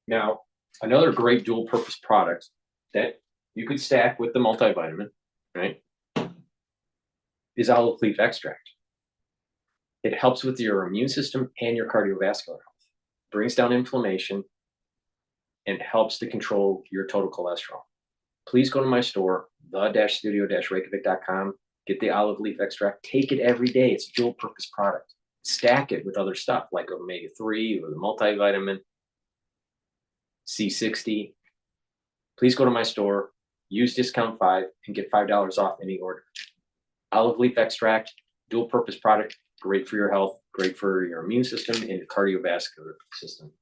Now, another great dual purpose product that you could stack with the multivitamin, right, is olive leaf extract. It helps with your immune system and your cardiovascular health, brings down inflammation, and helps to control your total cholesterol. Please go to my store, the-studio-reykjavik.com, get the olive leaf extract, take it every day. It's a dual purpose product. Stack it with other stuff like omega-3 or the multivitamin, C60. Please go to my store, use discount 5 and get $5 off any order. Olive leaf extract, dual purpose product, great for your health, great for your immune system and your cardiovascular system.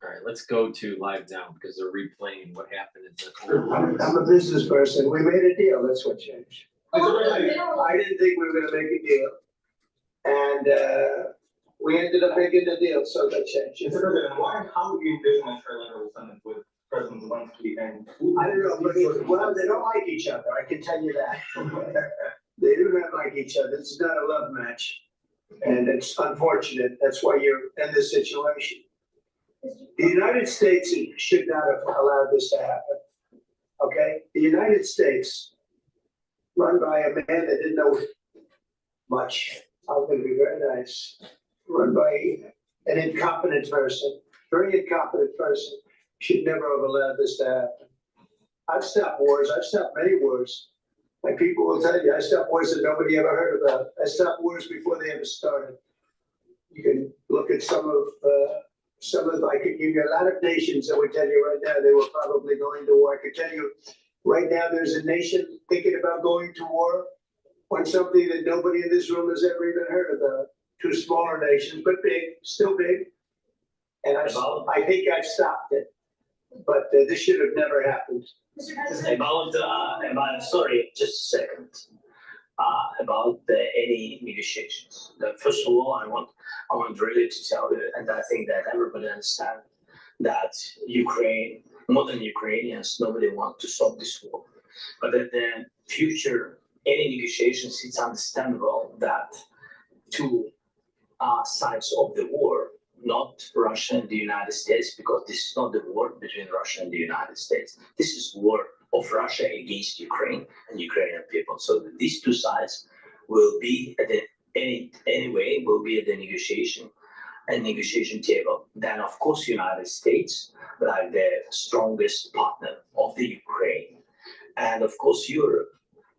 All right, let's go to live now because they're replaying what happened at the. I'm a business person. We made a deal. That's what changed. I didn't think we were going to make a deal, and we ended up making the deal. So that changed. Mr. President, how do you envision a trilateral summit with President Zelensky and Putin? I don't know, but well, they don't like each other. I can tell you that. They do not like each other. It's not a love match, and it's unfortunate. That's why you're in this situation. The United States should not have allowed this to happen. Okay? The United States, run by a man that didn't know much, I'm going to be very nice, run by an incompetent person, very incompetent person, should never have allowed this to happen. I've stopped wars. I've stopped many wars. And people will tell you, I stopped wars that nobody ever heard about. I stopped wars before they ever started. You can look at I could give you a lot of nations that would tell you right now they were probably going to war. I could tell you right now there's a nation thinking about going to war on something that nobody in this room has ever even heard about. Two smaller nations, but big, still big. And I think I've stopped it. But this should have never happened. Sorry, just a second. About any negotiations. First of all, I want really to tell you, and I think that everybody understands that Ukraine, modern Ukrainians, nobody want to stop this war. But in the future, any negotiations, it's understandable that two sides of the war, not Russia and the United States, because this is not the war between Russia and the United States. This is war of Russia against Ukraine and Ukrainian people. So these two sides will be at the anyway will be at the negotiation table. Then of course United States, like the strongest partner of the Ukraine, and of course Europe.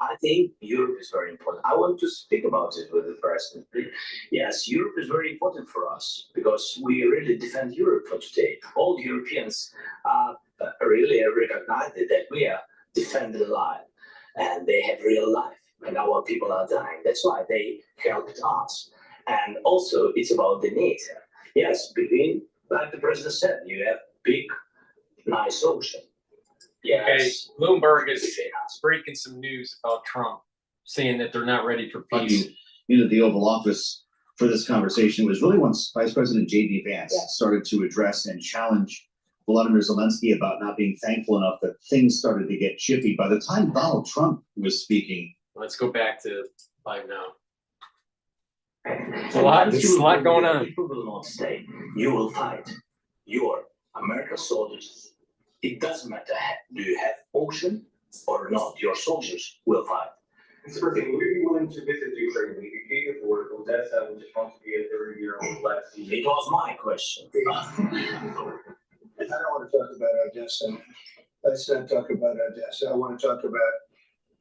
I think Europe is very important. I want to speak about it with the president. Yes, Europe is very important for us because we really defend Europe for today. All Europeans really recognize that we are defending life and they have real life and our people are dying. That's why they helped us. And also it's about the NATO. Yes, between, like the president said, you have big, nice ocean. Yes. Okay, Bloomberg is breaking some news about Trump, saying that they're not ready for peace. The Oval Office for this conversation was really once Vice President J.D. Vance started to address and challenge Volodymyr Zelensky about not being thankful enough that things started to get chippy. By the time Donald Trump was speaking. Let's go back to live now. There's a lot going on. People will not stay. You will fight. Your American soldiers. It doesn't matter, do you have ocean or not, your soldiers will fight. Mr. President, would you be willing to visit Ukraine? We gave it for Odessa, which is going to be a 30-year-old last season. It was my question. I don't want to talk about Odessa. Let's not talk about Odessa. I want to talk about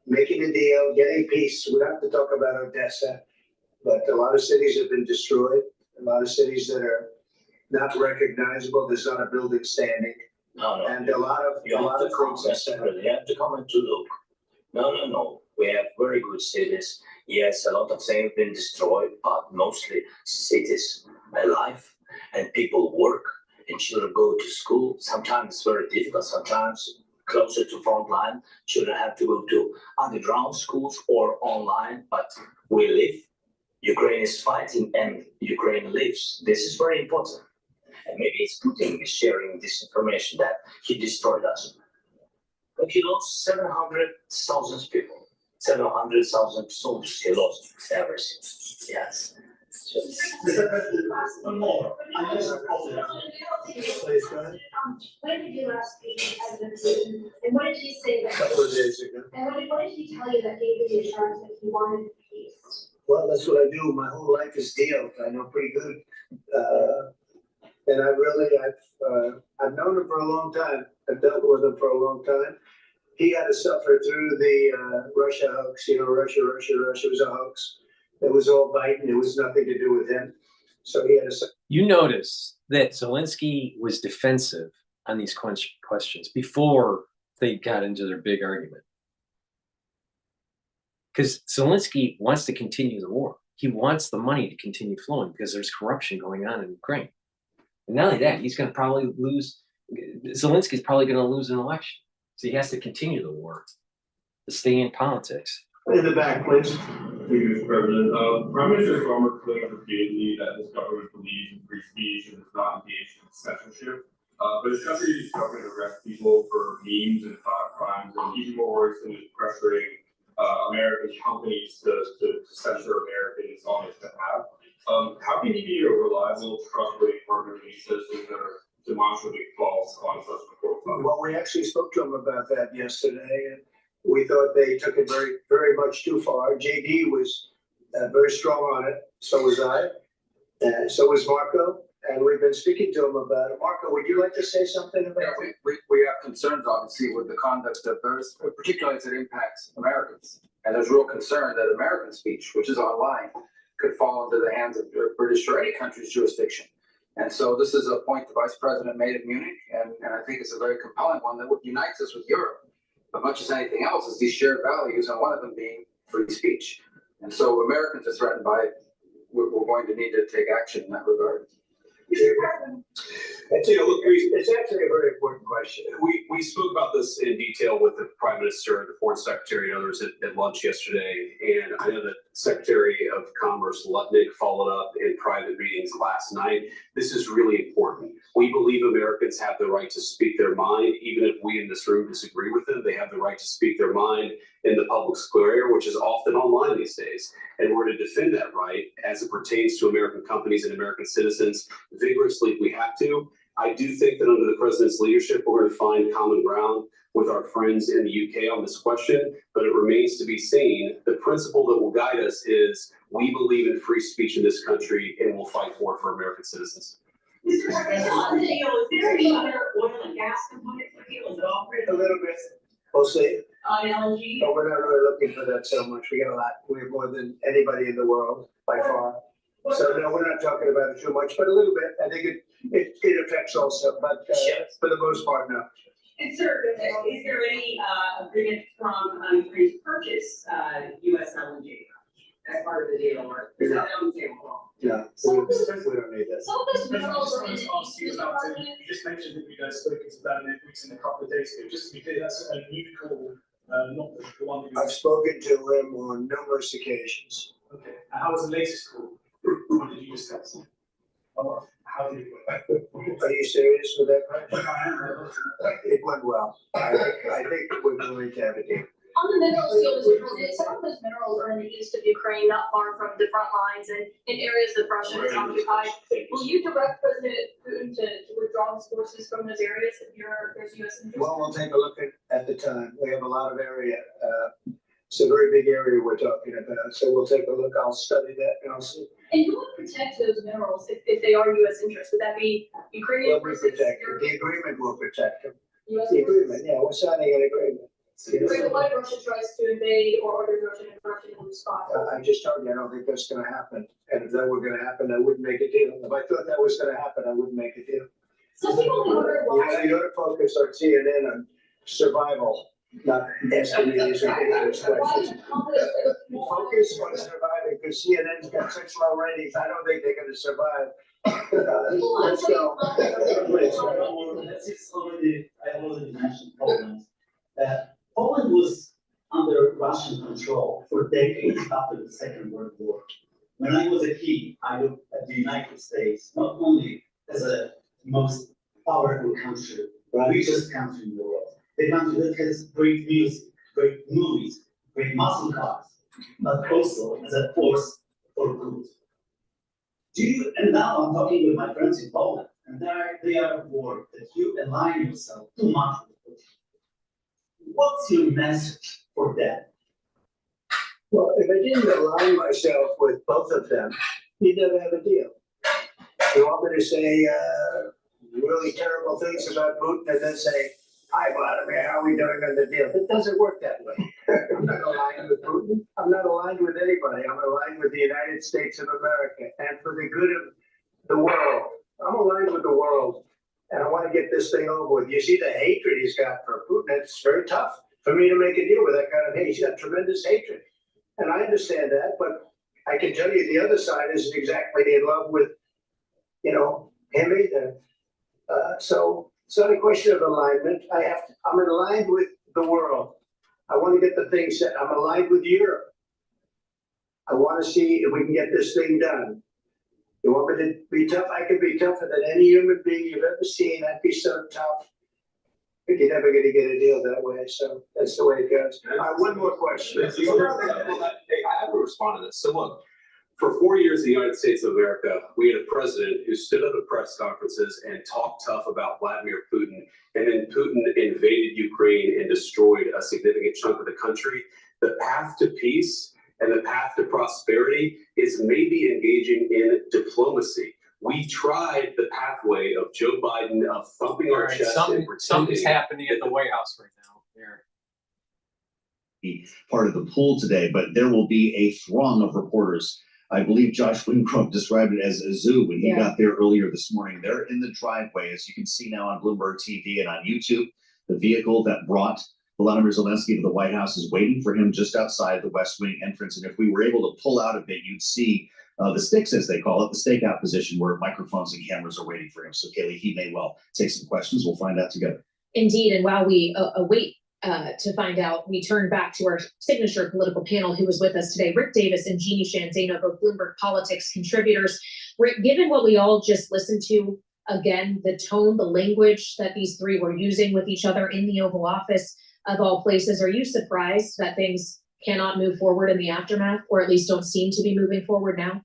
making a deal, getting peace. We don't have to talk about Odessa, but a lot of cities have been destroyed. A lot of cities that are not recognizable. There's not a building standing. No. And a lot of you have to come and to look. No. We have very good cities. Yes, a lot of things have been destroyed, but mostly cities alive and people work and children go to school. Sometimes it's very difficult. Sometimes closer to front line, children have to go to underground schools or online. But we live. Ukraine is fighting and Ukraine lives. This is very important. And maybe it's Putin is sharing this information that he destroyed us. But he lost 700,000 people, 700,000 soldiers. He lost everything. Yes. Mr. President, one more. I just Please, go ahead. When did you last meet as a president, and what did he say that? Couple of days ago. And what did he tell you that gave you the assurance that he wanted peace? Well, that's what I do. My whole life is deals. I know pretty good. And I've known him for a long time. I've dealt with him for a long time. He had to suffer through the Russia hoax. You know, Russia was a hoax. It was all Biden. It was nothing to do with him. So he had to suffer. You notice that Zelensky was defensive on these questions before they got into their big argument. Because Zelensky wants to continue the war. He wants the money to continue flowing because there's corruption going on in Ukraine. And not only that, he's going to probably lose. Zelensky's probably going to lose an election. So he has to continue the war to stay in politics. In the back, please. Thank you, Mr. President. Prime Minister Farmer claimed repeatedly that his government believes in free speech and is not engaged in censorship. But his country's government arrests people for memes and thought crimes, and even more worrisome is pressuring American companies to censor Americans on his behalf. How can he be a reliable, trustworthy partner when he says things that are demonstrably false on such reports? Well, we actually spoke to him about that yesterday, and we thought they took it very, very much too far. JD was very strong on it. So was I, and so was Marco. And we've been speaking to him about it. Marco, would you like to say something about it? We have concerns, obviously, with the conduct of those, particularly as it impacts Americans. And there's real concern that American speech, which is online, could fall into the hands of British or any country's jurisdiction. And so this is a point the Vice President made in Munich, and I think it's a very compelling one that unites us with Europe. As much as anything else is these shared values, and one of them being free speech. And so Americans are threatened by it. We're going to need to take action in that regard. It's actually a very important question. We spoke about this in detail with the Prime Minister, the Foreign Secretary, and others at lunch yesterday. And I know that Secretary of Commerce Lutnick followed up in private meetings last night. This is really important. We believe Americans have the right to speak their mind, even if we in this room disagree with them. They have the right to speak their mind in the public square, which is often online these days. And we're going to defend that right as it pertains to American companies and American citizens vigorously if we have to. I do think that under the president's leadership, we're going to find common ground with our friends in the UK on this question, but it remains to be seen. The principle that will guide us is we believe in free speech in this country and we'll fight for it for American citizens. Mr. President, on the deal, is there any other oil and gas component to the deal? Is it all A little bit. We'll see. on LNG? But we're not really looking for that so much. We got a lot. We have more than anybody in the world by far. So no, we're not talking about it too much, but a little bit. I think it affects also, but for the most part, no. And sir, is there any agreement from Ukraine to purchase US LNG as part of the deal, or is that on the table? Yeah, we don't need that. Some of those minerals are in the Ask you about it. You just mentioned that you guys spoke to Dan in a couple of days ago. Just to be clear, that's a new call, not the one that you. I've spoken to him on numerous occasions. Okay. And how was the latest call? What did you discuss? How did it go? Are you serious with that question? It went well. I think we're going to have a deal. On the minerals deal, Mr. President, some of those minerals are in the east of Ukraine, not far from the front lines and in areas that Russia has occupied. Will you direct President Putin to withdraw his forces from those areas if there's U.S. interest? Well, we'll take a look at the time. We have a lot of area. It's a very big area we're talking about. So we'll take a look. I'll study that and I'll see. And who would protect those minerals if they are U.S. interests? Would that be Ukrainian? Well, we protect them. The agreement will protect them. US The agreement, yeah, we're signing an agreement. What if Russia tries to invade or there's Russian aggression in response? I just told you, I don't think that's gonna happen. And if that were gonna happen, I wouldn't make a deal. If I thought that was gonna happen, I wouldn't make a deal. Some people wonder why. You ought to focus on CNN on survival, not asking me these ridiculous questions. Focus on surviving, because CNN's got such low ratings, I don't think they're gonna survive. Let's go. Please. I already mentioned Poland. Poland was under Russian control for decades after the Second World War. When I was a kid, I looked at the United States not only as a most powerful country, richest country in the world, the country that has great music, great movies, great muscle cars, but also as a force for good. Do you, and now I'm talking with my friends in Poland, and they are worried that you align yourself too much with Putin. What's your message for them? Well, if I didn't align myself with both of them, you'd never have a deal. You want me to say really terrible things about Putin and then say, "Hi, Vladimir, how are we doing on the deal?" It doesn't work that way. I'm not aligned with Putin. I'm not aligned with anybody. I'm aligned with the United States of America and for the good of the world. I'm aligned with the world, and I want to get this thing over with. You see the hatred he's got for Putin. It's very tough for me to make a deal with that kind of hate. He's got tremendous hatred. And I understand that, but I can tell you the other side isn't exactly in love with, him either. So it's not a question of alignment. I'm aligned with the world. I want to get the thing set. I'm aligned with Europe. I want to see if we can get this thing done. You want me to be tough? I can be tougher than any human being you've ever seen. I'd be so tough. But you're never going to get a deal that way. So that's the way it goes. One more question. I have to respond to this. So look, for 4 years in the United States of America, we had a president who stood up at press conferences and talked tough about Vladimir Putin, and then Putin invaded Ukraine and destroyed a significant chunk of the country. The path to peace and the path to prosperity is maybe engaging in diplomacy. We tried the pathway of Joe Biden of thumping our chest and Something's happening at the White House right now. Here. Be part of the pool today, but there will be a throng of reporters. I believe Josh Wingrove described it as a zoo when he got there earlier this morning. They're in the driveway, as you can see now on Bloomberg TV and on YouTube. The vehicle that brought Volodymyr Zelensky to the White House is waiting for him just outside the West Wing entrance. And if we were able to pull out a bit, you'd see the sticks, as they call it, the stakeout position where microphones and cameras are waiting for him. So, Kaylee, he may well take some questions. We'll find out together. Indeed, and while we await to find out, we turn back to our signature political panel who was with us today, Rick Davis and Jeannie Shanzano, both Bloomberg Politics contributors. Rick, given what we all just listened to, again, the tone, the language that these three were using with each other in the Oval Office, of all places, are you surprised that things cannot move forward in the aftermath, or at least don't seem to be moving forward now?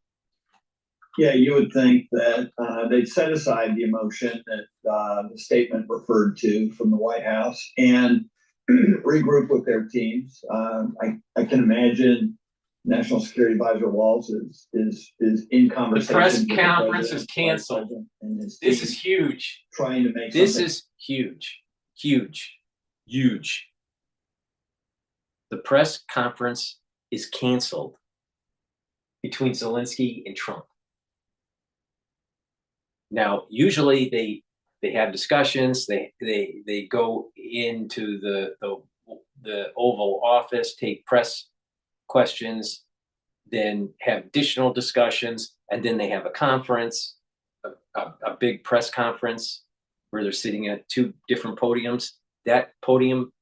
Yeah, you would think that they'd set aside the emotion that the statement referred to from the White House and regroup with their teams. I can imagine National Security Advisor Walz is in conversation. The press conference is canceled. This is huge. Trying to make this is huge, huge, huge. The press conference is canceled between Zelensky and Trump. Now, usually they have discussions. They go into the Oval Office, take press questions, then have additional discussions, and then they have a conference, a big press conference where they're sitting at two different podiums. That podium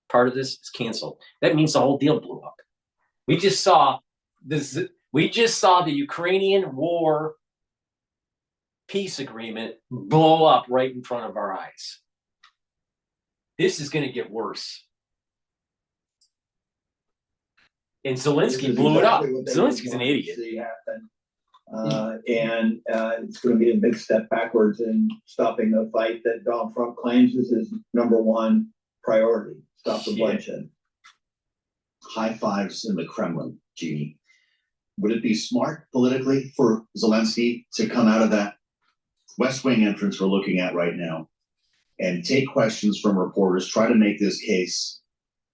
part of this is canceled. That means the whole deal blew up. We just saw this. We just saw the Ukrainian war peace agreement blow up right in front of our eyes. This is going to get worse. And Zelensky blew it up. Zelensky's an idiot. And it's going to be a big step backwards in stopping the fight that Donald Trump claims is his #1 priority. Stop the bloodshed. High fives in the Kremlin, Jeannie. Would it be smart politically for Zelensky to come out of that West Wing entrance we're looking at right now and take questions from reporters, try to make this case,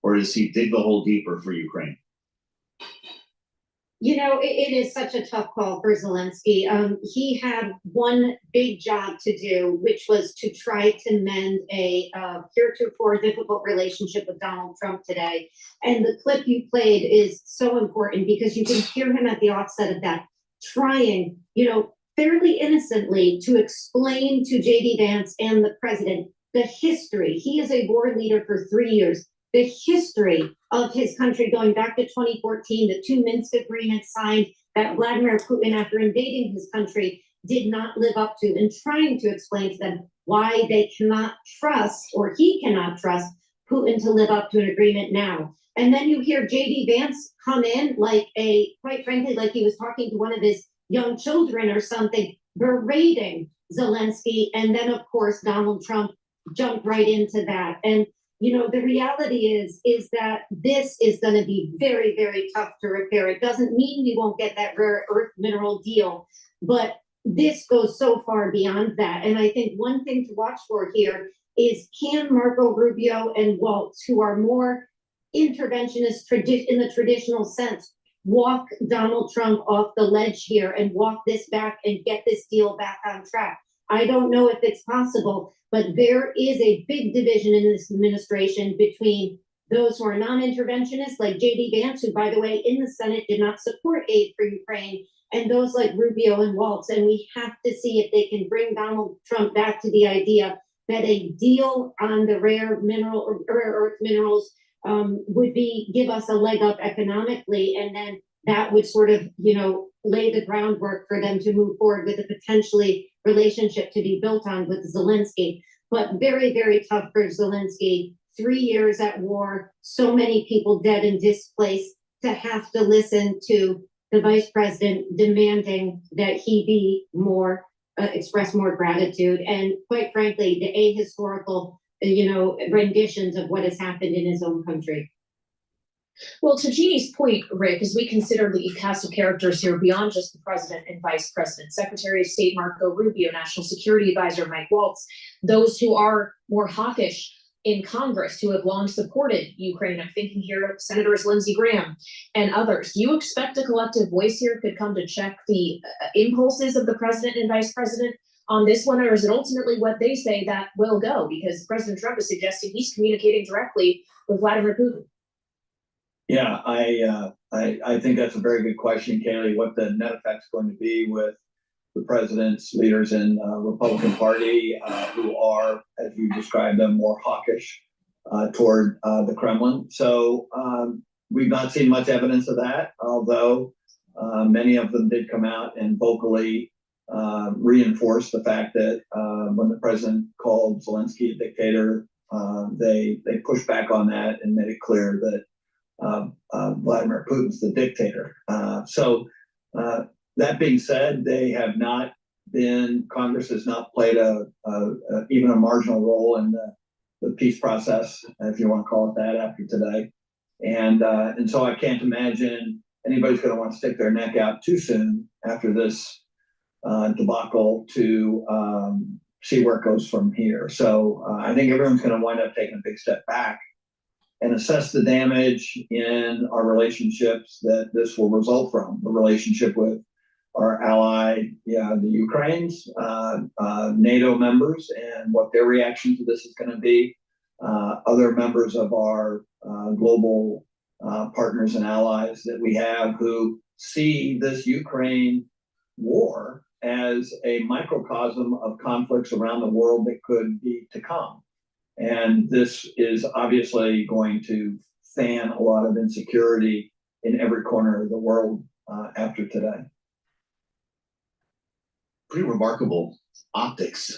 or does he dig the hole deeper for Ukraine? You know, it is such a tough call for Zelensky. He had one big job to do, which was to try to mend a heretofore difficult relationship with Donald Trump today. And the clip you played is so important because you can hear him at the offset of that trying, fairly innocently to explain to J.D. Vance and the president the history. He is a war leader for 3 years. The history of his country going back to 2014, the 2 Minsk agreements signed that Vladimir Putin, after invading his country, did not live up to, and trying to explain to them why they cannot trust, or he cannot trust, Putin to live up to an agreement now. And then you hear J.D. Vance come in quite frankly, like he was talking to one of his young children or something, berating Zelensky. And then, of course, Donald Trump jumped right into that. And, the reality is that this is going to be very, very tough to repair. It doesn't mean we won't get that rare earth mineral deal, but this goes so far beyond that. And I think one thing to watch for here is, can Marco Rubio and Waltz, who are more interventionist in the traditional sense, walk Donald Trump off the ledge here and walk this back and get this deal back on track? I don't know if it's possible, but there is a big division in this administration between those who are non-interventionists, like J.D. Vance, who, by the way, in the Senate did not support aid for Ukraine, and those like Rubio and Waltz. And we have to see if they can bring Donald Trump back to the idea that a deal on the rare earth minerals would give us a leg up economically, and then that would sort of, lay the groundwork for them to move forward with a potentially relationship to be built on with Zelensky. But very, very tough for Zelensky. 3 years at war, so many people dead and displaced, to have to listen to the vice president demanding that he be more, express more gratitude, and quite frankly, the ahistorical, renditions of what has happened in his own country. Well, to Jeannie's point, Rick, as we consider the cast of characters here beyond just the president and vice president, Secretary of State Marco Rubio, National Security Advisor Mike Waltz, those who are more hawkish in Congress, who have long supported Ukraine. I'm thinking here of Senators Lindsey Graham and others. Do you expect a collective voice here could come to check the impulses of the president and vice president on this one, or is it ultimately what they say that will go? Because President Trump is suggesting he's communicating directly with Vladimir Putin. Yeah, I think that's a very good question, Kaylee. What the net effect's going to be with the president's leaders in Republican Party, who are, as you described them, more hawkish toward the Kremlin. So we've not seen much evidence of that, although many of them did come out and vocally reinforce the fact that when the president called Zelensky a dictator, they pushed back on that and made it clear that Vladimir Putin's the dictator. So that being said, they have not been, Congress has not played even a marginal role in the peace process, if you want to call it that, after today. And so I can't imagine anybody's going to want to stick their neck out too soon after this debacle to see where it goes from here. So I think everyone's going to wind up taking a big step back and assess the damage in our relationships that this will result from. The relationship with our ally, the Ukraine's, NATO members, and what their reaction to this is going to be. Other members of our global partners and allies that we have who see this Ukraine war as a microcosm of conflicts around the world that could be to come. And this is obviously going to fan a lot of insecurity in every corner of the world after today. Pretty remarkable optics,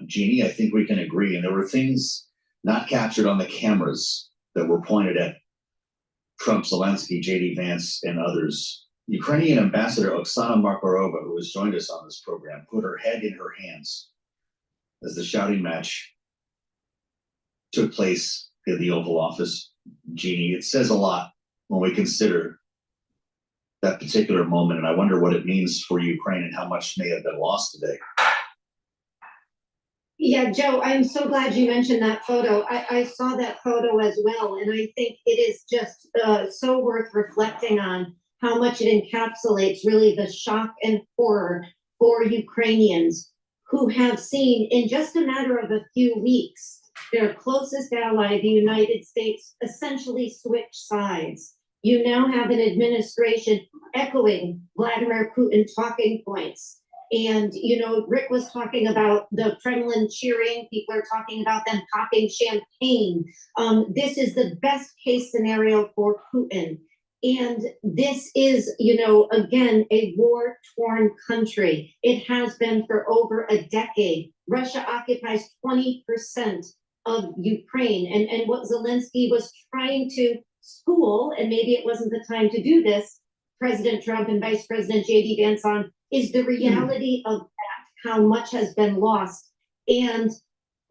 Jeannie. I think we can agree. And there were things not captured on the cameras that were pointed at Trump, Zelensky, J.D. Vance, and others. Ukrainian Ambassador Oksana Markarova, who has joined us on this program, put her head in her hands as the shouting match took place in the Oval Office. Jeannie, it says a lot when we consider that particular moment, and I wonder what it means for Ukraine and how much may have been lost today. Yeah, Joe, I'm so glad you mentioned that photo. I saw that photo as well, and I think it is just so worth reflecting on how much it encapsulates really the shock and horror for Ukrainians who have seen in just a matter of a few weeks their closest ally, the United States, essentially switch sides. You now have an administration echoing Vladimir Putin talking points. And, Rick was talking about the Kremlin cheering. People are talking about them popping champagne. This is the best case scenario for Putin. And this is, again, a war-torn country. It has been for over a decade. Russia occupies 20% of Ukraine. And what Zelensky was trying to school, and maybe it wasn't the time to do this, President Trump and Vice President J.D. Vance on is the reality of that, how much has been lost. And,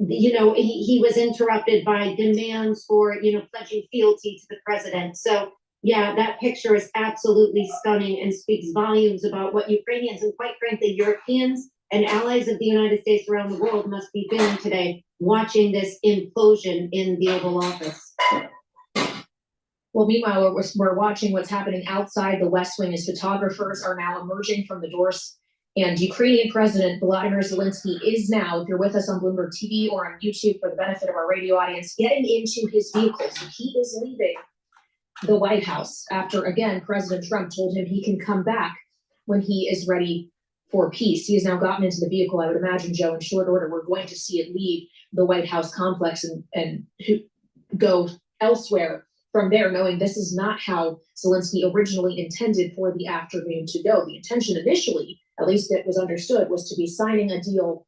he was interrupted by demands for, pledging fealty to the president. So, yeah, that picture is absolutely stunning and speaks volumes about what Ukrainians and, quite frankly, Europeans and allies of the United States around the world must be feeling today, watching this implosion in the Oval Office. Well, meanwhile, we're watching what's happening outside the West Wing as photographers are now emerging from the doors. And Ukrainian President Volodymyr Zelensky is now, if you're with us on Bloomberg TV or on YouTube for the benefit of our radio audience, getting into his vehicle. So he is leaving the White House after, again, President Trump told him he can come back when he is ready for peace. He has now gotten into the vehicle. I would imagine, Joe, in short order, we're going to see it leave the White House complex and go elsewhere from there, knowing this is not how Zelensky originally intended for the afternoon to go. The intention initially, at least it was understood, was to be signing a deal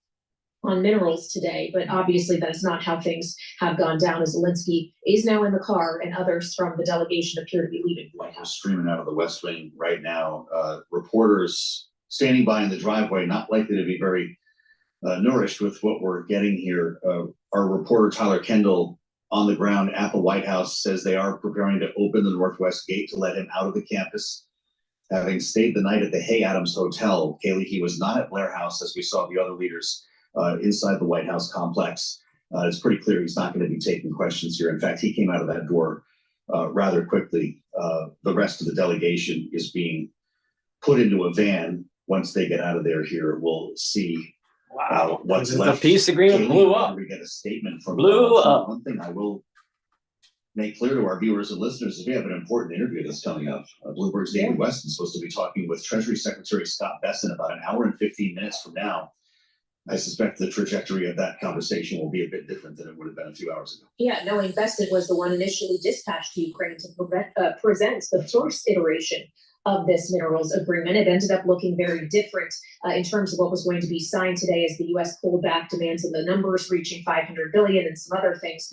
on minerals today, but obviously that is not how things have gone down, as Zelensky is now in the car and others from the delegation appear to be leaving the White House. Streaming out of the West Wing right now. Reporters standing by in the driveway, not likely to be very nourished with what we're getting here. Our reporter, Tyler Kendall, on the ground at the White House, says they are preparing to open the Northwest Gate to let him out of the campus. Having stayed the night at the Hay Adams Hotel, Kaylee, he was not at Blair House as we saw the other leaders inside the White House complex. It's pretty clear he's not going to be taking questions here. In fact, he came out of that door rather quickly. The rest of the delegation is being put into a van. Once they get out of there here, we'll see what's left. The peace agreement blew up. We get a statement from blew up. One thing I will make clear to our viewers and listeners is we have an important interview that's coming up. Bloomberg's David Weston is supposed to be talking with Treasury Secretary Scott Bessent about an hour and 15 minutes from now. I suspect the trajectory of that conversation will be a bit different than it would have been a few hours ago. Yeah, knowing Bessent was the one initially dispatched to Ukraine to present the first iteration of this minerals agreement. It ended up looking very different in terms of what was going to be signed today as the U.S. pulled back demands of the numbers reaching $500 billion and some other things.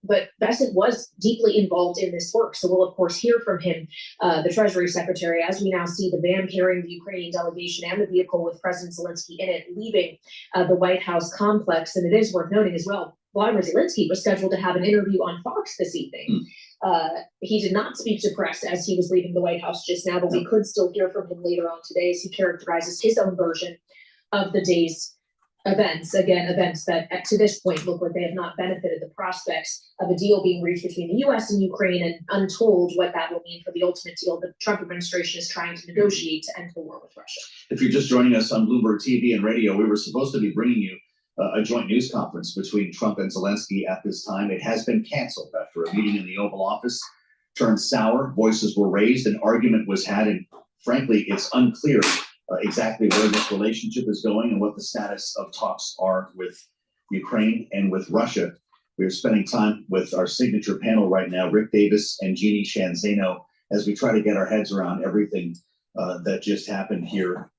But Bessent was deeply involved in this work. So we'll, of course, hear from him, the Treasury Secretary, as we now see the van carrying the Ukrainian delegation and the vehicle with President Zelensky in it leaving the White House complex. And it is worth noting as well, Volodymyr Zelensky was scheduled to have an interview on Fox this evening. He did not speak to press as he was leaving the White House just now, but we could still hear from him later on today as he characterizes his own version of the day's events. Again, events that to this point look like they have not benefited the prospects of a deal being reached between the U.S. and Ukraine, and untold what that will mean for the ultimate deal the Trump administration is trying to negotiate to end the war with Russia. If you're just joining us on Bloomberg TV and radio, we were supposed to be bringing you a joint news conference between Trump and Zelensky at this time. It has been canceled after a meeting in the Oval Office turned sour. Voices were raised, an argument was had, and frankly, it's unclear exactly where this relationship is going and what the status of talks are with Ukraine and with Russia. We are spending time with our signature panel right now, Rick Davis and Jeannie Shanzano, as we try to get our heads around everything that just happened here.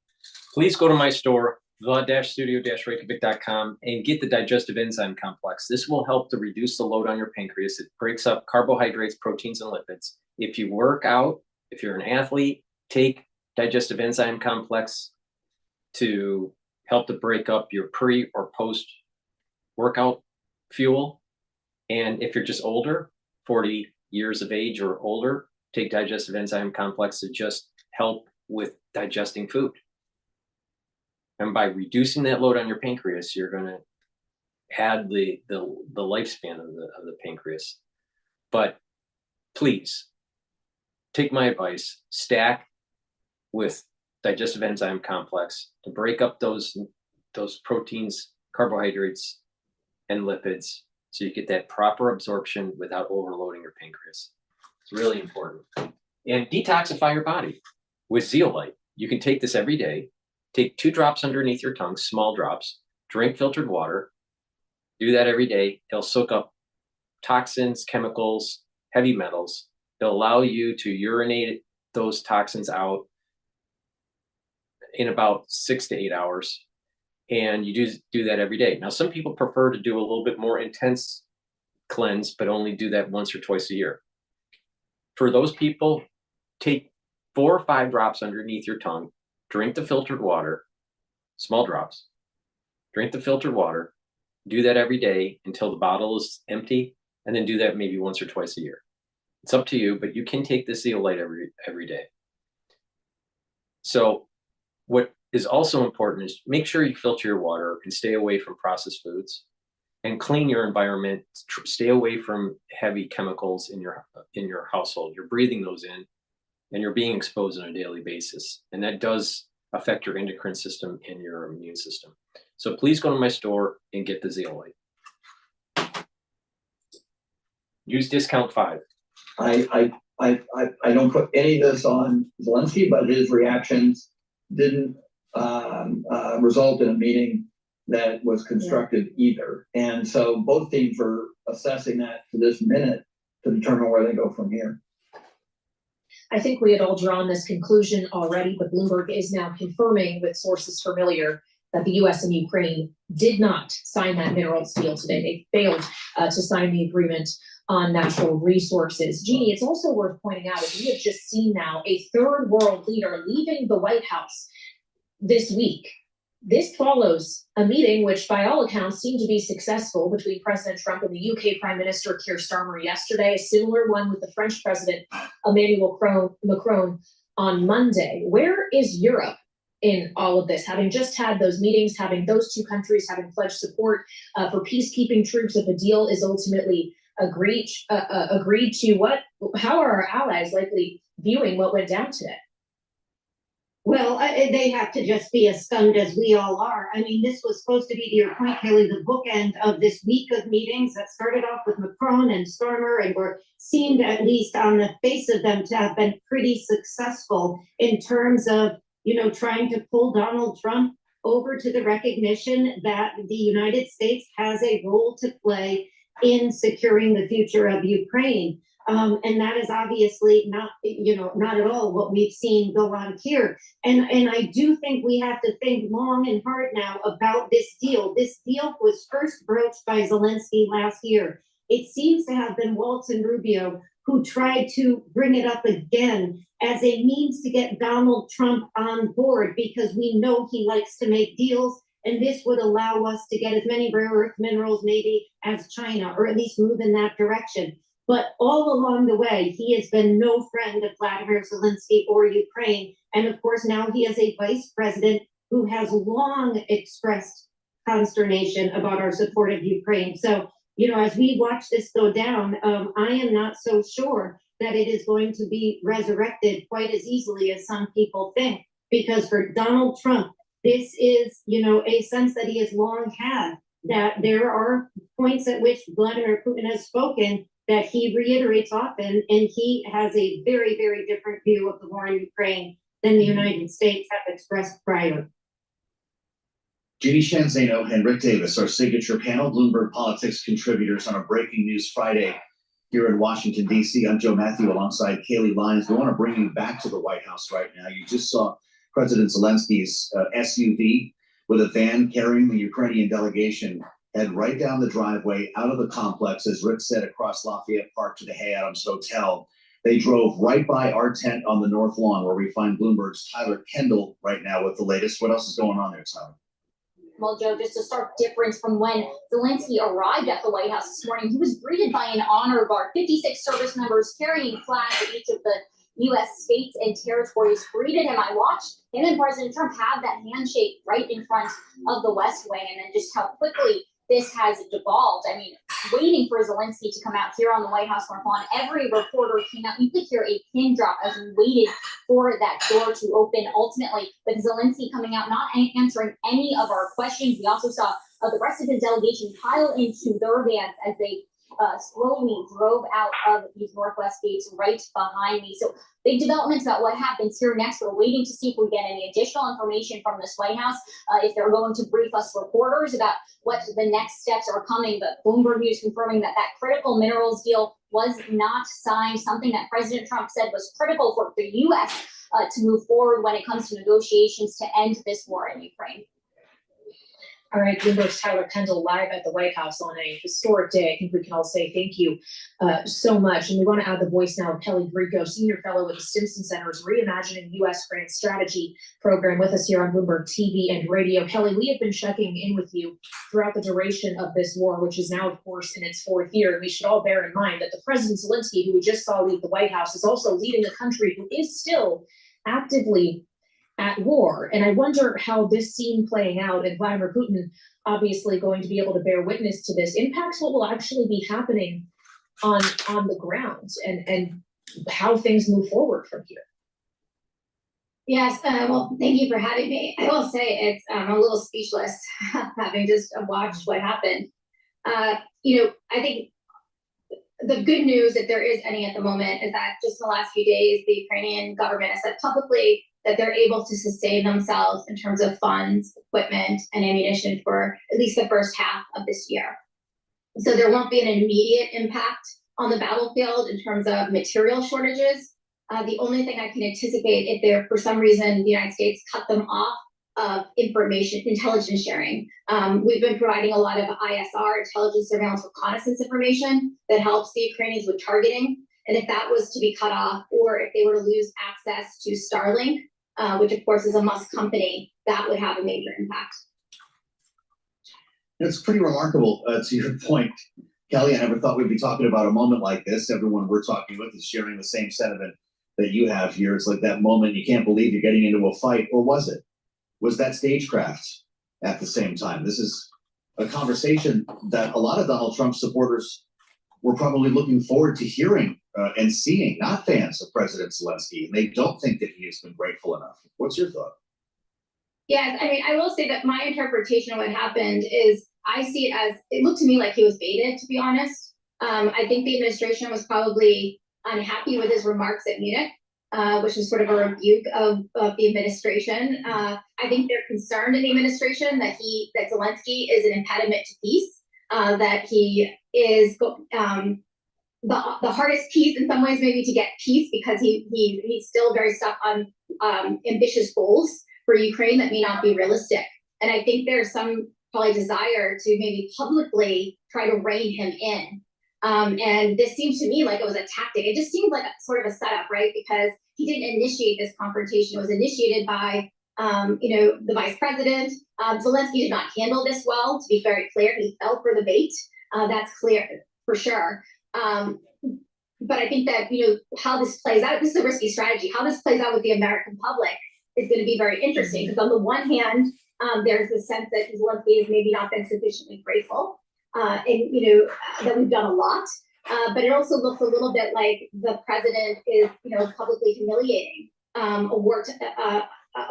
Please go to my store, the-studio-reykjavik.com, and get the digestive enzyme complex. This will help to reduce the load on your pancreas. It breaks up carbohydrates, proteins, and lipids. If you work out, if you're an athlete, take digestive enzyme complex to help to break up your pre or post workout fuel. And if you're just older, 40 years of age or older, take digestive enzyme complex to just help with digesting food. And by reducing that load on your pancreas, you're going to add the lifespan of the pancreas. But please take my advice, stack with digestive enzyme complex to break up those proteins, carbohydrates, and lipids, so you get that proper absorption without overloading your pancreas. It's really important. And detoxify your body with zeolite. You can take this every day. Take 2 drops underneath your tongue, small drops, drink filtered water, do that every day. It'll soak up toxins, chemicals, heavy metals. It'll allow you to urinate those toxins out in about 6 to 8 hours. And you do that every day. Now, some people prefer to do a little bit more intense cleanse, but only do that once or twice a year. For those people, take 4 or 5 drops underneath your tongue, drink the filtered water, small drops, drink the filtered water, do that every day until the bottle is empty, and then do that maybe once or twice a year. It's up to you, but you can take the zeolite every day. So what is also important is make sure you filter your water and stay away from processed foods and clean your environment. Stay away from heavy chemicals in your household. You're breathing those in and you're being exposed on a daily basis. And that does affect your endocrine system and your immune system. So please go to my store and get the zeolite. Use discount 5. I don't put any of this on Zelensky, but his reactions didn't result in a meeting that was constructive either. And so both teams are assessing that to this minute to determine where they go from here. I think we had all drawn this conclusion already, but Bloomberg is now confirming with sources familiar that the U.S. and Ukraine did not sign that minerals deal today. They failed to sign the agreement on natural resources. Jeannie, it's also worth pointing out, as we have just seen now, a third world leader leaving the White House this week. This follows a meeting which, by all accounts, seemed to be successful between President Trump and the UK Prime Minister Keir Starmer yesterday, a similar one with the French President Emmanuel Macron on Monday. Where is Europe in all of this? Having just had those meetings, having those two countries having pledged support for peacekeeping troops if a deal is ultimately agreed to, how are our allies likely viewing what went down today? Well, they have to just be as stunned as we all are. I mean, this was supposed to be, to your point, Kelly, the bookend of this week of meetings that started off with Macron and Starmer and seemed, at least on the face of them, to have been pretty successful in terms of, trying to pull Donald Trump over to the recognition that the United States has a role to play in securing the future of Ukraine. And that is obviously not at all what we've seen go on here. And I do think we have to think long and hard now about this deal. This deal was first broached by Zelensky last year. It seems to have been Waltz and Rubio who tried to bring it up again as a means to get Donald Trump on board, because we know he likes to make deals. And this would allow us to get as many rare earth minerals maybe as China, or at least move in that direction. But all along the way, he has been no friend of Vladimir Zelensky or Ukraine. And of course, now he is a vice president who has long expressed consternation about our support of Ukraine. So, as we watch this go down, I am not so sure that it is going to be resurrected quite as easily as some people think. Because for Donald Trump, this is, a sense that he has long had, that there are points at which Vladimir Putin has spoken that he reiterates often, and he has a very, very different view of the war in Ukraine than the United States have expressed prior. Jeannie Shanzano and Rick Davis, our signature panel, Bloomberg Politics contributors on a breaking news Friday here in Washington, D.C. I'm Joe Matthew alongside Kaylee Lyons. We want to bring you back to the White House right now. You just saw President Zelensky's SUV with a van carrying the Ukrainian delegation head right down the driveway out of the complex, as Rick said, across Lafayette Park to the Hay Adams Hotel. They drove right by our tent on the North Lawn, where we find Bloomberg's Tyler Kendall right now with the latest. What else is going on there, Tyler? Well, Joe, just a stark difference from when Zelensky arrived at the White House this morning. He was greeted by an honor guard, 56 service members carrying flags of each of the U.S. states and territories greeted him. I watched him and President Trump have that handshake right in front of the West Wing, and then just how quickly this has devolved. I mean, waiting for Zelensky to come out here on the White House North Lawn, every reporter came out. You could hear a pin drop as we waited for that door to open. Ultimately, with Zelensky coming out, not answering any of our questions. We also saw the rest of his delegation pile into their vans as they slowly drove out of these Northwest gates right behind me. So big developments about what happens here next. We're waiting to see if we get any additional information from this White House, if they're going to brief us reporters about what the next steps are coming. But Bloomberg News confirming that that critical minerals deal was not signed, something that President Trump said was critical for the U.S. To move forward when it comes to negotiations to end this war in Ukraine. All right, Bloomberg's Tyler Kendall live at the White House on a historic day. I think we can all say thank you so much. And we want to add the voice now of Kelly Grigo, Senior Fellow with the Stimson Center's Reimagining U.S. Grant Strategy program, with us here on Bloomberg TV and radio. Kelly, we have been checking in with you throughout the duration of this war, which is now, of course, in its fourth year. And we should all bear in mind that the President Zelensky, who we just saw leave the White House, is also leading a country who is still actively at war. And I wonder how this scene playing out, and Vladimir Putin obviously going to be able to bear witness to this, impacts what will actually be happening on the ground, and how things move forward from here. Yes, well, thank you for having me. I will say it's I'm a little speechless having just watched what happened. You know, I think the good news, if there is any at the moment, is that just in the last few days, the Ukrainian government has said publicly that they're able to sustain themselves in terms of funds, equipment, and ammunition for at least the first half of this year. So there won't be an immediate impact on the battlefield in terms of material shortages. The only thing I can anticipate, if there, for some reason, the United States cut them off of information, intelligence sharing. We've been providing a lot of ISR, intelligence, surveillance, reconnaissance information that helps the Ukrainians with targeting. And if that was to be cut off, or if they were to lose access to Starlink, which of course is a Musk company, that would have a major impact. It's pretty remarkable, to your point, Kelly. I never thought we'd be talking about a moment like this. Everyone we're talking with is sharing the same sentiment that you have here. It's like that moment you can't believe you're getting into a fight, or was it? Was that stagecraft at the same time? This is a conversation that a lot of Donald Trump supporters were probably looking forward to hearing and seeing, not fans of President Zelensky. And they don't think that he has been grateful enough. What's your thought? Yes, I mean, I will say that my interpretation of what happened is I see it as, it looked to me like he was baited, to be honest. I think the administration was probably unhappy with his remarks at Munich, which is sort of a rebuke of the administration. I think they're concerned in the administration that Zelensky is an impediment to peace, that he is the hardest piece in some ways maybe to get peace, because he's still very stuck on ambitious goals for Ukraine that may not be realistic. And I think there's some probably desire to maybe publicly try to rein him in. And this seems to me like it was a tactic. It just seemed like a sort of a setup, right? Because he didn't initiate this confrontation. It was initiated by, the vice president. Zelensky did not handle this well, to be very clear. He fell for the bait. That's clear for sure. But I think that, how this plays out, this is a risky strategy. How this plays out with the American public is going to be very interesting, because on the one hand, there's the sense that Zelensky has maybe not been sufficiently grateful, and that we've done a lot. But it also looks a little bit like the president is, publicly humiliating a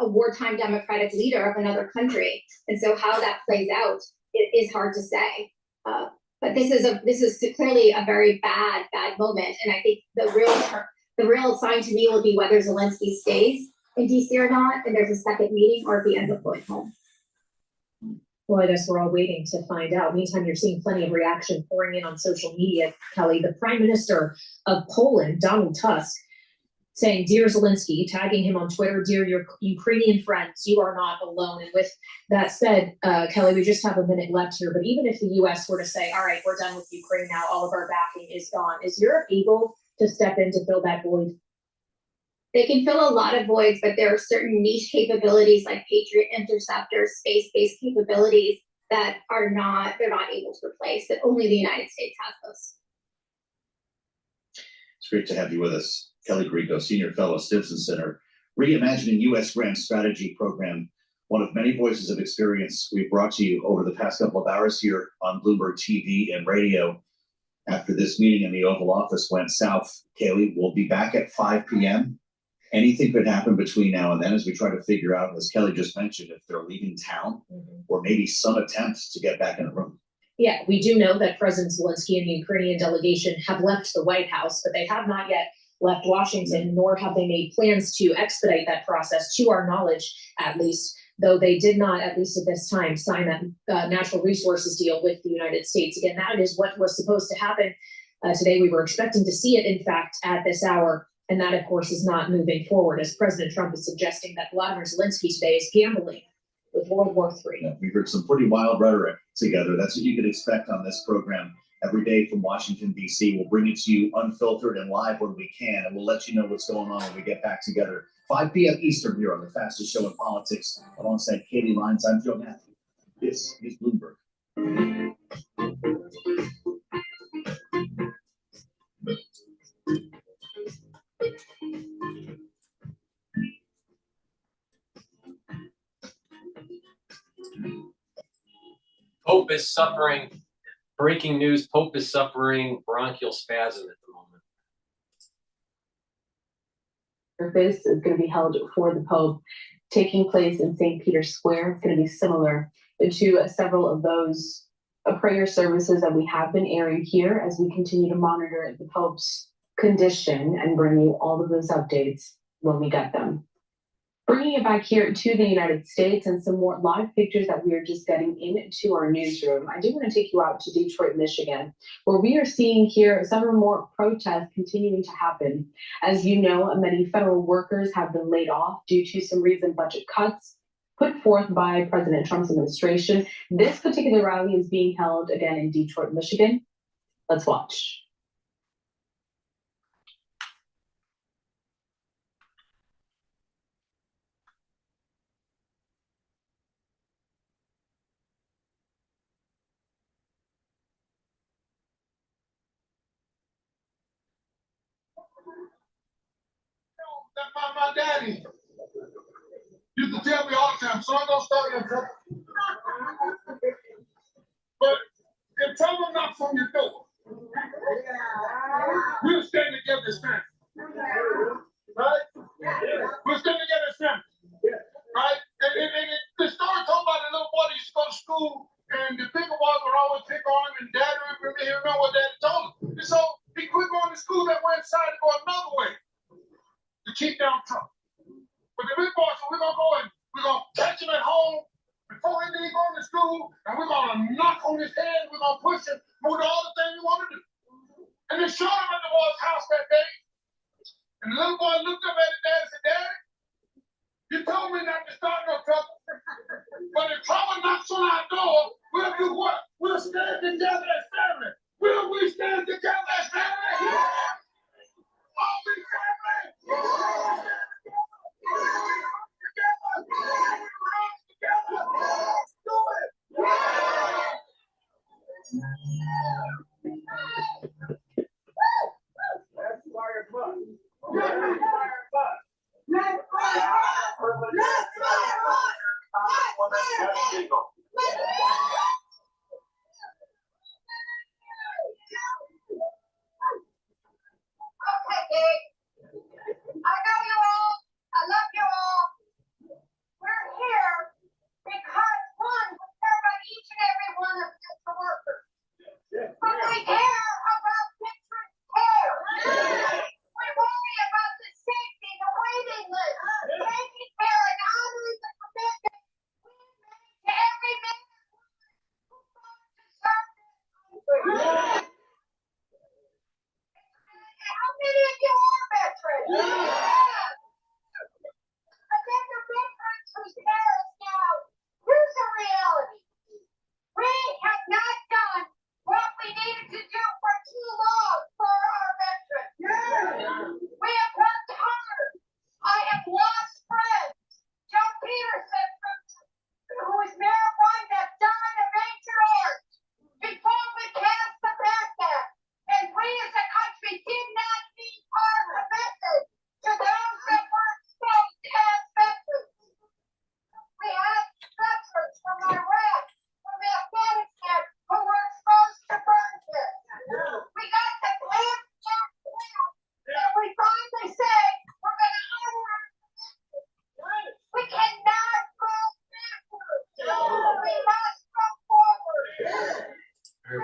wartime democratic leader of another country. And so how that plays out is hard to say. But this is clearly a very bad moment. And I think the real sign to me will be whether Zelensky stays in DC or not, and there's a second meeting, or if he ends up going home. Well, I guess we're all waiting to find out. Meantime, you're seeing plenty of reaction pouring in on social media, Kelly. The Prime Minister of Poland, Donald Tusk, saying, "Dear Zelensky," tagging him on Twitter, "Dear your Ukrainian friends, you are not alone." And with that said, Kelly, we just have a minute left here, but even if the US were to say, all right, we're done with Ukraine now, all of our backing is gone, is Europe able to step in to fill that void? They can fill a lot of voids, but there are certain niche capabilities like Patriot interceptors, space-based capabilities that they're not able to replace, that only the United States has those. It's great to have you with us. Kelly Grigo, Senior Fellow, Stimson Center, Reimagining U.S. Grant Strategy Program, one of many voices of experience we've brought to you over the past couple of hours here on Bloomberg TV and radio. After this meeting in the Oval Office went south, Kayleigh, we'll be back at 5 p.m. Anything could happen between now and then as we try to figure out, as Kelly just mentioned, if they're leaving town, or maybe some attempts to get back in the room. Yeah, we do know that President Zelensky and the Ukrainian delegation have left the White House, but they have not yet left Washington, nor have they made plans to expedite that process, to our knowledge, at least, though they did not, at least at this time, sign that natural resources deal with the United States. Again, that is what was supposed to happen today. We were expecting to see it, in fact, at this hour. And that, of course, is not moving forward, as President Trump is suggesting that Vladimir Zelensky today is gambling with World War III. Yeah, we heard some pretty wild rhetoric together. That's what you could expect on this program. Every day from Washington, D.C. We'll bring it to you unfiltered and live when we can, and we'll let you know what's going on when we get back together. 5 p.m. Eastern here on the fastest show in politics. Alongside Katie Lyons, I'm Joe Matthew. This is Bloomberg. Pope is suffering. Breaking news, Pope is suffering bronchial spasm at the moment. Service is going to be held for the Pope, taking place in St. Peter's Square. It's going to be similar to several of those prayer services that we have been airing here as we continue to monitor the Pope's condition and bring you all of those updates when we get them. Bringing it back here to the United States and some more live pictures that we are just getting into our newsroom. I do want to take you out to Detroit, Michigan, where we are seeing here some more protests continuing to happen. As you know, many federal workers have been laid off due to some recent budget cuts put forth by President Trump's administration. This particular rally is being held again in Detroit, Michigan. Let's watch. My daddy used to tell me all the time, son, don't start your trouble. But if trouble knocks on your door, we'll stand together as family. Right? We'll stand together as family. Right? And the story told by the little boy that used to go to school, and the bigger ones would always pick on him, and Dad remember what Daddy told him. And so he quit going to school and went inside to go another way to keep down trouble. But the big boy said, we're going to go and we're going to catch him at home before he leaves going to school, and we're going to knock on his head, we're going to push him, we'll do all the things we want to do. And they showed him at the boy's house that day, and the little boy looked up at his dad and said, Daddy, you told me not to start no trouble, but if trouble knocks on our door, we'll do what? We'll stand together as family. Will we stand together as family? Yeah. Are we family? Yeah.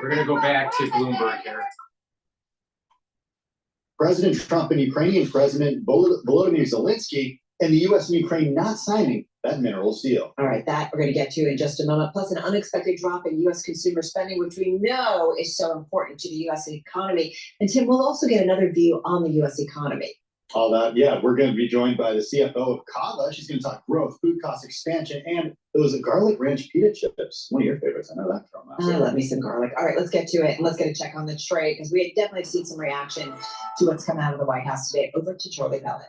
We're going to go back to Bloomberg here. President Trump and Ukrainian President Volodymyr Zelensky and the U.S. and Ukraine not signing that minerals deal. All right, that we're going to get to in just a moment. Plus, an unexpected drop in U.S. consumer spending, which we know is so important to the U.S. economy. And Tim, we'll also get another view on the U.S. economy. All that, yeah, we're going to be joined by the CFO of Kava. She's going to talk growth, food cost expansion, and those garlic ranch pita chips. One of your favorites, I know that from us. I love me some garlic. All right, let's get to it and let's get a check on the trade because we definitely seen some reaction to what's come out of the White House today. Over to Charlie Pellet.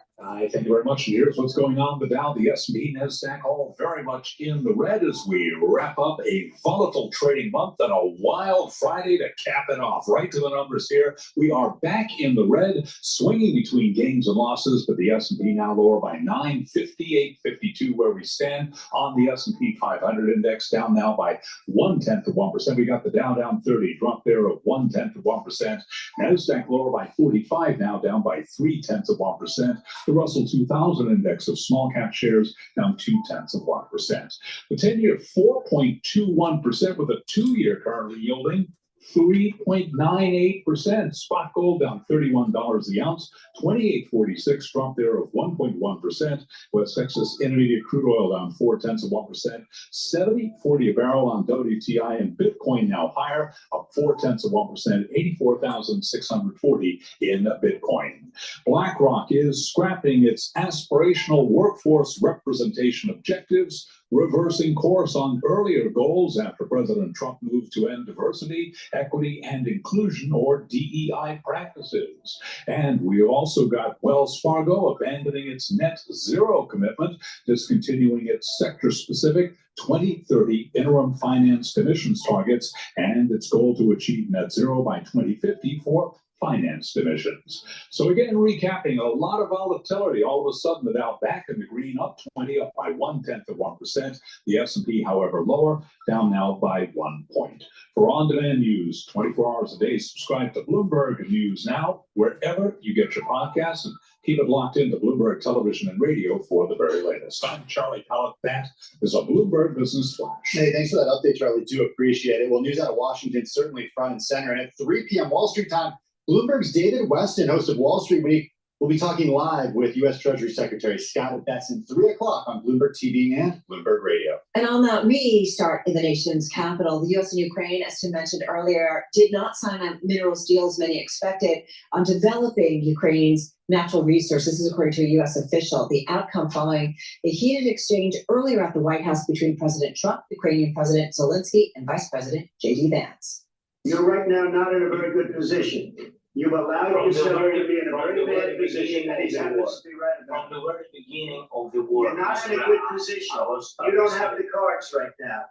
Thank you very much. Here's what's going on. The Dow, the S&P, NASDAQ, all very much in the red as we wrap up a volatile trading month and a wild Friday to cap it off. Right to the numbers here. We are back in the red, swinging between gains and losses, but the S&P now lower by 958.52 where we stand on the S&P 500 index, down now by 0.1%. We got the Dow down 30, drop there of 0.1%. NASDAQ lower by 45, now down by 0.3%. The Russell 2000 index of small cap shares down 0.2%. The 10-year 4.21% with a 2-year currently yielding 3.98%. Spot gold down $31 the ounce, 28.46, drop there of 1.1%. West Texas Intermediate crude oil down 0.4%, 70.40 a barrel on WTI, and Bitcoin now higher, up 0.4%, 84,640 in Bitcoin. BlackRock is scrapping its aspirational workforce representation objectives, reversing course on earlier goals after President Trump moved to end diversity, equity, and inclusion, or DEI practices. And we've also got Wells Fargo abandoning its net zero commitment, discontinuing its sector-specific 2030 interim finance commissions targets, and its goal to achieve net zero by 2050 for finance emissions. So again, recapping, a lot of volatility. All of a sudden, the Dow back in the green, up 20, up by 0.1%. The S&P, however, lower, down now by 1 point. For on-demand news, 24 hours a day, subscribe to Bloomberg News Now, wherever you get your podcasts, and keep it locked into Bloomberg Television and Radio for the very latest. I'm Charlie Pellet. That is a Bloomberg Business Flash. Hey, thanks for that update, Charlie. Do appreciate it. Well, news out of Washington, certainly front and center. And at 3 p.m. Wall Street time, Bloomberg's David Weston, host of Wall Street Week, will be talking live with U.S. Treasury Secretary Scott Bessent, 3 o'clock on Bloomberg TV and Bloomberg Radio. And on that, we start in the nation's capital. The U.S. and Ukraine, as Tim mentioned earlier, did not sign a minerals deal as many expected on developing Ukraine's natural resources. This is according to a U.S. official. The outcome following a heated exchange earlier at the White House between President Trump, Ukrainian President Zelensky, and Vice President J.D. Vance. You're right now not in a very good position. You've allowed yourself to be in a very bad position, and he happens to be right about From the very beginning of the war. You're not in a good position. You don't have the cards right now.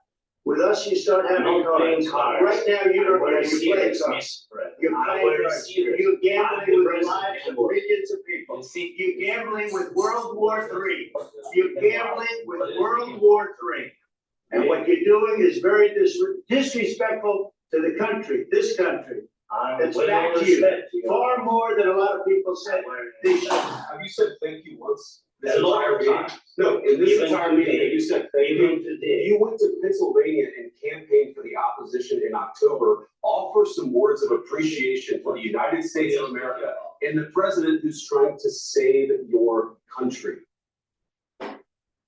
With us, you start having cards. Right now, you don't know you play cards. You're playing cards. You're gambling with the lives of millions of people. You're gambling with World War III. You're gambling with World War III. And what you're doing is very disrespectful to the country, this country. It's back to you. Far more than a lot of people said they should. Have you said thank you once? This entire meeting? No, in this entire meeting, you said thank you. You went to Pennsylvania and campaigned for the opposition in October. Offer some words of appreciation for the United States of America and the president who's trying to save your country.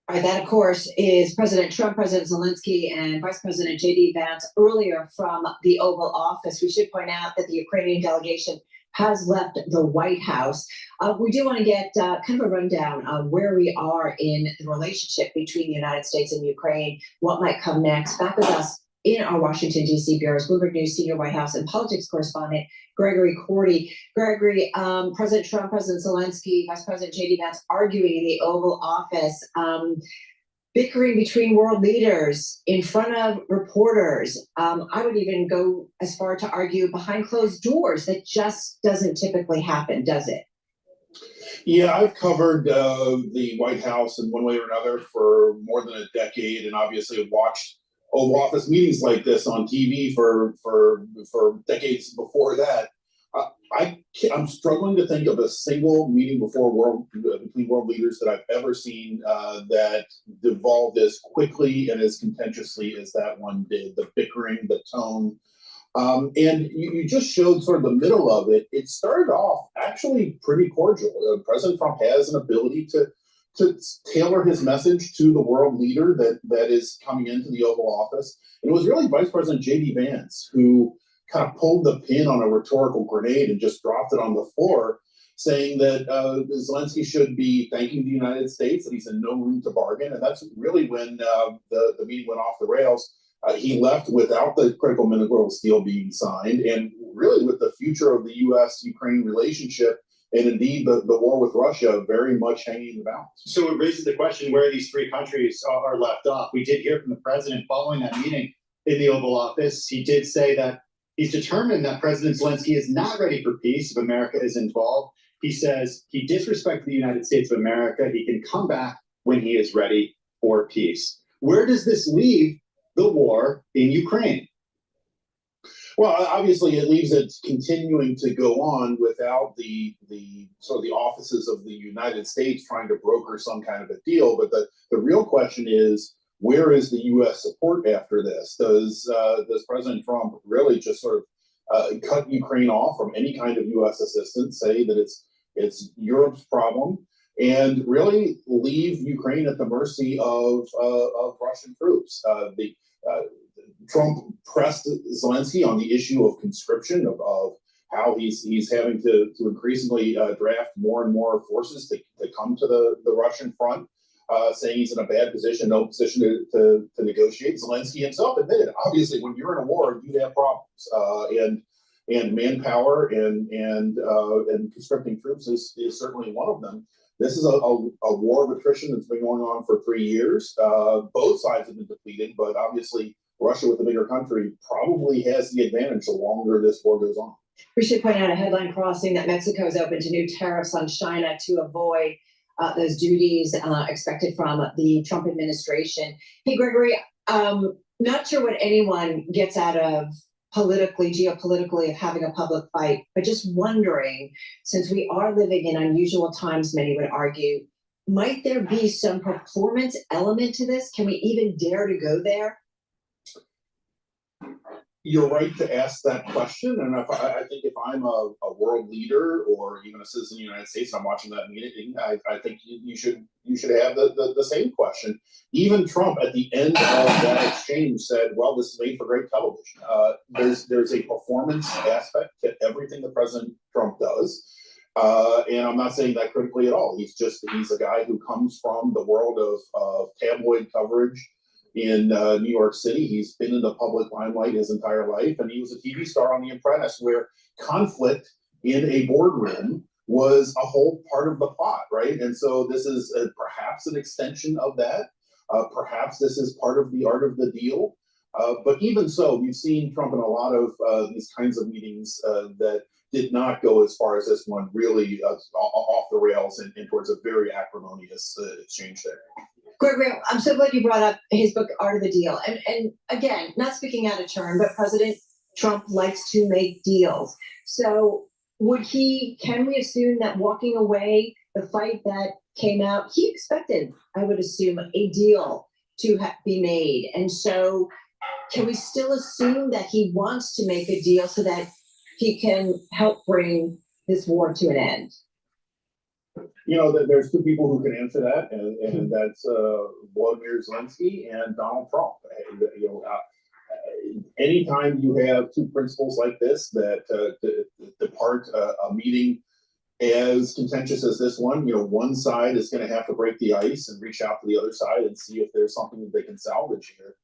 All right, that, of course, is President Trump, President Zelensky, and Vice President J.D. Vance earlier from the Oval Office. We should point out that the Ukrainian delegation has left the White House. We do want to get kind of a rundown on where we are in the relationship between the United States and Ukraine, what might come next. Back with us in our Washington, D.C. bureaus, Bloomberg News senior White House and politics correspondent Gregory Cordy. Gregory, President Trump, President Zelensky, Vice President J.D. Vance arguing in the Oval Office, bickering between world leaders in front of reporters. I would even go as far to argue behind closed doors. That just doesn't typically happen, does it? Yeah, I've covered the White House in one way or another for more than a decade, and obviously have watched Oval Office meetings like this on TV for decades before that. I'm struggling to think of a single meeting between world leaders that I've ever seen that devolved as quickly and as contentiously as that one did. The bickering, the tone, and you just showed sort of the middle of it. It started off actually pretty cordial. President Trump has an ability to tailor his message to the world leader that is coming into the Oval Office. And it was really Vice President J.D. Vance who kind of pulled the pin on a rhetorical grenade and just dropped it on the floor. saying that Zelensky should be thanking the United States, that he's in no room to bargain. And that's really when the meeting went off the rails. He left without the critical minerals deal being signed, and really with the future of the U.S.-Ukraine relationship, and indeed the war with Russia very much hanging in the balance. So it raises the question where these three countries are left off. We did hear from the president following that meeting in the Oval Office. He did say that he's determined that President Zelensky is not ready for peace if America is involved. He says he disrespected the United States of America. He can come back when he is ready for peace. Where does this leave the war in Ukraine? Well, obviously, it leaves it continuing to go on without the sort of the offices of the United States trying to broker some kind of a deal. But the real question is, where is the U.S. support after this? Does President Trump really just sort of cut Ukraine off from any kind of U.S. assistance, say that it's Europe's problem, and really leave Ukraine at the mercy of Russian troops? Trump pressed Zelensky on the issue of conscription, of how he's having to increasingly draft more and more forces to come to the Russian front, saying he's in a bad position, no position to negotiate. Zelensky himself admitted, obviously, when you're in a war, you have problems, and manpower and conscripting troops is certainly one of them. This is a war of attrition that's been going on for 3 years. Both sides have been depleted, but obviously Russia, with the bigger country, probably has the advantage the longer this war goes on. We should point out a headline crossing that Mexico has opened to new tariffs on China to avoid those duties expected from the Trump administration. Hey, Gregory, not sure what anyone gets out of geopolitically of having a public fight, but just wondering, since we are living in unusual times, many would argue, might there be some performance element to this? Can we even dare to go there? You're right to ask that question, and I think if I'm a world leader or even a citizen of the United States, I'm watching that meeting, I think you should have the same question. Even Trump at the end of that exchange said, "Well, this is made for great television." There's a performance aspect to everything that President Trump does, and I'm not saying that critically at all. He's a guy who comes from the world of tabloid coverage in New York City. He's been in the public limelight his entire life, and he was a TV star on The Apprentice, where conflict in a boardroom was a whole part of the plot, right? And so this is perhaps an extension of that. Perhaps this is part of the art of the deal. But even so, we've seen Trump in a lot of these kinds of meetings that did not go as far as this one, really off the rails and towards a very acrimonious exchange there. Gregory, I'm so glad you brought up his book, Art of the Deal. And again, not speaking out of turn, but President Trump likes to make deals. So can we assume that walking away, the fight that came out, he expected, I would assume, a deal to be made. And so can we still assume that he wants to make a deal so that he can help bring this war to an end? You know, there's two people who can answer that, and that's Volodymyr Zelensky and Donald Trump. Anytime you have two principals like this that depart a meeting as contentious as this one, one side is going to have to break the ice and reach out to the other side and see if there's something that they can salvage here.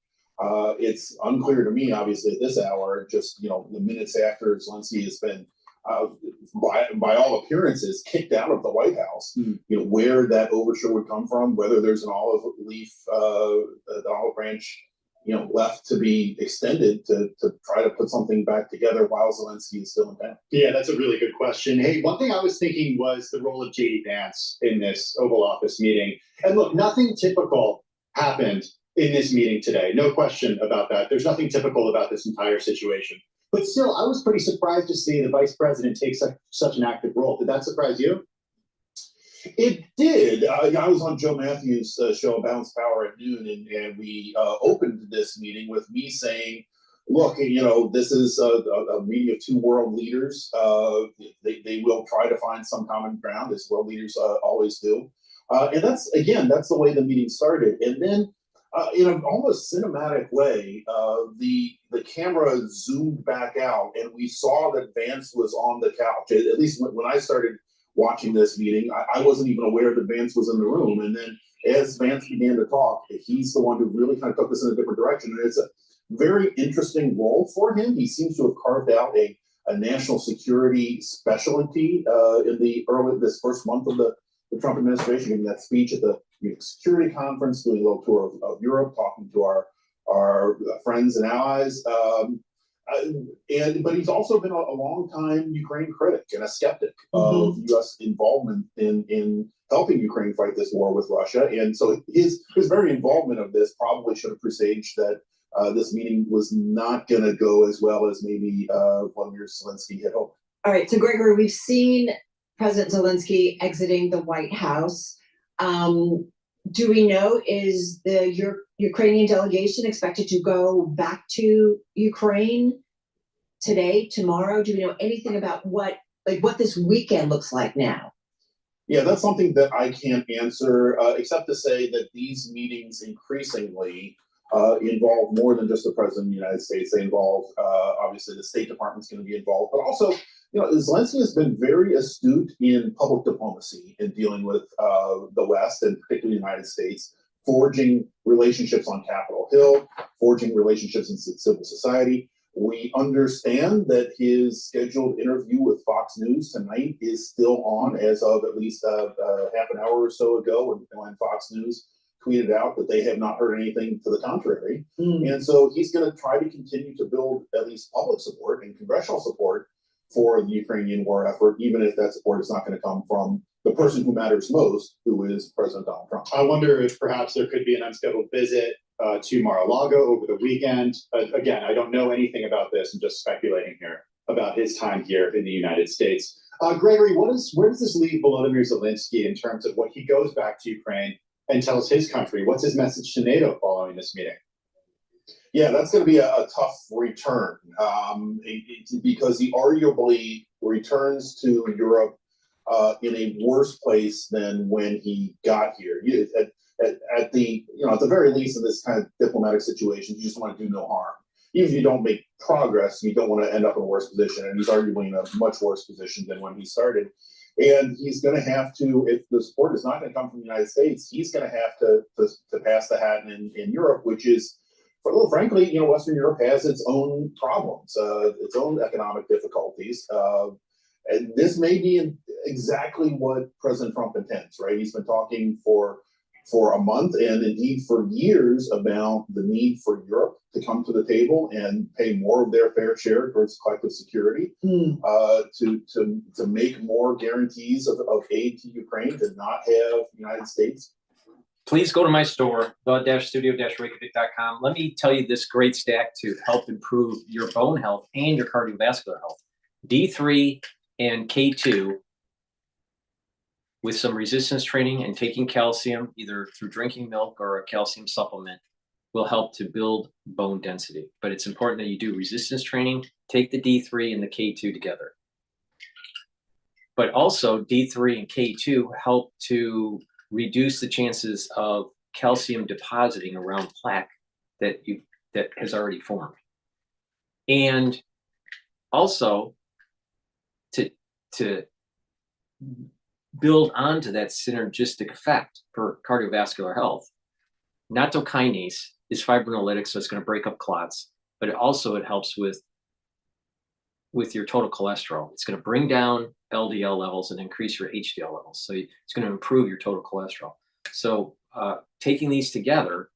It's unclear to me, obviously, at this hour, just the minutes after Zelensky has been by all appearances kicked out of the White House, where that overture would come from, whether there's an olive leaf, an olive branch, left to be extended to try to put something back together while Zelensky is still in town. Yeah, that's a really good question. Hey, one thing I was thinking was the role of J.D. Vance in this Oval Office meeting. And look, nothing typical happened in this meeting today. No question about that. There's nothing typical about this entire situation. But still, I was pretty surprised to see the vice president take such an active role. Did that surprise you? It did. I was on Joe Matthews' show, Balanced Power, at noon, and we opened this meeting with me saying, look, this is a meeting of two world leaders. They will try to find some common ground, as world leaders always do. And that's the way the meeting started. And then in an almost cinematic way, the camera zoomed back out, and we saw that Vance was on the couch. At least when I started watching this meeting. I wasn't even aware that Vance was in the room. And then as Vance began to talk, he's the one who really kind of took this in a different direction. And it's a very interesting role for him. He seems to have carved out a national security specialty in this first month of the Trump administration, giving that speech at the security conference, doing a little tour of Europe, talking to our friends and allies. But he's also been a long time Ukraine critic and a skeptic of U.S. involvement in helping Ukraine fight this war with Russia. And so his very involvement of this probably should have presaged that this meeting was not going to go as well as maybe Vladimir Zelensky had hoped. All right, so Gregory, we've seen President Zelensky exiting the White House. Do we know, is the Ukrainian delegation expected to go back to Ukraine today, tomorrow? Do we know anything about what this weekend looks like now? Yeah, that's something that I can't answer, except to say that these meetings increasingly involve more than just the President of the United States. They involve, obviously, the State Department's going to be involved, but also, Zelensky has been very astute in public diplomacy in dealing with the West and particularly the United States, forging relationships on Capitol Hill, forging relationships in civil society. We understand that his scheduled interview with Fox News tonight is still on as of at least half an hour or so ago when Fox News tweeted out that they have not heard anything to the contrary. And so he's going to try to continue to build at least public support and congressional support for the Ukrainian war effort, even if that support is not going to come from the person who matters most, who is President Donald Trump. I wonder if perhaps there could be an unscheduled visit to Mar-a-Lago over the weekend. Again, I don't know anything about this. I'm just speculating here about his time here in the United States. Gregory, where does this leave Volodymyr Zelensky in terms of what he goes back to Ukraine and tells his country? What's his message to NATO following this meeting? Yeah, that's going to be a tough return because he arguably returns to Europe in a worse place than when he got here. At the very least in this kind of diplomatic situation, you just want to do no harm. Even if you don't make progress, you don't want to end up in a worse position. And he's arguably in a much worse position than when he started. And he's going to have to, if the support is not going to come from the United States, he's going to have to pass the hat in Europe, which is, frankly, Western Europe has its own problems, its own economic difficulties. And this may be exactly what President Trump intends, right? He's been talking for a month and indeed for years about the need for Europe to come to the table and pay more of their fair share towards collective security, to make more guarantees of aid to Ukraine, to not have the United States. Please go to my store, the-studio-reykjavik.com. Let me tell you this great stack to help improve your bone health and your cardiovascular health. D3 and K2 with some resistance training and taking calcium, either through drinking milk or a calcium supplement, will help to build bone density. But it's important that you do resistance training, take the D3 and the K2 together. But also D3 and K2 help to reduce the chances of calcium depositing around plaque that has already formed. And also to build onto that synergistic effect for cardiovascular health. Nattokinase is fibrinolytic, so it's going to break up clots, but it helps with your total cholesterol. It's going to bring down LDL levels and increase your HDL levels. So it's going to improve your total cholesterol. So taking these together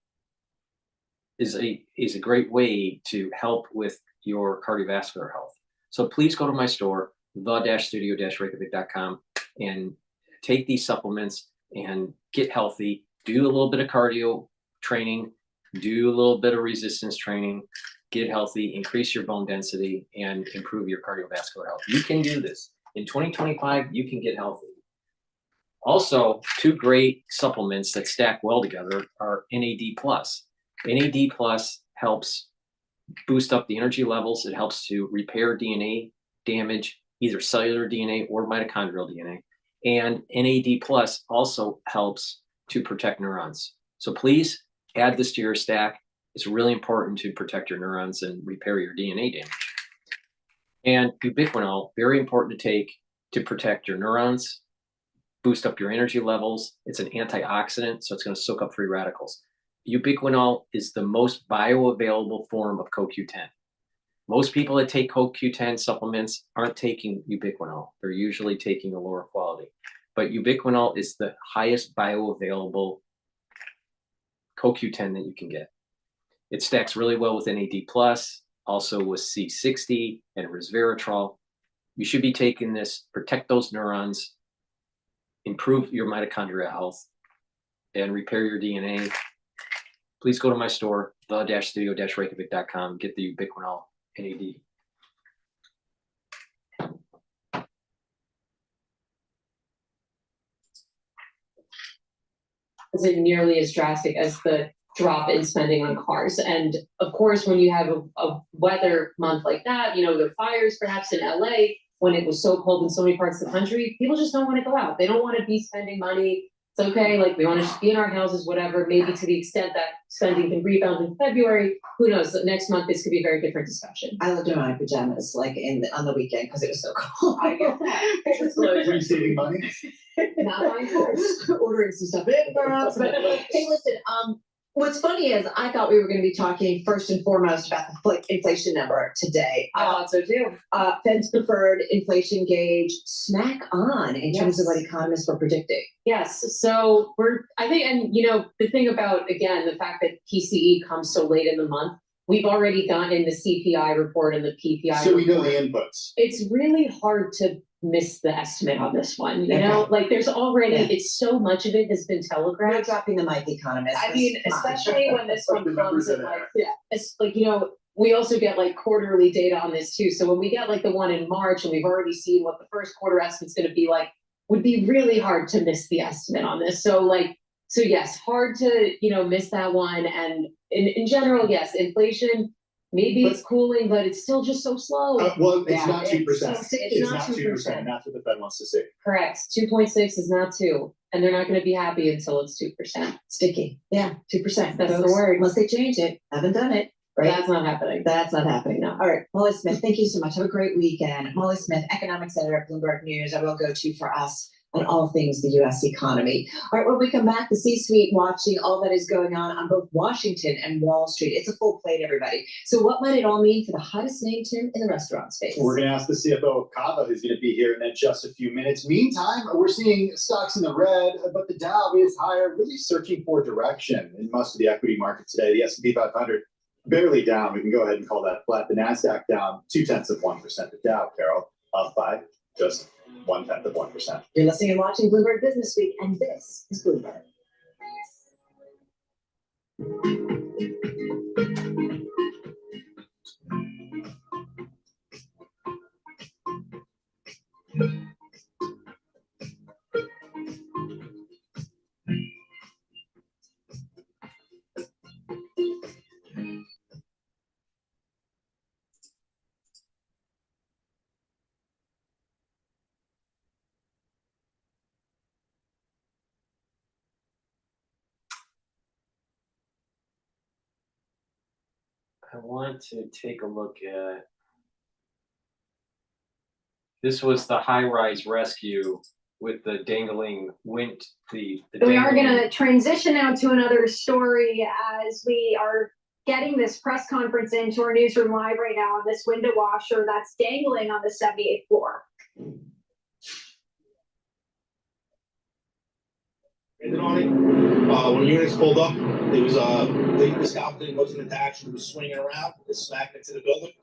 is a great way to help with your cardiovascular health. So please go to my store, the-studio-reykjavik.com, and take these supplements and get healthy. Do a little bit of cardio training, do a little bit of resistance training, get healthy, increase your bone density, and improve your cardiovascular health. You can do this. In 2025, you can get healthy. Also, two great supplements that stack well together are NAD+. NAD+ helps boost up the energy levels. It helps to repair DNA damage, either cellular DNA or mitochondrial DNA. And NAD+ also helps to protect neurons. So please add this to your stack. It's really important to protect your neurons and repair your DNA damage. And ubiquinol, very important to take to protect your neurons boost up your energy levels. It's an antioxidant, so it's going to soak up free radicals. Ubiquinol is the most bioavailable form of CoQ10. Most people that take CoQ10 supplements aren't taking ubiquinol. They're usually taking a lower quality. But ubiquinol is the highest bioavailable CoQ10 that you can get. It stacks really well with NAD+, also with C60 and resveratrol. You should be taking this, protect those neurons, improve your mitochondrial health, and repair your DNA. Please go to my store, the-studio-reykjavik.com, get the ubiquinol NAD. Isn't nearly as drastic as the drop in spending on cars. And of course, when you have a weather month like that, you know, the fires perhaps in LA, when it was so cold in so many parts of the country, people just don't want to go out. They don't want to be spending money. It's okay, like we want to just be in our houses, whatever, maybe to the extent that spending can rebound in February. Who knows? Next month, this could be a very different discussion. I lived in my pajamas like on the weekend because it was so cold. I get that. Were you saving money? Not buying cars. Ordering some stuff in perhaps. But hey, listen, what's funny is I thought we were going to be talking first and foremost about the inflation number today. I thought so too. Fed's preferred inflation gauge smack on in terms of what economists were predicting. Yes, so I think, and you know, the thing about, again, the fact that PCE comes so late in the month, we've already gotten the CPI report and the PPI So we know report. the inputs. It's really hard to miss the estimate on this one, you know, like there's already, it's so much of it has been telegraphed. We're dropping the mic, economists. I mean, especially when this one comes in like, yeah, it's like, you know, we also get like quarterly data on this too. So when we get like the one in March and we've already seen what the first quarter estimate's going to be like, would be really hard to miss the estimate on this. So yes, hard to, you know, miss that one. And in general, yes, inflation, maybe it's cooling, but it's still just so slow. Well, it's not 2%. It's not 2%. And that's what the Fed wants to see. Correct. 2.6 is not 2. And they're not going to be happy until it's 2%. Sticky. Yeah, 2%. That's the word. Unless they change it. Haven't done it. Right? That's not happening. That's not happening. No. All right. Molly Smith, thank you so much. Have a great weekend. Molly Smith, economics editor at Bloomberg News. I will go to for us on all things the U.S. economy. All right, when we come back, the C-suite watching all that is going on both Washington and Wall Street. It's a full plate, everybody. So what might it all mean for the hottest name, Tim, in the restaurant space? We're going to ask the CFO of Kava, who's going to be here in just a few minutes. Meantime, we're seeing stocks in the red, but the Dow is higher, really searching for direction in most of the equity market today. The S&P 500 barely down. We can go ahead and call that flat. The NASDAQ down 0.2%. The Dow, Carol, up by just 0.1%. You're listening and watching Bloomberg Business Week, and this is Bloomberg. I want to take a look at, this was the high-rise rescue with the dangling wind. We are going to transition now to another story as we are getting this press conference into our newsroom live right now on this window washer that's dangling on the 78th floor. Good morning. When units pulled up, it was the scaffolding wasn't attached. It was swinging around. It smacked into the building.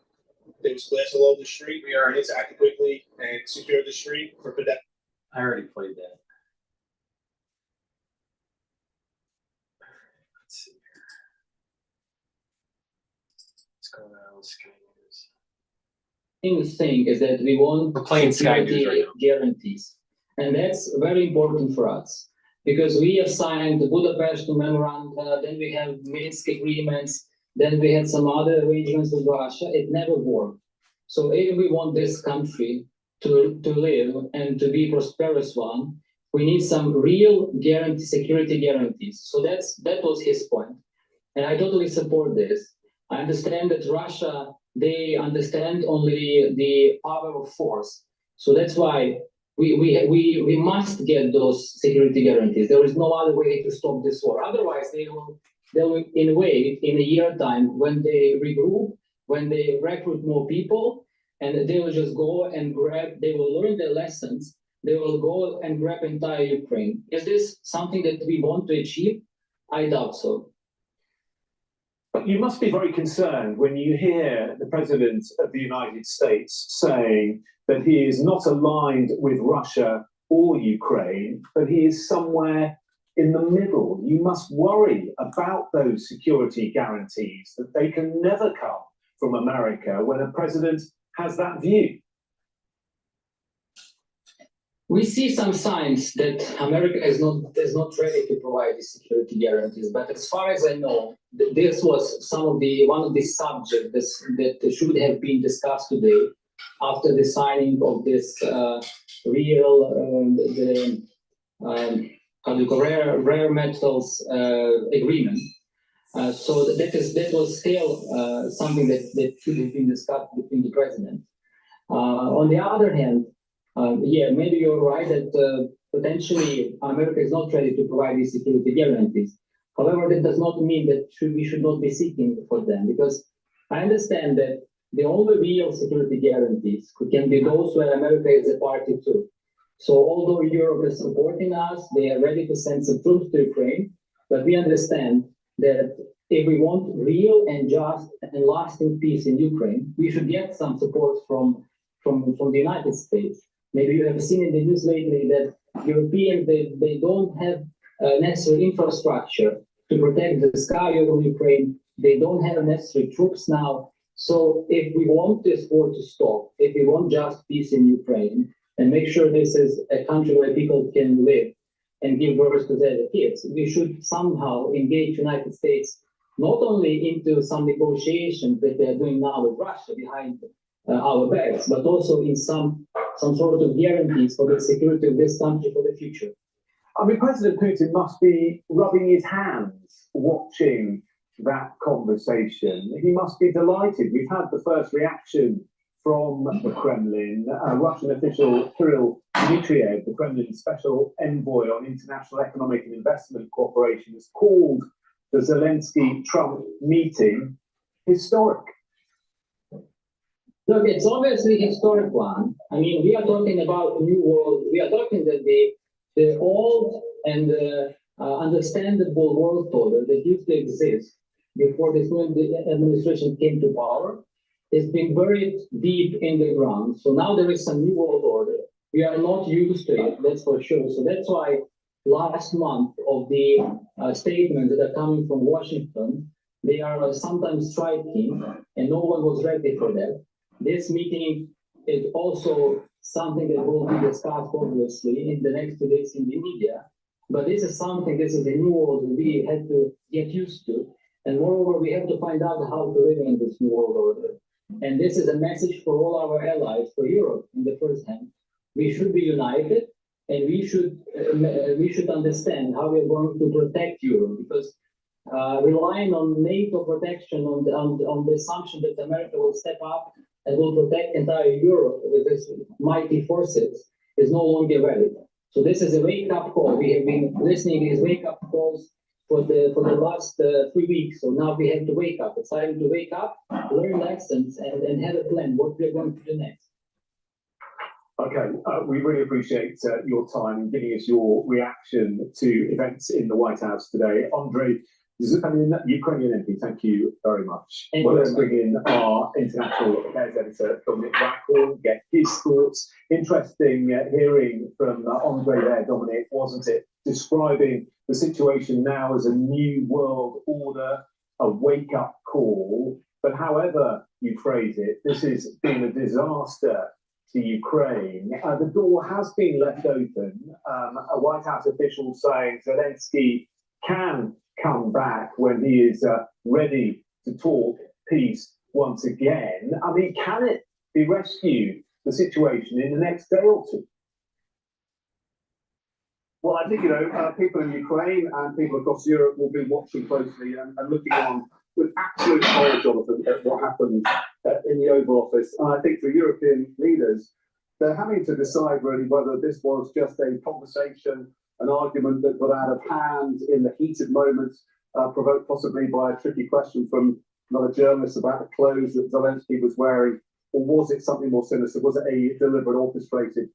There was glass all over the street. We are acted quickly and secured the street for pedestrians. I already played that. Let's see here. What's going on with Sky News? Thing is that we want playing Sky News right now. Guarantees, and that's very important for us because we have signed the Budapest memorandum, then we have Minsk agreements, then we had some other arrangements with Russia. It never worked. So if we want this country to live and to be a prosperous one, we need some real guarantee, security guarantees. So that was his point, and I totally support this. I understand that Russia, they understand only the power of force. So that's why we must get those security guarantees. There is no other way to stop this war. Otherwise, they will in a way, in a year time, when they regroup, when they recruit more people, and they will just go and grab, they will learn their lessons, they will go and grab entire Ukraine. Is this something that we want to achieve? I doubt so. But you must be very concerned when you hear the President of the United States saying that he is not aligned with Russia or Ukraine, but he is somewhere in the middle. You must worry about those security guarantees, that they can never come from America when a president has that view. We see some signs that America is not ready to provide the security guarantees. But as far as I know, this was one of the subjects that should have been discussed today after the signing of this rare metals agreement. So that was still something that should have been discussed between the president. On the other hand, yeah, maybe you're right that potentially America is not ready to provide these security guarantees. However, that does not mean that we should not be seeking for them, because I understand that the only real security guarantees can be those where America is a party to. So although Europe is supporting us, they are ready to send some troops to Ukraine, but we understand that if we want real and just and lasting peace in Ukraine, we should get some support from the United States. Maybe you have seen in the news lately that Europeans, they don't have necessary infrastructure to protect the sky over Ukraine. They don't have necessary troops now. So if we want this war to stop, if we want just peace in Ukraine, and make sure this is a country where people can live and give birth to their kids, we should somehow engage United States not only into some negotiations that they are doing now with Russia behind our backs, but also in some sort of guarantees for the security of this country for the future. I mean, President Putin must be rubbing his hands watching that conversation. He must be delighted. We've had the first reaction from the Kremlin. Russian official Kirill Dmitriev, the Kremlin special envoy on international economic and investment cooperation, has called the Zelensky-Trump meeting historic. Look, it's obviously a historic one. I mean, we are talking about a new world. We are talking that the old and understandable world order that used to exist before this new administration came to power is being buried deep in the ground. So now there is some new world order. We are not used to it, that's for sure. So that's why last month of the statements that are coming from Washington, they are sometimes striking, and no one was ready for that. This meeting is also something that will be discussed, obviously, in the next 2 days in the media. But this is a new world we had to get used to. And moreover, we have to find out how to live in this new world order. And this is a message for all our allies, for Europe in the first hand. We should be united, and we should understand how we are going to protect Europe, because relying on NATO protection on the assumption that America will step up and will protect entire Europe with its mighty forces is no longer valid. So this is a wake-up call. We have been listening to these wake-up calls for the last 3 weeks. So now we have to wake up. It's time to wake up, learn lessons, and have a plan what we're going to do next. Okay, we really appreciate your time and giving us your reaction to events in the White House today. Andrei Zupanin, Ukrainian MP, thank you very much. Well, let's bring in our international affairs editor, Dominic Blackhorn, get his thoughts. Interesting hearing from Andrei there, Dominic, wasn't it? Describing the situation now as a new world order, a wake-up call. But however you phrase it, this has been a disaster to Ukraine. The door has been left open. A White House official saying Zelensky can come back when he is ready to talk peace once again. I mean, can it be rescued, the situation, in the next day or two? Well, I think, people in Ukraine and people across Europe will be watching closely and looking on with absolute horror, Jonathan, at what happened in the Oval Office. And I think for European leaders, they're having to decide really whether this was just a conversation, an argument that got out of hand in the heated moments, provoked possibly by a tricky question from another journalist about the clothes that Zelensky was wearing, or was it something more sinister? Was it a deliberate, orchestrated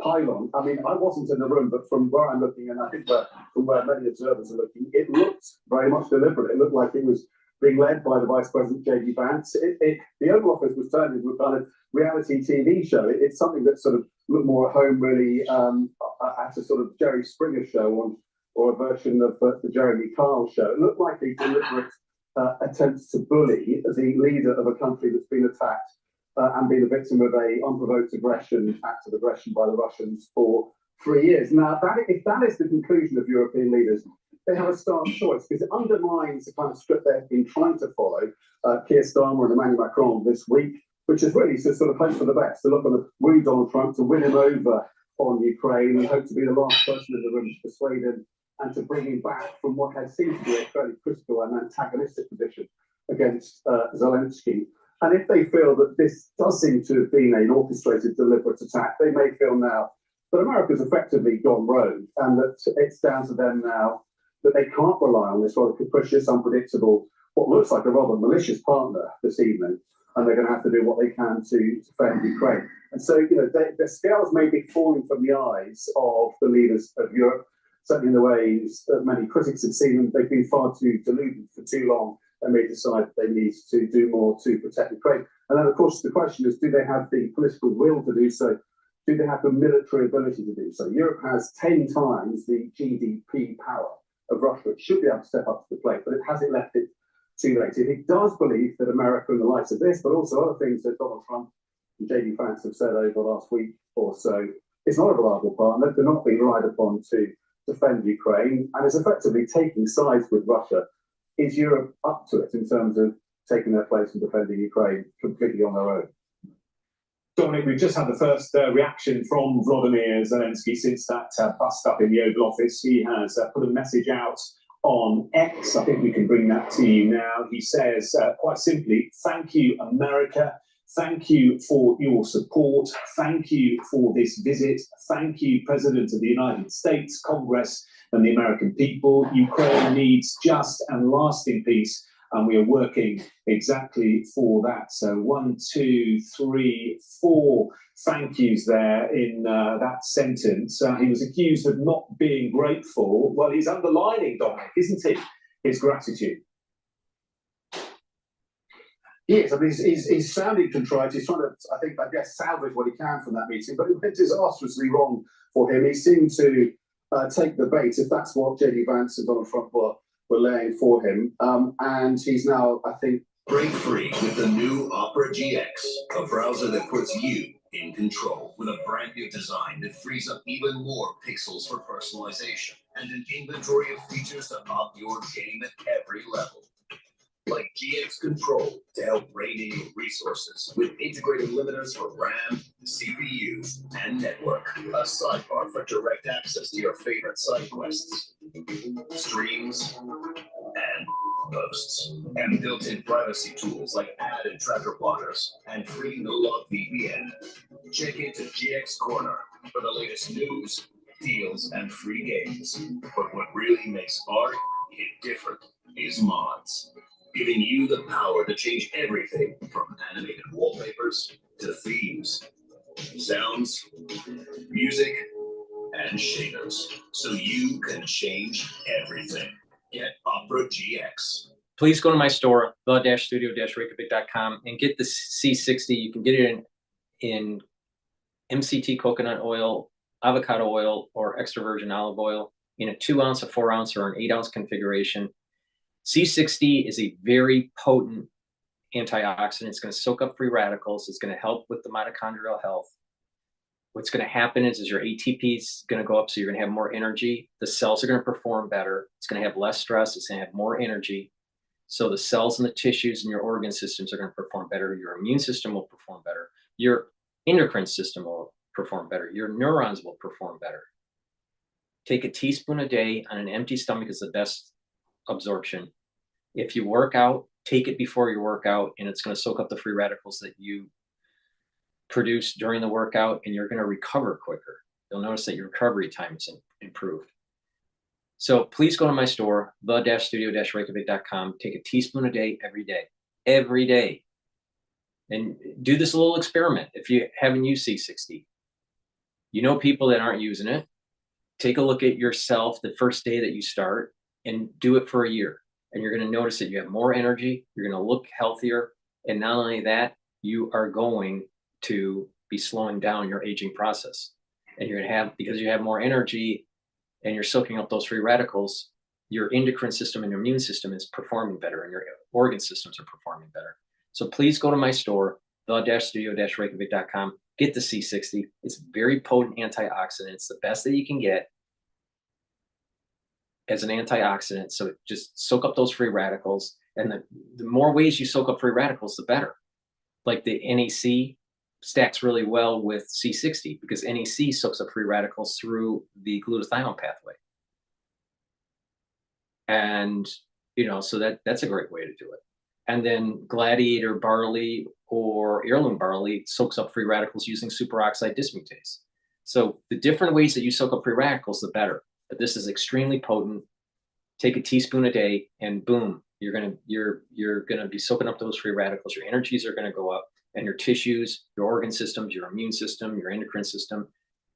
pylon? I mean, I wasn't in the room, but from where I'm looking, and I think from where many observers are looking, it looked very much deliberate. It looked like it was being led by the Vice President J.D. Vance. The Oval Office was turned into a kind of reality TV show. It's something that sort of looked more at home, really, at a sort of Jerry Springer show or a version of the Jeremy Kyle show. It looked like a deliberate attempt to bully the leader of a country that's been attacked and been a victim of a unprovoked act of aggression by the Russians for 3 years. Now, if that is the conclusion of European leaders, they have a stark choice, because it undermines the kind of script they've been trying to follow, Keir Starmer and Emmanuel Macron this week, which is really to sort of hope for the best, to look on the woo Donald Trump, to win him over on Ukraine, and hope to be the last person in the room to persuade him and to bring him back from what has seemed to be a fairly critical and antagonistic position against Zelensky. And if they feel that this does seem to have been an orchestrated, deliberate attack, they may feel now that America's effectively gone rogue, and that it's down to them now that they can't rely on this rather capricious, unpredictable, what looks like a rather malicious partner this evening, and they're going to have to do what they can to defend Ukraine. And so, you know, the scales may be falling from the eyes of the leaders of Europe, certainly in the ways that many critics have seen them. They've been far too deluded for too long, and may decide that they need to do more to protect Ukraine. And then, of course, the question is, do they have the political will to do so? Do they have the military ability to do so? Europe has 10 times the GDP power of Russia. It should be able to step up to the plate, but it hasn't left it too late. If it does believe that America, in the light of this, but also other things that Donald Trump and J.D. Vance have said over the last week or so, it's not a reliable partner. They're not being relied upon to defend Ukraine, and is effectively taking sides with Russia. Is Europe up to it in terms of taking their place and defending Ukraine completely on their own? Dominic, we've just had the first reaction from Volodymyr Zelensky since that bust up in the Oval Office. He has put a message out on X. I think we can bring that to you now. He says, quite simply, thank you, America. Thank you for your support. Thank you for this visit. Thank you, President of the United States, Congress, and the American people. Ukraine needs just and lasting peace, and we are working exactly for that. So 1, 2, 3, 4 thank yous there in that sentence. He was accused of not being grateful. Well, he's underlining, Dominic, isn't he, his gratitude? Yes, I mean, he's sounding contrite. He's trying to, I guess, salvage what he can from that meeting, but it went disastrously wrong for him. He seemed to take the bait, if that's what J.D. Vance and Donald Trump were laying for him. And he's now, I think... Break free with the new Opera GX, a browser that puts you in control with a brand new design that frees up even more pixels for personalization and an inventory of features to up your game at every level. Like GX Control to help rein in your resources with integrated limiters for RAM, CPU, and network. A sidebar for direct access to your favorite side quests, streams, and posts. And built-in privacy tools like ad and tracker blockers and free no-log VPN. Check into GX Corner for the latest news, deals, and free games. But what really makes art hit different is mods, giving you the power to change everything from animated wallpapers to themes, sounds, music, and shaders, so you can change everything. Get Opera GX. Please go to my store, the-studio-reykjavik.com, and get the C60. You can get it in MCT coconut oil, avocado oil, or extra virgin olive oil in a 2-ounce, a 4-ounce, or an 8-ounce configuration. C60 is a very potent antioxidant. It's going to soak up free radicals. It's going to help with the mitochondrial health. What's going to happen is your ATP is going to go up, so you're going to have more energy. The cells are going to perform better. It's going to have less stress. It's going to have more energy. So the cells and the tissues and your organ systems are going to perform better. Your immune system will perform better. Your endocrine system will perform better. Your neurons will perform better. Take a teaspoon a day on an empty stomach is the best absorption. If you work out, take it before your workout, and it's going to soak up the free radicals that you produced during the workout, and you're going to recover quicker. You'll notice that your recovery time is improved. So please go to my store, the-studio-reykjavik.com. Take a teaspoon a day, every day. And do this little experiment. If you haven't used C60, you know people that aren't using it. Take a look at yourself the first day that you start and do it for a year. And you're going to notice that you have more energy. You're going to look healthier. And not only that, you are going to be slowing down your aging process. And you're going to have, because you have more energy and you're soaking up those free radicals, your endocrine system and your immune system is performing better, and your organ systems are performing better. So please go to my store, the-studio-reykjavik.com. Get the C60. It's very potent antioxidant. It's the best that you can get as an antioxidant. So just soak up those free radicals. And the more ways you soak up free radicals, the better. Like the NAC stacks really well with C60 because NAC soaks up free radicals through the glutathione pathway. And, so that's a great way to do it. And then Gladiator barley or heirloom barley soaks up free radicals using superoxide dismutase. So the different ways that you soak up free radicals, the better. But this is extremely potent. Take a teaspoon a day, and boom, you're gonna be soaking up those free radicals. Your energies are gonna go up, and your tissues, your organ systems, your immune system, your endocrine system,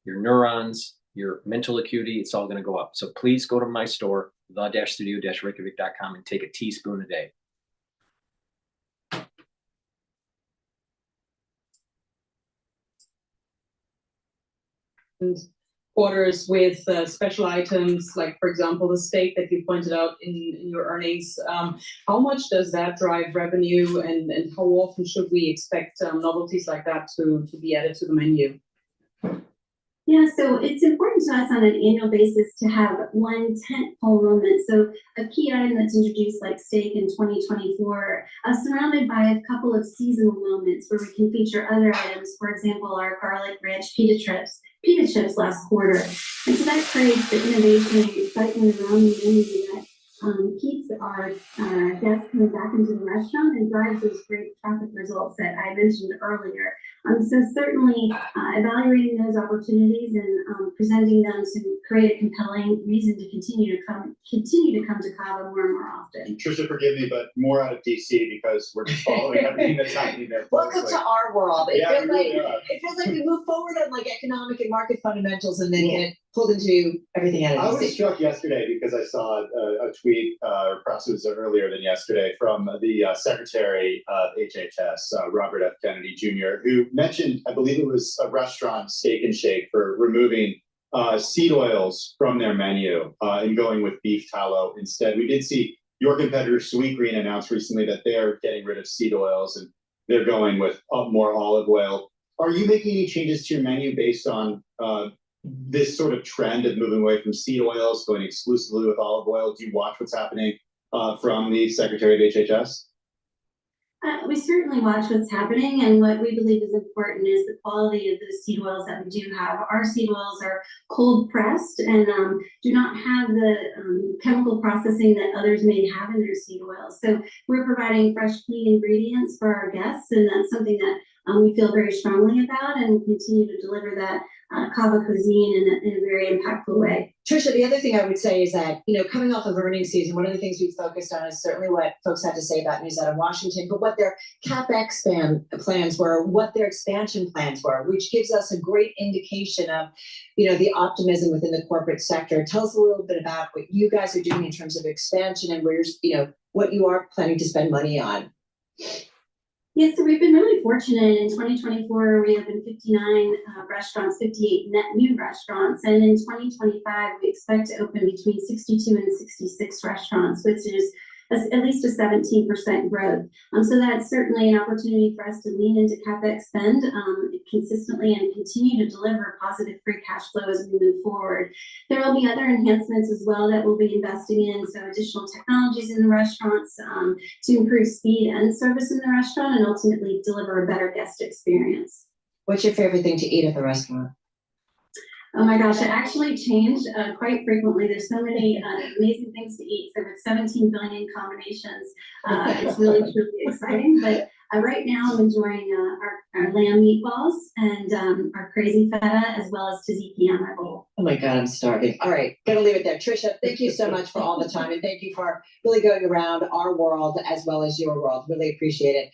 your neurons, your mental acuity, it's all gonna go up. So please go to my store, the-studio-reykjavik.com, and take a teaspoon a day. Quarters with special items, like for example, the steak that you pointed out in your earnings. How much does that drive revenue, and how often should we expect novelties like that to be added to the menu? Yeah, so it's important to us on an annual basis to have one tentpole moment. So a key item that's introduced like steak in 2024, surrounded by a couple of seasonal moments where we can feature other items. For example, our garlic ranch pita chips last quarter. And so that creates the innovation and excitement around the menu that keeps our guests coming back into the restaurant and drives those great traffic results that I mentioned earlier. So certainly evaluating those opportunities and presenting them to create a compelling reason to continue to come to Cava more and more often. Trisha, forgive me, but more out of DC because we're just following everything that's happening there. Welcome to our world. It It feels like we move forward on like economic and market fundamentals and then get pulled into everything out I of was DC. struck yesterday because I saw a tweet, or perhaps it was earlier than yesterday, from the Secretary of HHS, Robert F. Kennedy Jr., who mentioned, I believe it was a restaurant, Steak and Shake, for removing seed oils from their menu and going with beef tallow instead. We did see your competitor Sweetgreen announce recently that they're getting rid of seed oils and they're going with more olive oil. Are you making any changes to your menu based on this sort of trend of moving away from seed oils, going exclusively with olive oil? Do you watch what's happening from the Secretary of HHS? We certainly watch what's happening, and what we believe is important is the quality of the seed oils that we do have. Our seed oils are cold pressed and do not have the chemical processing that others may have in their seed oils. So we're providing fresh, clean ingredients for our guests, and that's something that we feel very strongly about, and we continue to deliver that Cava cuisine in a very impactful way. Trisha, the other thing I would say is that, coming off of earnings season, one of the things we've focused on is certainly what folks had to say about news out of Washington, but what their CapEx plans were, what their expansion plans were, which gives us a great indication of, the optimism within the corporate sector. Tell us a little bit about what you guys are doing in terms of expansion and where, what you are planning to spend money on. Yes, so we've been really fortunate. In 2024, we opened 59 restaurants, 58 net new restaurants. And in 2025, we expect to open between 62 and 66 restaurants, which is at least a 17% growth. So that's certainly an opportunity for us to lean into CapEx spend consistently and continue to deliver positive free cash flow as we move forward. There will be other enhancements as well that we'll be investing in, so additional technologies in the restaurants to improve speed and service in the restaurant and ultimately deliver a better guest experience. What's your favorite thing to eat at the restaurant? Oh my gosh, it actually changed quite frequently. There's so many amazing things to eat. So with 17 billion combinations, it's really, truly exciting. But Right now, I'm enjoying our lamb meatballs and our crazy feta, as well as tzatziki on my bowl. Oh my God, I'm starving. All right, gonna leave it there. Trisha, thank you so much for all the time, and thank you for really going around our world as well as your world. Really appreciate it.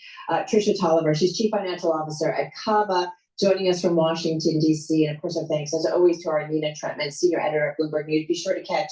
Trisha Tolliver, she's Chief Financial Officer at Kava, joining us from Washington, D.C. And of course, our thanks as always to our Nina Trentman, Senior Editor at Bloomberg News. Be sure to catch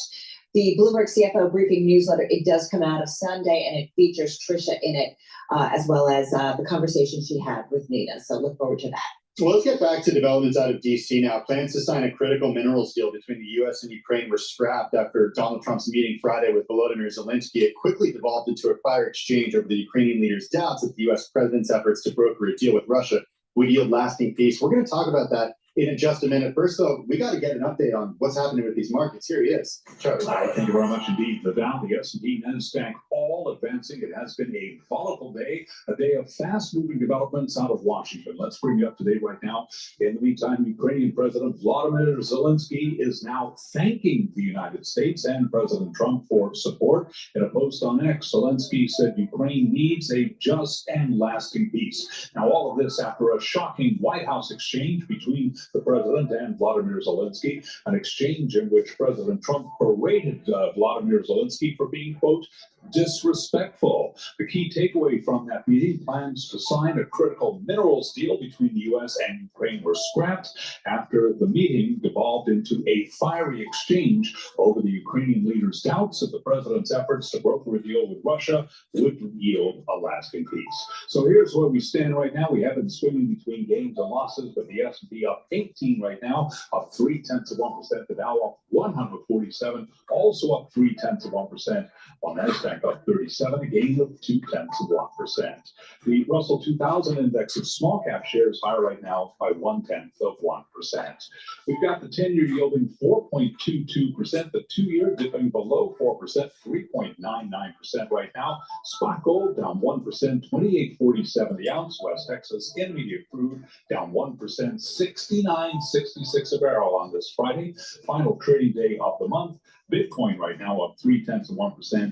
the Bloomberg CFO Briefing newsletter. It does come out of Sunday, and it features Trisha in it, as well as the conversation she had with Nina. So look forward to that. Well, let's get back to developments out of D.C. now. Plans to sign a critical minerals deal between the U.S. and Ukraine were scrapped after Donald Trump's meeting Friday with Volodymyr Zelensky. It quickly devolved into a fire exchange over the Ukrainian leader's doubts that the U.S. president's efforts to broker a deal with Russia would yield lasting peace. We're going to talk about that in just a minute. First, though, we got to get an update on what's happening with these markets. Here he is. Charles. Thank you very much indeed. The Dow, the S&P, NASDAQ, all advancing. It has been a volatile day, a day of fast-moving developments out of Washington. Let's bring you up to date right now. In the meantime, Ukrainian President Volodymyr Zelensky is now thanking the United States and President Trump for support. In a post on X, Zelensky said Ukraine needs a just and lasting peace. Now, all of this after a shocking White House exchange between the president and Volodymyr Zelensky, an exchange in which President Trump berated Volodymyr Zelensky for being, quote, disrespectful. The key takeaway from that meeting, plans to sign a critical minerals deal between the U.S. and Ukraine were scrapped after the meeting devolved into a fiery exchange over the Ukrainian leader's doubts that the president's efforts to broker a deal with Russia would yield a lasting peace. So here's where we stand right now. We have been swinging between gains and losses, but the S&P up 18 right now, up 0.3%. The Dow up 147, also up 0.3%. On NASDAQ up 37, a gain of 0.2%. The Russell 2000 index of small cap shares higher right now by 0.1%. We've got the 10-year yielding 4.22%, the 2-year dipping below 4%, 3.99% right now. Spot gold down 1%, 28.47 the ounce. West Texas Intermediate crude down 1%, 69.66 a barrel on this Friday, final trading day of the month. Bitcoin right now up 0.3%.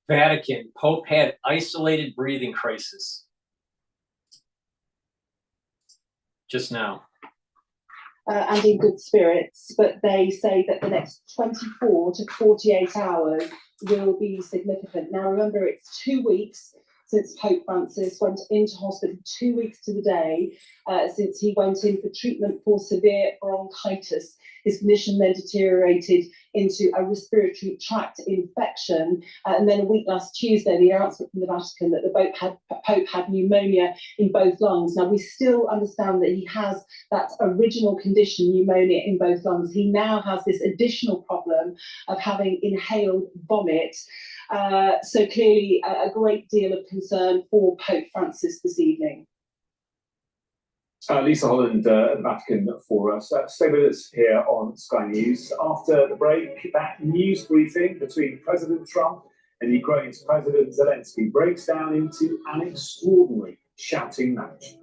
Vatican, Pope had isolated breathing crisis. Just now. And in good spirits, but they say that the next 24 to 48 hours will be significant. Now, remember, it's 2 weeks since Pope Francis went into hospital, 2 weeks to the day, since he went in for treatment for severe bronchitis. His condition then deteriorated into a respiratory tract infection. And then a week last Tuesday, the announcement from the Vatican that the Pope had pneumonia in both lungs. Now, we still understand that he has that original condition, pneumonia in both lungs. He now has this additional problem of having inhaled vomit. So clearly a great deal of concern for Pope Francis this evening. Lisa Holland at the Vatican for us. Stay with us here on Sky News. After the break, that news briefing between President Trump and Ukraine's President Zelensky breaks down into an extraordinary shouting match.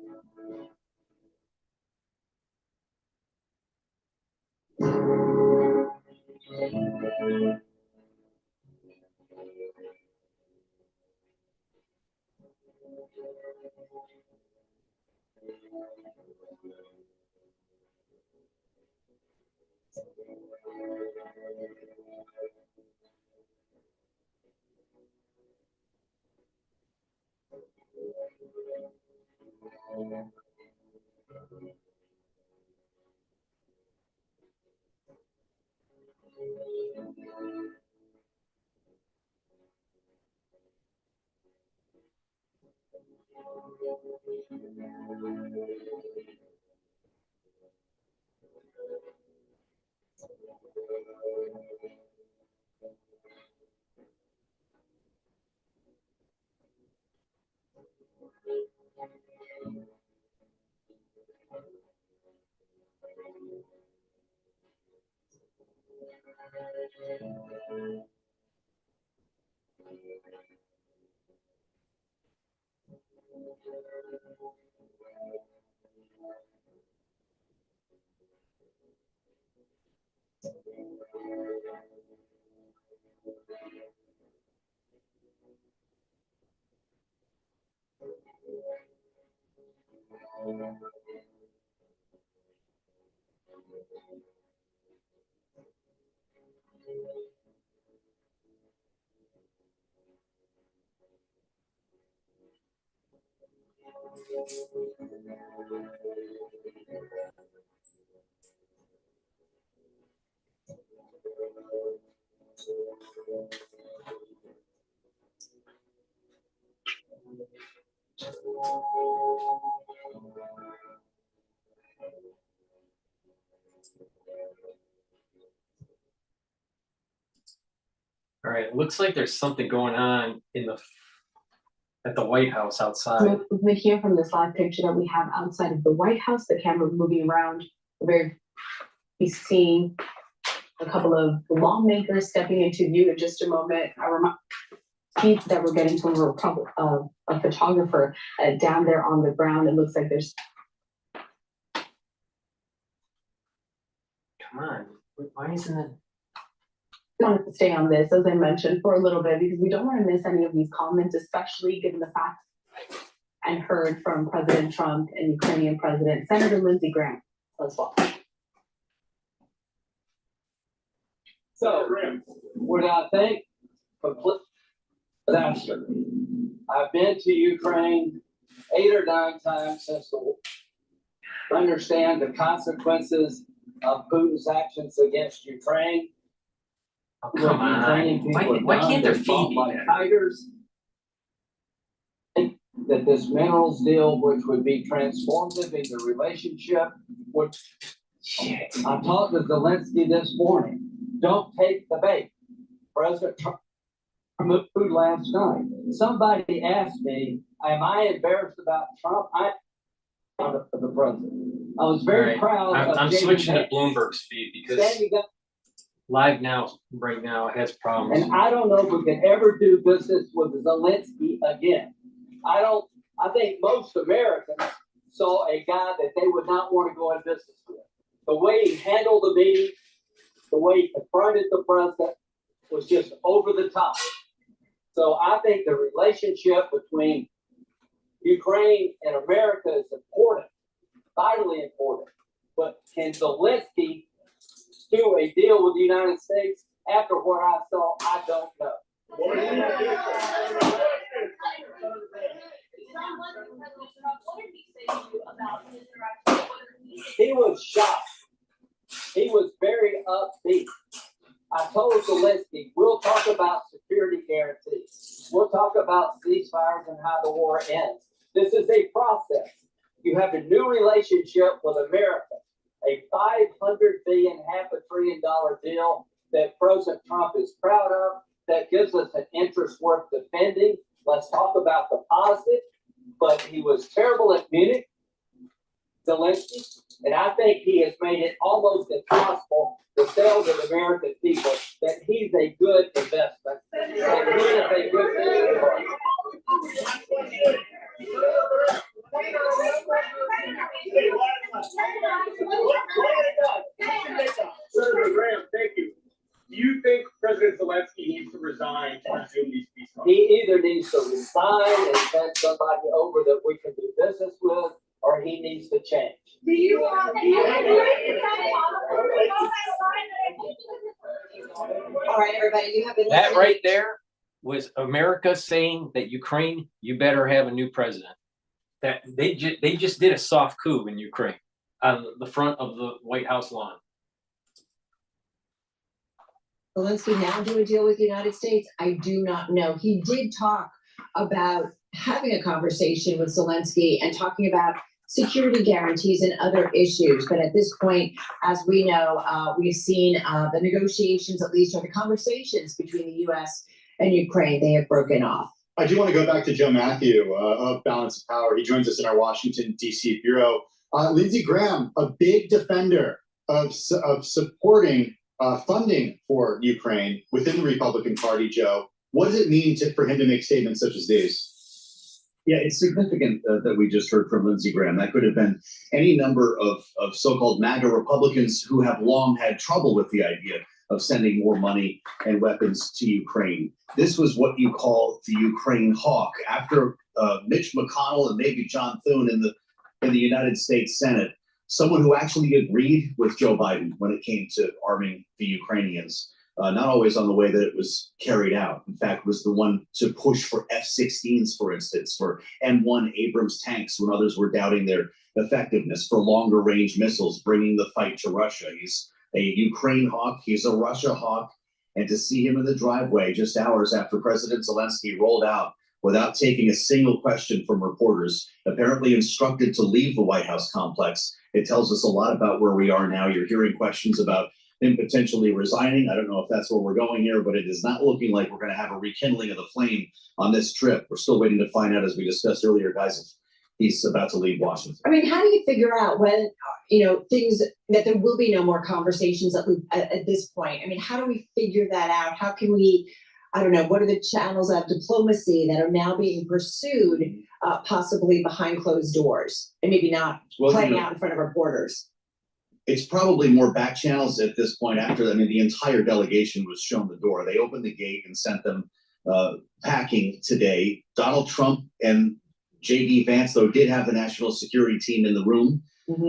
All right, it looks like there's something going on at the White House outside. We're here from this live picture that we have outside of the White House, the camera moving around. We're seeing a couple of lawmakers stepping into view in just a moment. I remind you that we're getting from a photographer down there on the ground. It looks like there's. Come on, why isn't it? I wanted to stay on this, as I mentioned, for a little bit, because we don't want to miss any of these comments, especially given the fact and heard from President Trump and Ukrainian President Senator Lindsey Graham as well. So, what I think, disaster. I've been to Ukraine 8 or 9 times since the war. I understand the consequences of Putin's actions against Ukraine. Oh, come on. Why can't there feed like tigers? That this minerals deal, which would be transformative in the relationship, which I talked to Zelensky this morning. Don't take the bait. President Trump food last night. Somebody asked me, am I embarrassed about Trump? The president. I was very proud of I'm switching to Bloomberg's feed because Live Now right now has problems. And I don't know if we can ever do business with Zelensky again. I think most Americans saw a guy that they would not want to go in business with. The way he handled the meeting, the way he confronted the president was just over the top. So I think the relationship between Ukraine and America is important, vitally important. But can Zelensky do a deal with the United States? After what I saw, I don't know. He was shocked. He was very upbeat. I told Zelensky, we'll talk about security guarantees. We'll talk about ceasefires and how the war ends. This is a process. You have a new relationship with America, a $500 billion, $500 billion deal that President Trump is proud of, that gives us an interest worth defending. Let's talk about the positive. But he was terrible at Munich, Zelensky, and I think he has made it almost impossible to sell to the American people that he's a good investment. That he is a good investment. Senator Graham, thank you. Do you think President Zelensky needs to resign to resume these peace talks? He either needs to resign and send somebody over that we can do business with, or he needs to change. Do you want All right, everybody, you have been That right there was America saying that Ukraine, you better have a new president. That they just did a soft coup in Ukraine on the front of the White House lawn. Zelensky now do a deal with the United States? I do not know. He did talk about having a conversation with Zelensky and talking about security guarantees and other issues. But at this point, as we know, we've seen the negotiations, at least, or the conversations between the U.S. and Ukraine, they have broken off. I do want to go back to Joe Matthew of Balance of Power. He joins us in our Washington, D.C. bureau. Lindsey Graham, a big defender of supporting funding for Ukraine within the Republican Party, Joe. What does it mean for him to make statements such as these? Yeah, it's significant that we just heard from Lindsey Graham. That could have been any number of so-called MAGA Republicans who have long had trouble with the idea of sending more money and weapons to Ukraine. This was what you call the Ukraine hawk. After Mitch McConnell and maybe John Thune in the in the United States Senate, someone who actually agreed with Joe Biden when it came to arming the Ukrainians. Not always on the way that it was carried out. In fact, was the one to push for F-16s, for instance, for M1 Abrams tanks when others were doubting their effectiveness, for longer range missiles, bringing the fight to Russia. He's a Ukraine hawk. He's a Russia hawk. And to see him in the driveway just hours after President Zelensky rolled out without taking a single question from reporters, apparently instructed to leave the White House complex, it tells us a lot about where we are now. You're hearing questions about him potentially resigning. I don't know if that's where we're going here, but it is not looking like we're going to have a rekindling of the flame on this trip. We're still waiting to find out, as we discussed earlier, guys, if he's about to leave Washington. I mean, how do you figure out when, things that there will be no more conversations at this point? I mean, how do we figure that out? How can we, I don't know, what are the channels of diplomacy that are now being pursued, possibly behind closed doors and maybe not playing out in front of reporters? It's probably more back channels at this point after, the entire delegation was shown the door. They opened the gate and sent them packing today. Donald Trump and J.D. Vance, though, did have the national security team in the room,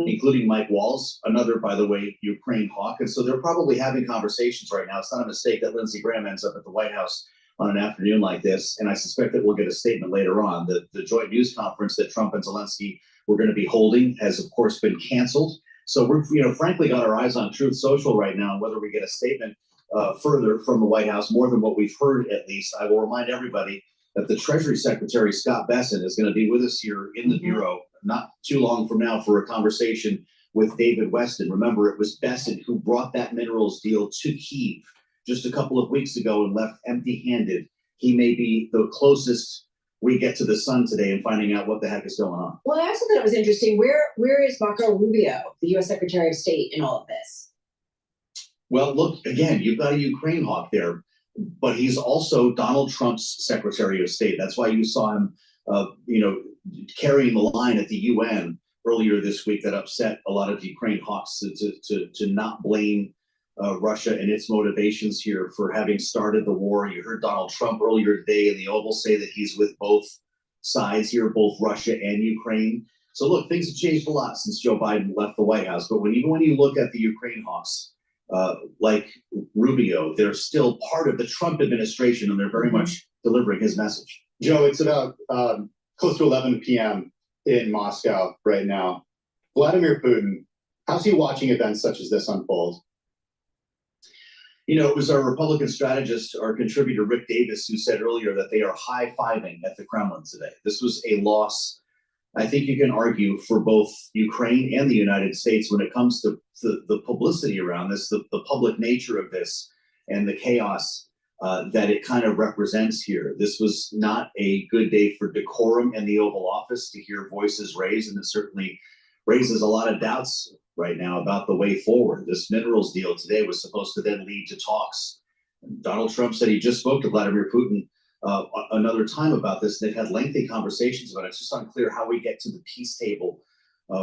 including Mike Walls, another, by the way, Ukraine hawk. And so they're probably having conversations right now. It's not a mistake that Lindsey Graham ends up at the White House on an afternoon like this. And I suspect that we'll get a statement later on. The joint news conference that Trump and Zelensky were going to be holding has, of course, been canceled. So we're, frankly, got our eyes on Truth Social right now, whether we get a statement further from the White House, more than what we've heard, at least. I will remind everybody that the Treasury Secretary, Scott Bessent, is going to be with us here in the Bureau not too long from now for a conversation with David Weston. Remember, it was Bessent who brought that minerals deal to Kyiv just a couple of weeks ago and left empty-handed. He may be the closest we get to the sun today and finding out what the heck is going on. Well, I also thought it was interesting. Where is Marco Rubio, the U.S. Secretary of State, in all of this? Well, look, again, you've got a Ukraine hawk there, but he's also Donald Trump's Secretary of State. That's why you saw him, carrying the line at the UN earlier this week that upset a lot of Ukraine hawks to not blame Russia and its motivations here for having started the war. You heard Donald Trump earlier today in the Oval say that he's with both sides here, both Russia and Ukraine. So look, things have changed a lot since Joe Biden left the White House. But even when you look at the Ukraine hawks, like Rubio, they're still part of the Trump administration, and they're very much delivering his message. Joe, it's about close to 11 p.m. in Moscow right now. Vladimir Putin, how's he watching events such as this unfold? It was our Republican strategist, our contributor, Rick Davis, who said earlier that they are high-fiving at the Kremlin today. This was a loss, I think you can argue, for both Ukraine and the United States when it comes to the publicity around this, the public nature of this, and the chaos that it kind of represents here. This was not a good day for decorum in the Oval Office to hear voices raised, and it certainly raises a lot of doubts right now about the way forward. This minerals deal today was supposed to then lead to talks. Donald Trump said he just spoke to Vladimir Putin another time about this. They've had lengthy conversations about it. It's just unclear how we get to the peace table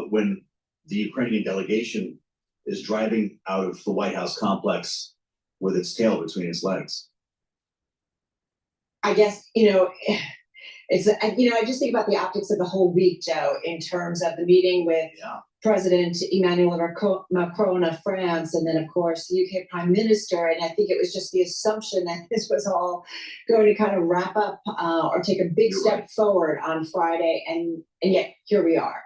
when the Ukrainian delegation is driving out of the White House complex with its tail between its legs. I guess, it's, I just think about the optics of the whole week, Joe, in terms of the meeting with President Emmanuel Macron of France, and then, of course, the UK Prime Minister. And I think it was just the assumption that this was all going to kind of wrap up or take a big step forward on Friday. And yet here we are.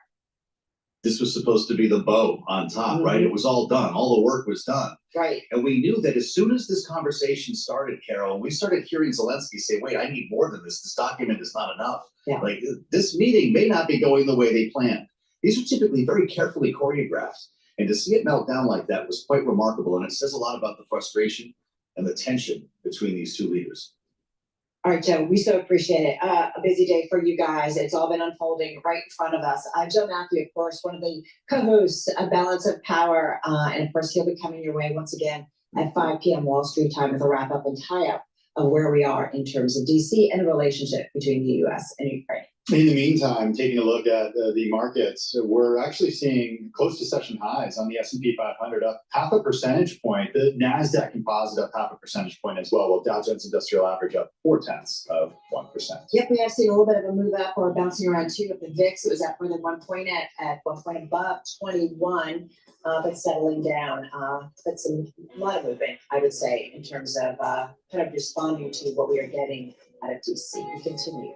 This was supposed to be the bow on top, right? It was all done. All the work was done. Right. And we knew that as soon as this conversation started, Carol, we started hearing Zelensky say, wait, I need more than this. This document is not enough. Yeah. Like, this meeting may not be going the way they planned. These are typically very carefully choreographed. And to see it melt down like that was quite remarkable. And it says a lot about the frustration and the tension between these two leaders. All right, Joe, we so appreciate it. A busy day for you guys. It's all been unfolding right in front of us. Joe Matthew, of course, one of the co-hosts of Balance of Power. And of course, he'll be coming your way once again at 5 p.m. Wall Street time with a wrap up and tie up of where we are in terms of DC and the relationship between the U.S. and Ukraine. In the meantime, taking a look at the markets, we're actually seeing close to session highs on the S&P 500, up 0.5 percentage point. The NASDAQ composite up 0.5 percentage point as well, while Dow Jones Industrial Average up 0.4%. Yep, we have seen a little bit of a move up or bouncing around too with the VIX. It was at more than 1 point at 1 point above 21, but settling down. But a lot of movement, I would say, in terms of kind of responding to what we are getting out of DC. We continue.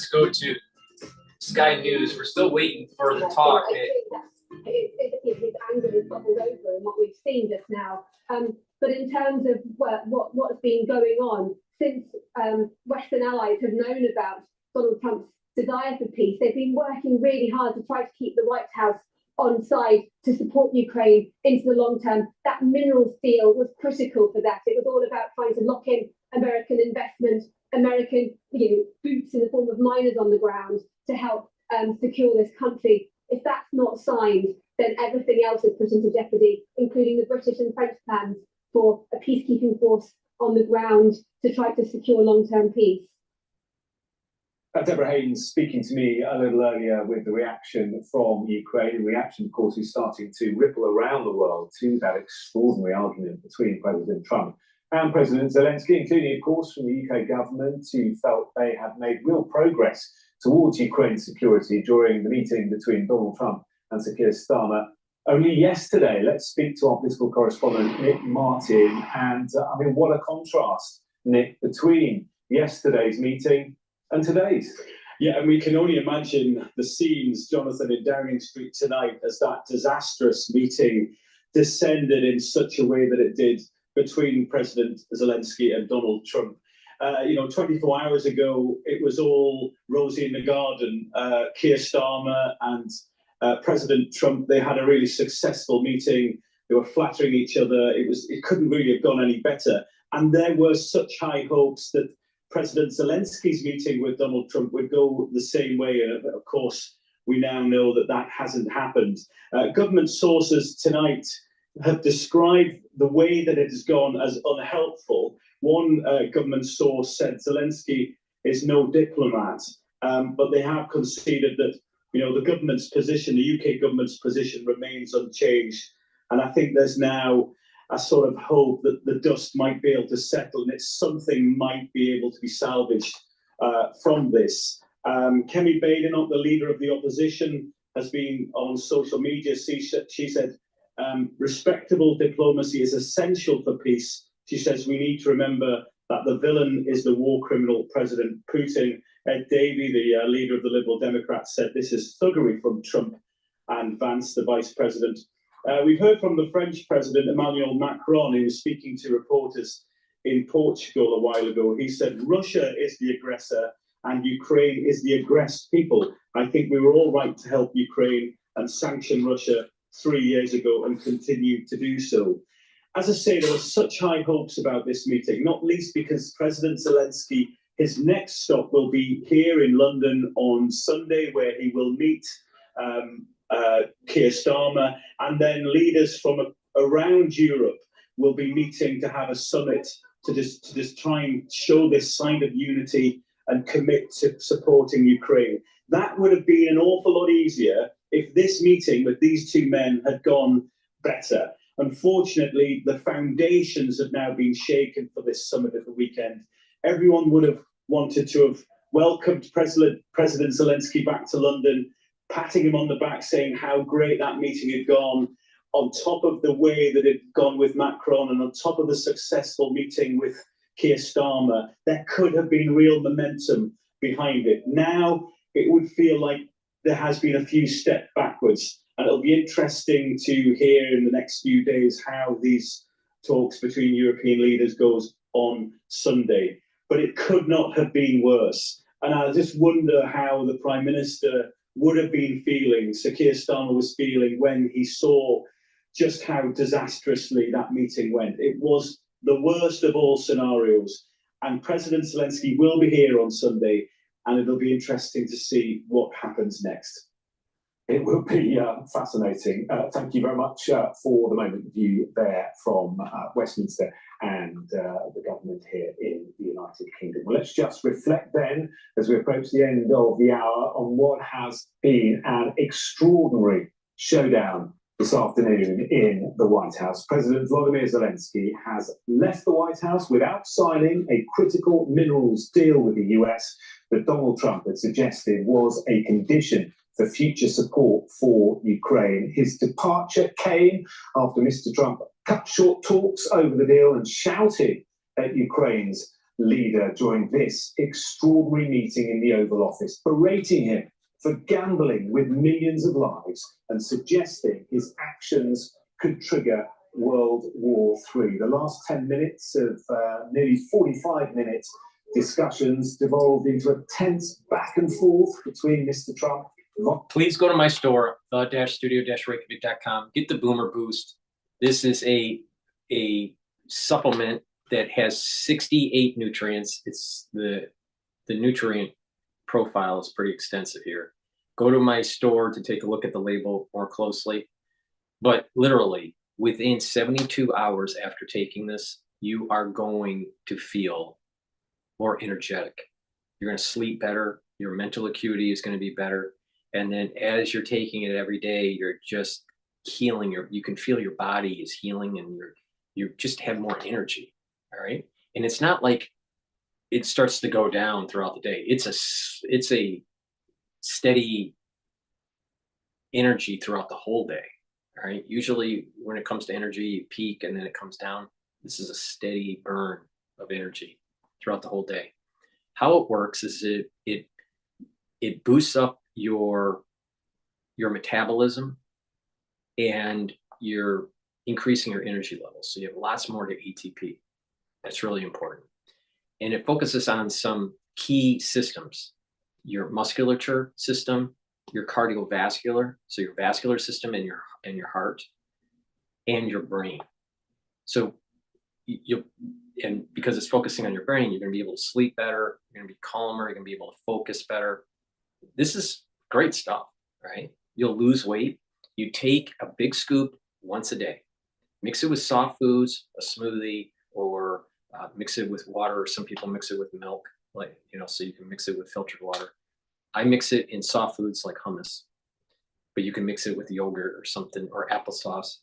Let's go to Sky News. We're still waiting for the talk. His anger has bubbled over and what we've seen just now. But in terms of what's been going on since Western allies have known about Donald Trump's desire for peace, they've been working really hard to try to keep the White House on side to support Ukraine into the long term. That minerals deal was critical for that. It was all about trying to lock in American investment, American boots in the form of miners on the ground to help secure this country. If that's not signed, then everything else is put into jeopardy, including the British and French plans for a peacekeeping force on the ground to try to secure long-term peace. Deborah Haynes speaking to me a little earlier with the reaction from Ukraine. And reaction, of course, is starting to ripple around the world to that extraordinary argument between President Trump and President Zelensky, including, of course, from the UK government, who felt they had made real progress towards Ukraine's security during the meeting between Donald Trump and Sir Keir Starmer only yesterday. Let's speak to our political correspondent, Nick Martin. And I mean, what a contrast, Nick, between yesterday's meeting and today's. Yeah, and we can only imagine the scenes, Jonathan, in Downing Street tonight as that disastrous meeting descended in such a way that it did between President Zelensky and Donald Trump. 24 hours ago, it was all rosy in the garden. Keir Starmer and President Trump, they had a really successful meeting. They were flattering each other. It couldn't really have gone any better. And there were such high hopes that President Zelensky's meeting with Donald Trump would go the same way. And of course, we now know that that hasn't happened. Government sources tonight have described the way that it has gone as unhelpful. One government source said Zelensky is no diplomat, but they have conceded that the government's position, the UK government's position, remains unchanged. And I think there's now a sort of hope that the dust might be able to settle and something might be able to be salvaged from this. Kemi Badenoch, the leader of the opposition, has been on social media. She said, respectable diplomacy is essential for peace. She says we need to remember that the villain is the war criminal, President Putin. Ed Davey, the leader of the Liberal Democrats, said this is thuggery from Trump and Vance, the vice president. We've heard from the French president, Emmanuel Macron, who was speaking to reporters in Portugal a while ago. He said Russia is the aggressor and Ukraine is the aggressed people. I think we were all right to help Ukraine and sanction Russia 3 years ago and continue to do so. As I say, there were such high hopes about this meeting, not least because President Zelensky, his next stop will be here in London on Sunday, where he will meet Keir Starmer, and then leaders from around Europe will be meeting to have a summit to just try and show this sign of unity and commit to supporting Ukraine. That would have been an awful lot easier if this meeting with these two men had gone better. Unfortunately, the foundations have now been shaken for this summit at the weekend. Everyone would have wanted to have welcomed President Zelensky back to London, patting him on the back, saying how great that meeting had gone, on top of the way that it had gone with Macron and on top of the successful meeting with Keir Starmer. There could have been real momentum behind it. Now it would feel like there has been a few steps backwards, and it'll be interesting to hear in the next few days how these talks between European leaders goes on Sunday. But it could not have been worse. And I just wonder how the Prime Minister would have been feeling, Sir Keir Starmer was feeling, when he saw just how disastrously that meeting went. It was the worst of all scenarios. And President Zelensky will be here on Sunday, and it'll be interesting to see what happens next. It will be fascinating. Thank you very much for the moment of view there from Westminster and the government here in the United Kingdom. Well, let's just reflect then, as we approach the end of the hour, on what has been an extraordinary showdown this afternoon in the White House. President Volodymyr Zelensky has left the White House without signing a critical minerals deal with the US that Donald Trump had suggested was a condition for future support for Ukraine. His departure came after Mr. Trump cut short talks over the deal and shouted at Ukraine's leader during this extraordinary meeting in the Oval Office, berating him for gambling with millions of lives and suggesting his actions could trigger World War III. The last 10 minutes of nearly 45-minute discussions devolved into a tense back and forth between Mr. Trump. Please go to my store, the-studio-reykjavik.com. Get the Boomer Boost. This is a supplement that has 68 nutrients. It's the nutrient profile is pretty extensive here. Go to my store to take a look at the label more closely. But literally, within 72 hours after taking this, you are going to feel more energetic. You're going to sleep better. Your mental acuity is going to be better. And then as you're taking it every day, you're just healing. You can feel your body is healing, and you just have more energy. All right. And it's not like it starts to go down throughout the day. It's a steady energy throughout the whole day. All right. Usually when it comes to energy, you peak and then it comes down. This is a steady burn of energy throughout the whole day. How it works is it boosts up your metabolism, and you're increasing your energy levels. So you have lots more to ATP. That's really important. And it focuses on some key systems: your musculature system, your cardiovascular, so your vascular system and your heart, and your brain. So and because it's focusing on your brain, you're going to be able to sleep better, you're going to be calmer, you're going to be able to focus better. This is great stuff, right? You'll lose weight. You take a big scoop once a day, mix it with soft foods, a smoothie, or mix it with water. Some people mix it with milk, so you can mix it with filtered water. I mix it in soft foods like hummus, but you can mix it with yogurt or something, or applesauce.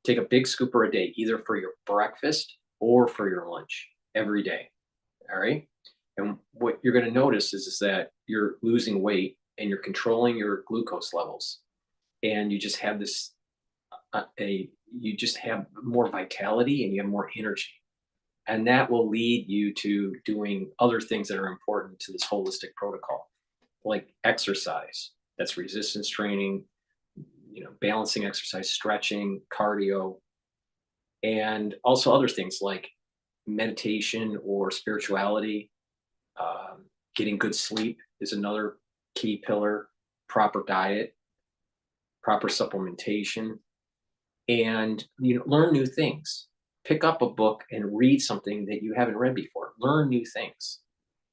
Take a big scooper a day, either for your breakfast or for your lunch, every day. All right. And what you're going to notice is that you're losing weight and you're controlling your glucose levels, and you just have this, you just have more vitality and you have more energy. And that will lead you to doing other things that are important to this holistic protocol, like exercise. That's resistance training, balancing exercise, stretching, cardio, and also other things like meditation or spirituality. Getting good sleep is another key pillar, proper diet, proper supplementation, and learn new things. Pick up a book and read something that you haven't read before. Learn new things.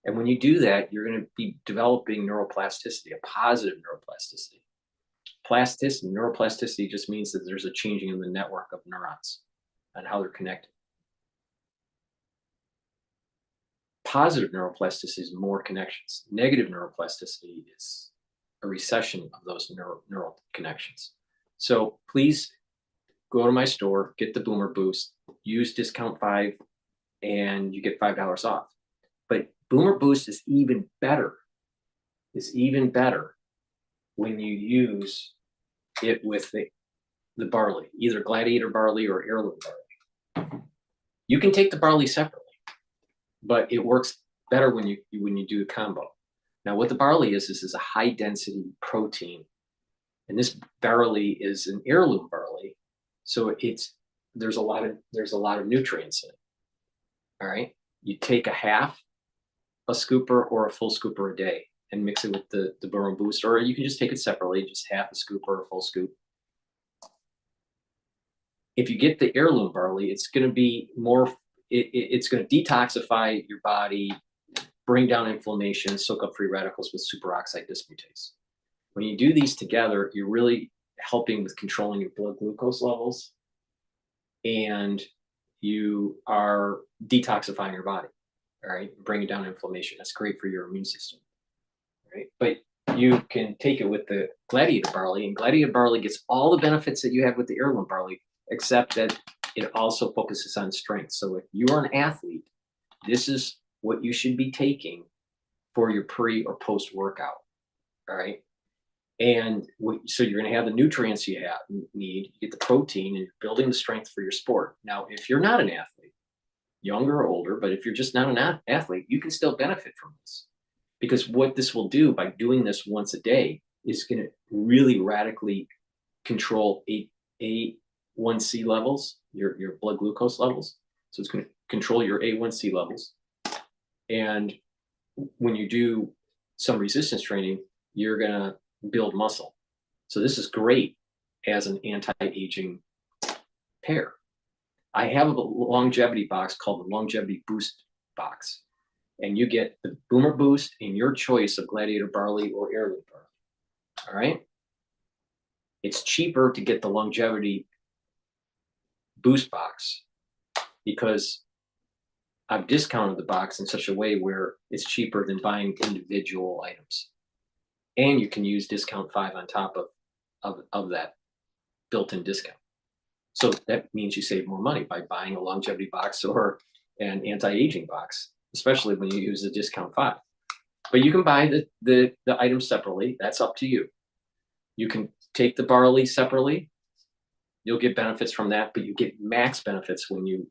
And when you do that, you're going to be developing neuroplasticity, a positive neuroplasticity. Plasticity, neuroplasticity just means that there's a changing in the network of neurons and how they're connected. Positive neuroplasticity is more connections. Negative neuroplasticity is a recession of those neural connections. So please go to my store, get the Boomer Boost, use discount 5, and you get $5 off. But Boomer Boost is even better. Is even better when you use it with the barley, either Gladiator barley or heirloom barley. You can take the barley separately, but it works better when you do the combo. Now, what the barley is a high density protein, and this barley is an heirloom barley, so there's a lot of nutrients in it. All right, you take a half a scooper or a full scooper a day and mix it with the Boomer Boost, or you can just take it separately, just half a scoop or a full scoop. If you get the heirloom barley, it's going to be more, it's going to detoxify your body, bring down inflammation, soak up free radicals with superoxide dismutase. When you do these together, you're really helping with controlling your blood glucose levels, and you are detoxifying your body, all right, bringing down inflammation. That's great for your immune system, right? But you can take it with the Gladiator barley, and Gladiator barley gets all the benefits that you have with the heirloom barley, except that it also focuses on strength. So if you are an athlete, this is what you should be taking for your pre or post workout, all right? And so you're going to have the nutrients you need, you get the protein, and you're building the strength for your sport. Now, if you're not an athlete, younger or older, but if you're just not an athlete, you can still benefit from this. Because what this will do by doing this once a day is going to really radically control A1C levels, your blood glucose levels. So it's going to control your A1C levels. And when you do some resistance training, you're going to build muscle. So this is great as an anti-aging pair. I have a longevity box called the Longevity Boost box, and you get the Boomer Boost in your choice of Gladiator barley or heirloom barley. All right. It's cheaper to get the Longevity Boost box because I've discounted the box in such a way where it's cheaper than buying individual items. And you can use discount 5 on top of that built-in discount. So that means you save more money by buying a longevity box or an anti-aging box, especially when you use the discount 5. But you can buy the items separately. That's up to you. You can take the barley separately. You'll get benefits from that, but you get max benefits when you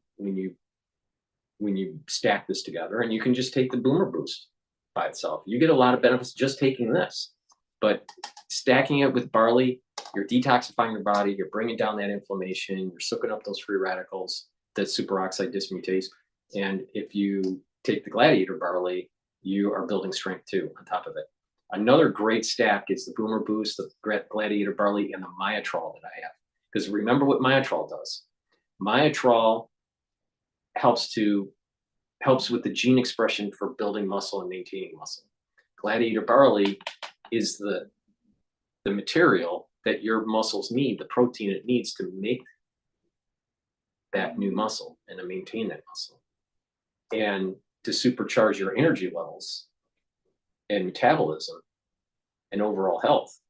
stack this together. And you can just take the Boomer Boost by itself. You get a lot of benefits just taking this, but stacking it with barley, you're detoxifying your body, you're bringing down that inflammation, you're soaking up those free radicals, that superoxide dismutase. And if you take the Gladiator barley, you are building strength too on top of it. Another great stack is the Boomer Boost, the Gladiator barley, and the Myotrol that I have. Because remember what Myotrol does. Myotrol helps with the gene expression for building muscle and maintaining muscle. Gladiator barley is the material that your muscles need, the protein it needs to make that new muscle and to maintain that muscle. And to supercharge your energy levels and metabolism and overall health,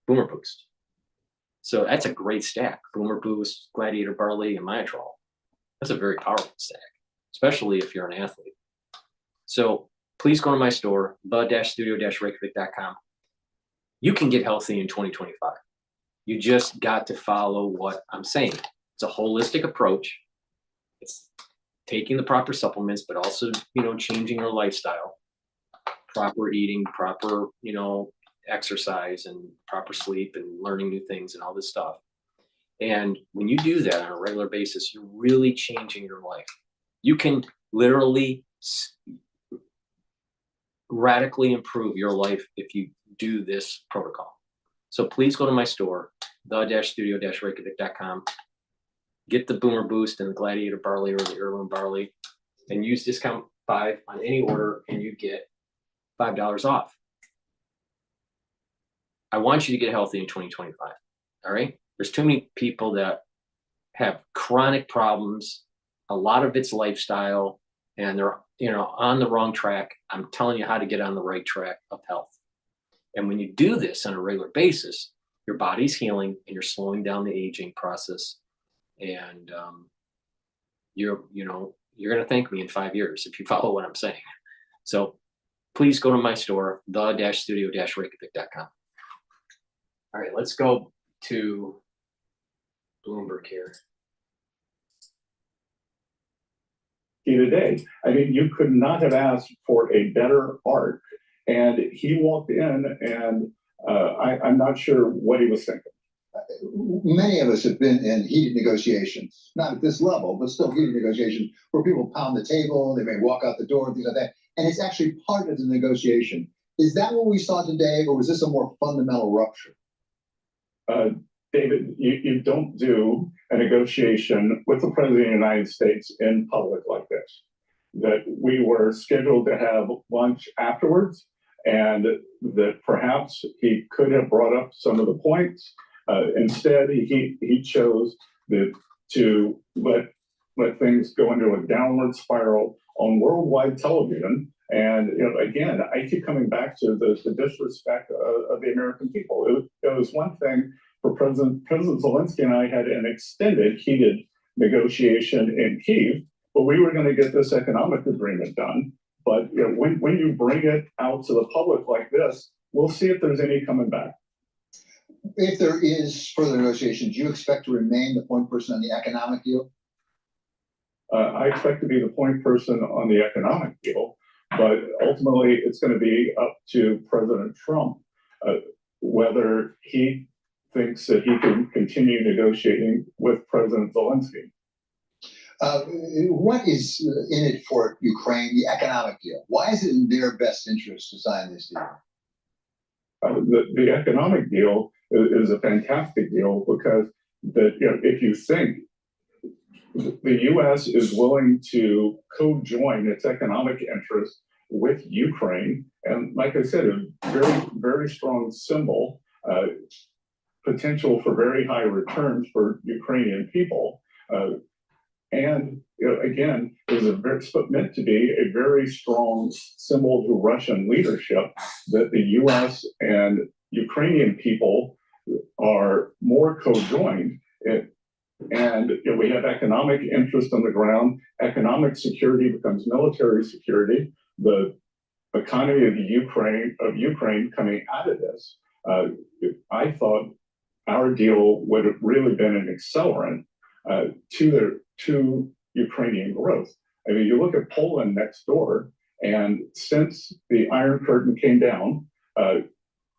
Boomer Boost. So that's a great stack. Boomer Boost, Gladiator barley, and Myotrol. That's a very powerful stack, especially if you're an athlete. So please go to my store, the-studio-reykjavik.com. You can get healthy in 2025. You just got to follow what I'm saying. It's a holistic approach. It's taking the proper supplements, but also, changing your lifestyle, proper eating, proper, exercise, and proper sleep, and learning new things and all this stuff. And when you do that on a regular basis, you're really changing your life. You can literally radically improve your life if you do this protocol. So please go to my store, the-studio-reykjavik.com. Get the Boomer Boost and the Gladiator barley or the heirloom barley, and use discount 5 on any order, and you get $5 off. I want you to get healthy in 2025. All right. There's too many people that have chronic problems. A lot of it's lifestyle, and they're, on the wrong track. I'm telling you how to get on the right track of health. And when you do this on a regular basis, your body's healing and you're slowing down the aging process. And you're going to thank me in 5 years if you follow what I'm saying. So please go to my store, the-studio-reykjavik.com. All right, let's go to Bloomberg here. Today, I mean, you could not have asked for a better arc. And he walked in, and I'm not sure what he was thinking. Many of us have been in heated negotiations, not at this level, but still heated negotiations where people pound the table, they may walk out the door, things like that. And it's actually part of the negotiation. Is that what we saw today, or was this a more fundamental rupture? David, you don't do a negotiation with the President of the United States in public like this. That we were scheduled to have lunch afterwards, and that perhaps he could have brought up some of the points. Instead, he chose to let things go into a downward spiral on worldwide television. And again, I keep coming back to the disrespect of the American people. It was one thing for President Zelensky and I had an extended, heated negotiation in Kyiv, but we were going to get this economic agreement done. But when you bring it out to the public like this, we'll see if there's any coming back. If there is further negotiations, do you expect to remain the point person on the economic deal? I expect to be the point person on the economic deal, but ultimately it's going to be up to President Trump whether he thinks that he can continue negotiating with President Zelensky. What is in it for Ukraine, the economic deal? Why is it in their best interest to sign this deal? The economic deal is a fantastic deal because if you think the U.S. is willing to co-join its economic interests with Ukraine, and like I said, a very, very strong symbol, potential for very high returns for Ukrainian people. And again, it was meant to be a very strong symbol to Russian leadership that the U.S. and Ukrainian people are more co-joined. And we have economic interest on the ground. Economic security becomes military security. The economy of Ukraine coming out of this, I thought our deal would have really been an accelerant to Ukrainian growth. I mean, you look at Poland next door, and since the Iron Curtain came down,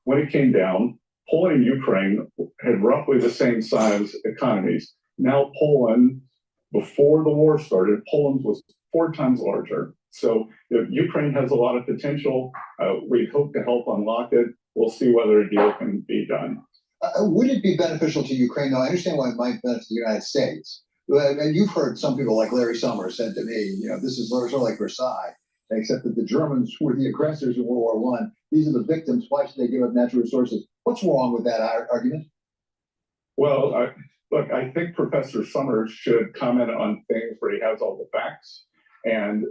when it came down, Poland and Ukraine had roughly the same size economies. Now Poland, before the war started, Poland was 4 times larger. So Ukraine has a lot of potential. We hope to help unlock it. We'll see whether a deal can be done. Would it be beneficial to Ukraine, though? I understand why it might benefit the United States. And you've heard some people like Larry Summers said to me, this is sort of like Versailles, except that the Germans were the aggressors in World War I. These are the victims. Why should they give up natural resources? What's wrong with that argument? Well, look, I think Professor Summers should comment on things where he has all the facts. And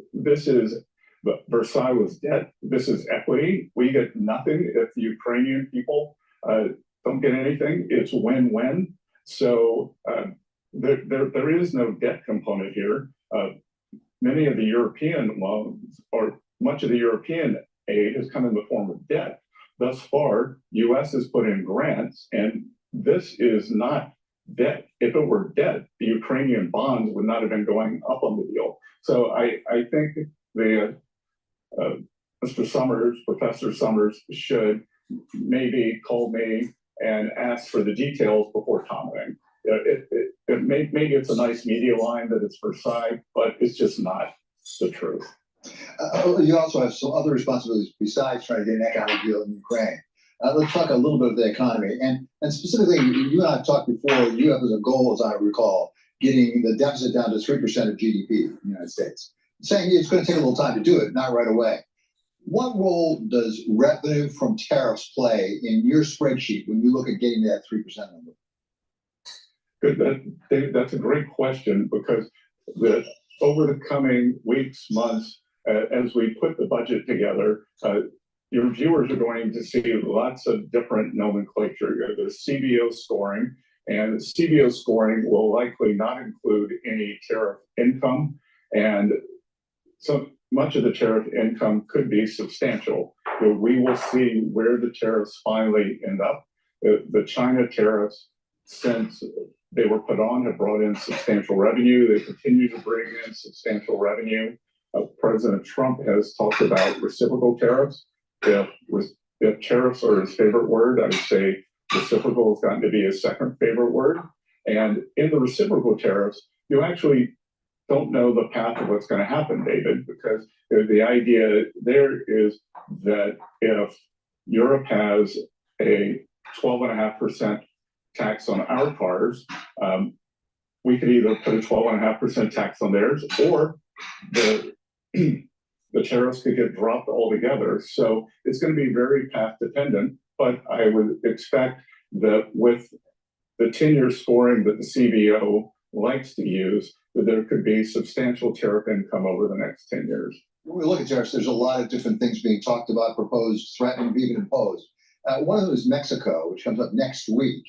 Versailles was debt. This is equity. We get nothing if the Ukrainian people don't get anything. It's win-win. So there is no debt component here. Many of the European loans, or much of the European aid, has come in the form of debt. Thus far, U.S. has put in grants, and this is not debt. If it were debt, the Ukrainian bonds would not have been going up on the deal. So I think Mr. Summers, Professor Summers, should maybe call me and ask for the details before commenting. Maybe it's a nice media line that it's Versailles, but it's just not the truth. You also have some other responsibilities besides trying to get an economic deal in Ukraine. Let's talk a little bit of the economy. And specifically, you and I have talked before, you have as a goal, as I recall, getting the deficit down to 3% of GDP in the United States. Saying it's going to take a little time to do it, not right away. What role does revenue from tariffs play in your spreadsheet when you look at getting that 3% number? Good. That's a great question, because over the coming weeks, months, as we put the budget together, your viewers are going to see lots of different nomenclature. There's CBO scoring, and CBO scoring will likely not include any tariff income, and so much of the tariff income could be substantial. We will see where the tariffs finally end up. The China tariffs, since they were put on, have brought in substantial revenue. They continue to bring in substantial revenue. President Trump has talked about reciprocal tariffs. If tariffs are his favorite word, I would say reciprocal has gotten to be his second favorite word. And in the reciprocal tariffs, you actually don't know the path of what's going to happen, David, because the idea there is that if Europe has a 12.5% tax on our cars, we could either put a 12.5% tax on theirs, or the tariffs could get dropped altogether. So it's going to be very path dependent, but I would expect that with the 10-year scoring that the CBO likes to use, that there could be substantial tariff income over the next 10 years. When we look at tariffs, there's a lot of different things being talked about, proposed, threatened, even imposed. One of them is Mexico, which comes up next week.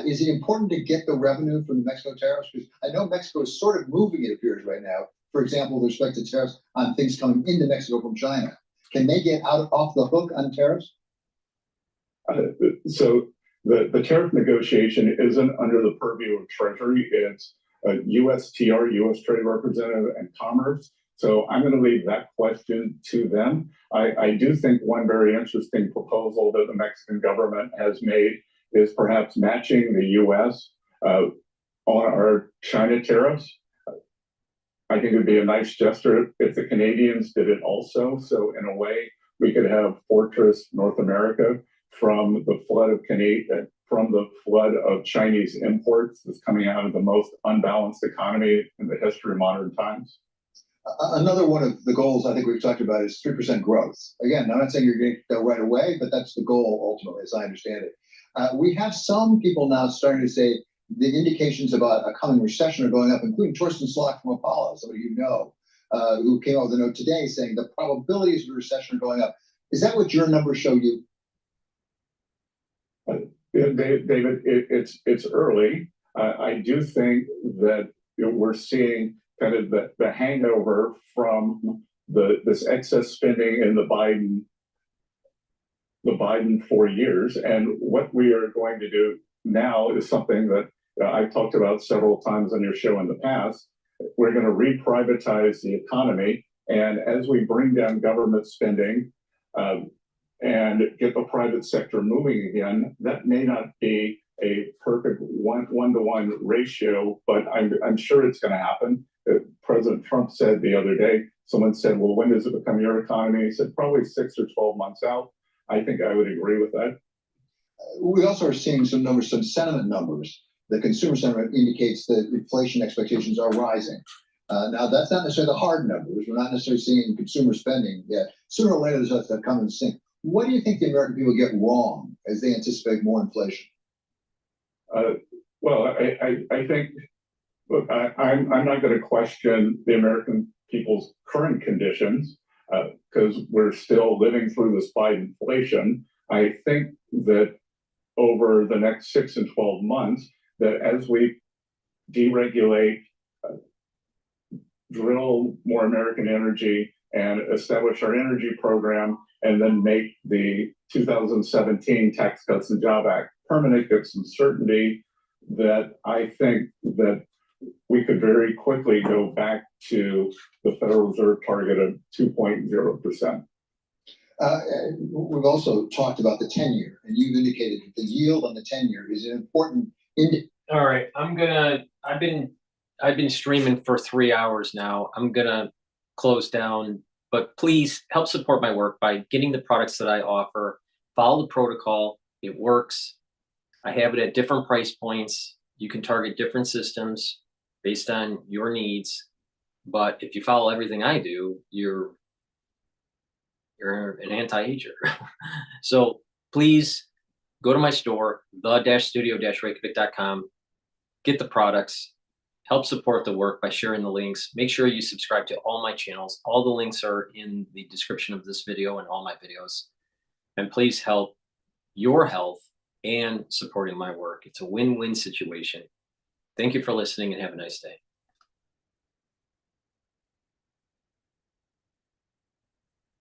Is it important to get the revenue from the Mexico tariffs? Because I know Mexico is sort of moving, it appears right now. For example, with respect to tariffs on things coming into Mexico from China. Can they get off the hook on tariffs? So the tariff negotiation isn't under the purview of Treasury. It's USTR, U.S. Trade Representative, and Commerce. So I'm going to leave that question to them. I do think one very interesting proposal that the Mexican government has made is perhaps matching the U.S. On our China tariffs. I think it would be a nice gesture if the Canadians did it also. So in a way, we could have Fortress North America from the flood of Chinese imports that's coming out of the most unbalanced economy in the history of modern times. Another one of the goals I think we've talked about is 3% growth. Again, I'm not saying you're going to go right away, but that's the goal ultimately, as I understand it. We have some people now starting to say the indications about a coming recession are going up, including Torsten Slok from Apollo, somebody you know, who came out with a note today saying the probabilities of a recession are going up. Is that what your numbers show you? David, it's early. I do think that we're seeing kind of the hangover from this excess spending in the Biden 4 years, and what we are going to do now is something that I've talked about several times on your show in the past. We're going to re-privatize the economy, and as we bring down government spending and get the private sector moving again, that may not be a perfect one-to-one ratio, but I'm sure it's going to happen. President Trump said the other day, someone said, well, when does it become your economy? He said, probably 6 or 12 months out. I think I would agree with that. We also are seeing some numbers, some sentiment numbers. The consumer sentiment indicates that inflation expectations are rising. Now, that's not necessarily the hard numbers. We're not necessarily seeing consumer spending yet. Sooner or later, there's that come in sync. What do you think the American people get wrong as they anticipate more inflation? Well, I think, look, I'm not going to question the American people's current conditions because we're still living through this Biden inflation. I think that over the next 6 and 12 months, that as we deregulate, drill more American energy and establish our energy program, and then make the 2017 Tax Cuts and Jobs Act permanent, get some certainty, that I think that we could very quickly go back to the Federal Reserve target of 2.0%. We've also talked about the 10-year, and you've indicated that the yield on the 10-year is an important All right, I've been streaming for 3 hours now. I'm gonna close down, but please help support my work by getting the products that I offer. Follow the protocol. It works. I have it at different price points. You can target different systems based on your needs. But if you follow everything I do, you're you're an anti-ager. So please go to my store, the-studio-reykjavik.com, get the products, help support the work by sharing the links. Make sure you subscribe to all my channels. All the links are in the description of this video and all my videos. And please help your health and supporting my work. It's a win-win situation. Thank you for listening and have a nice day.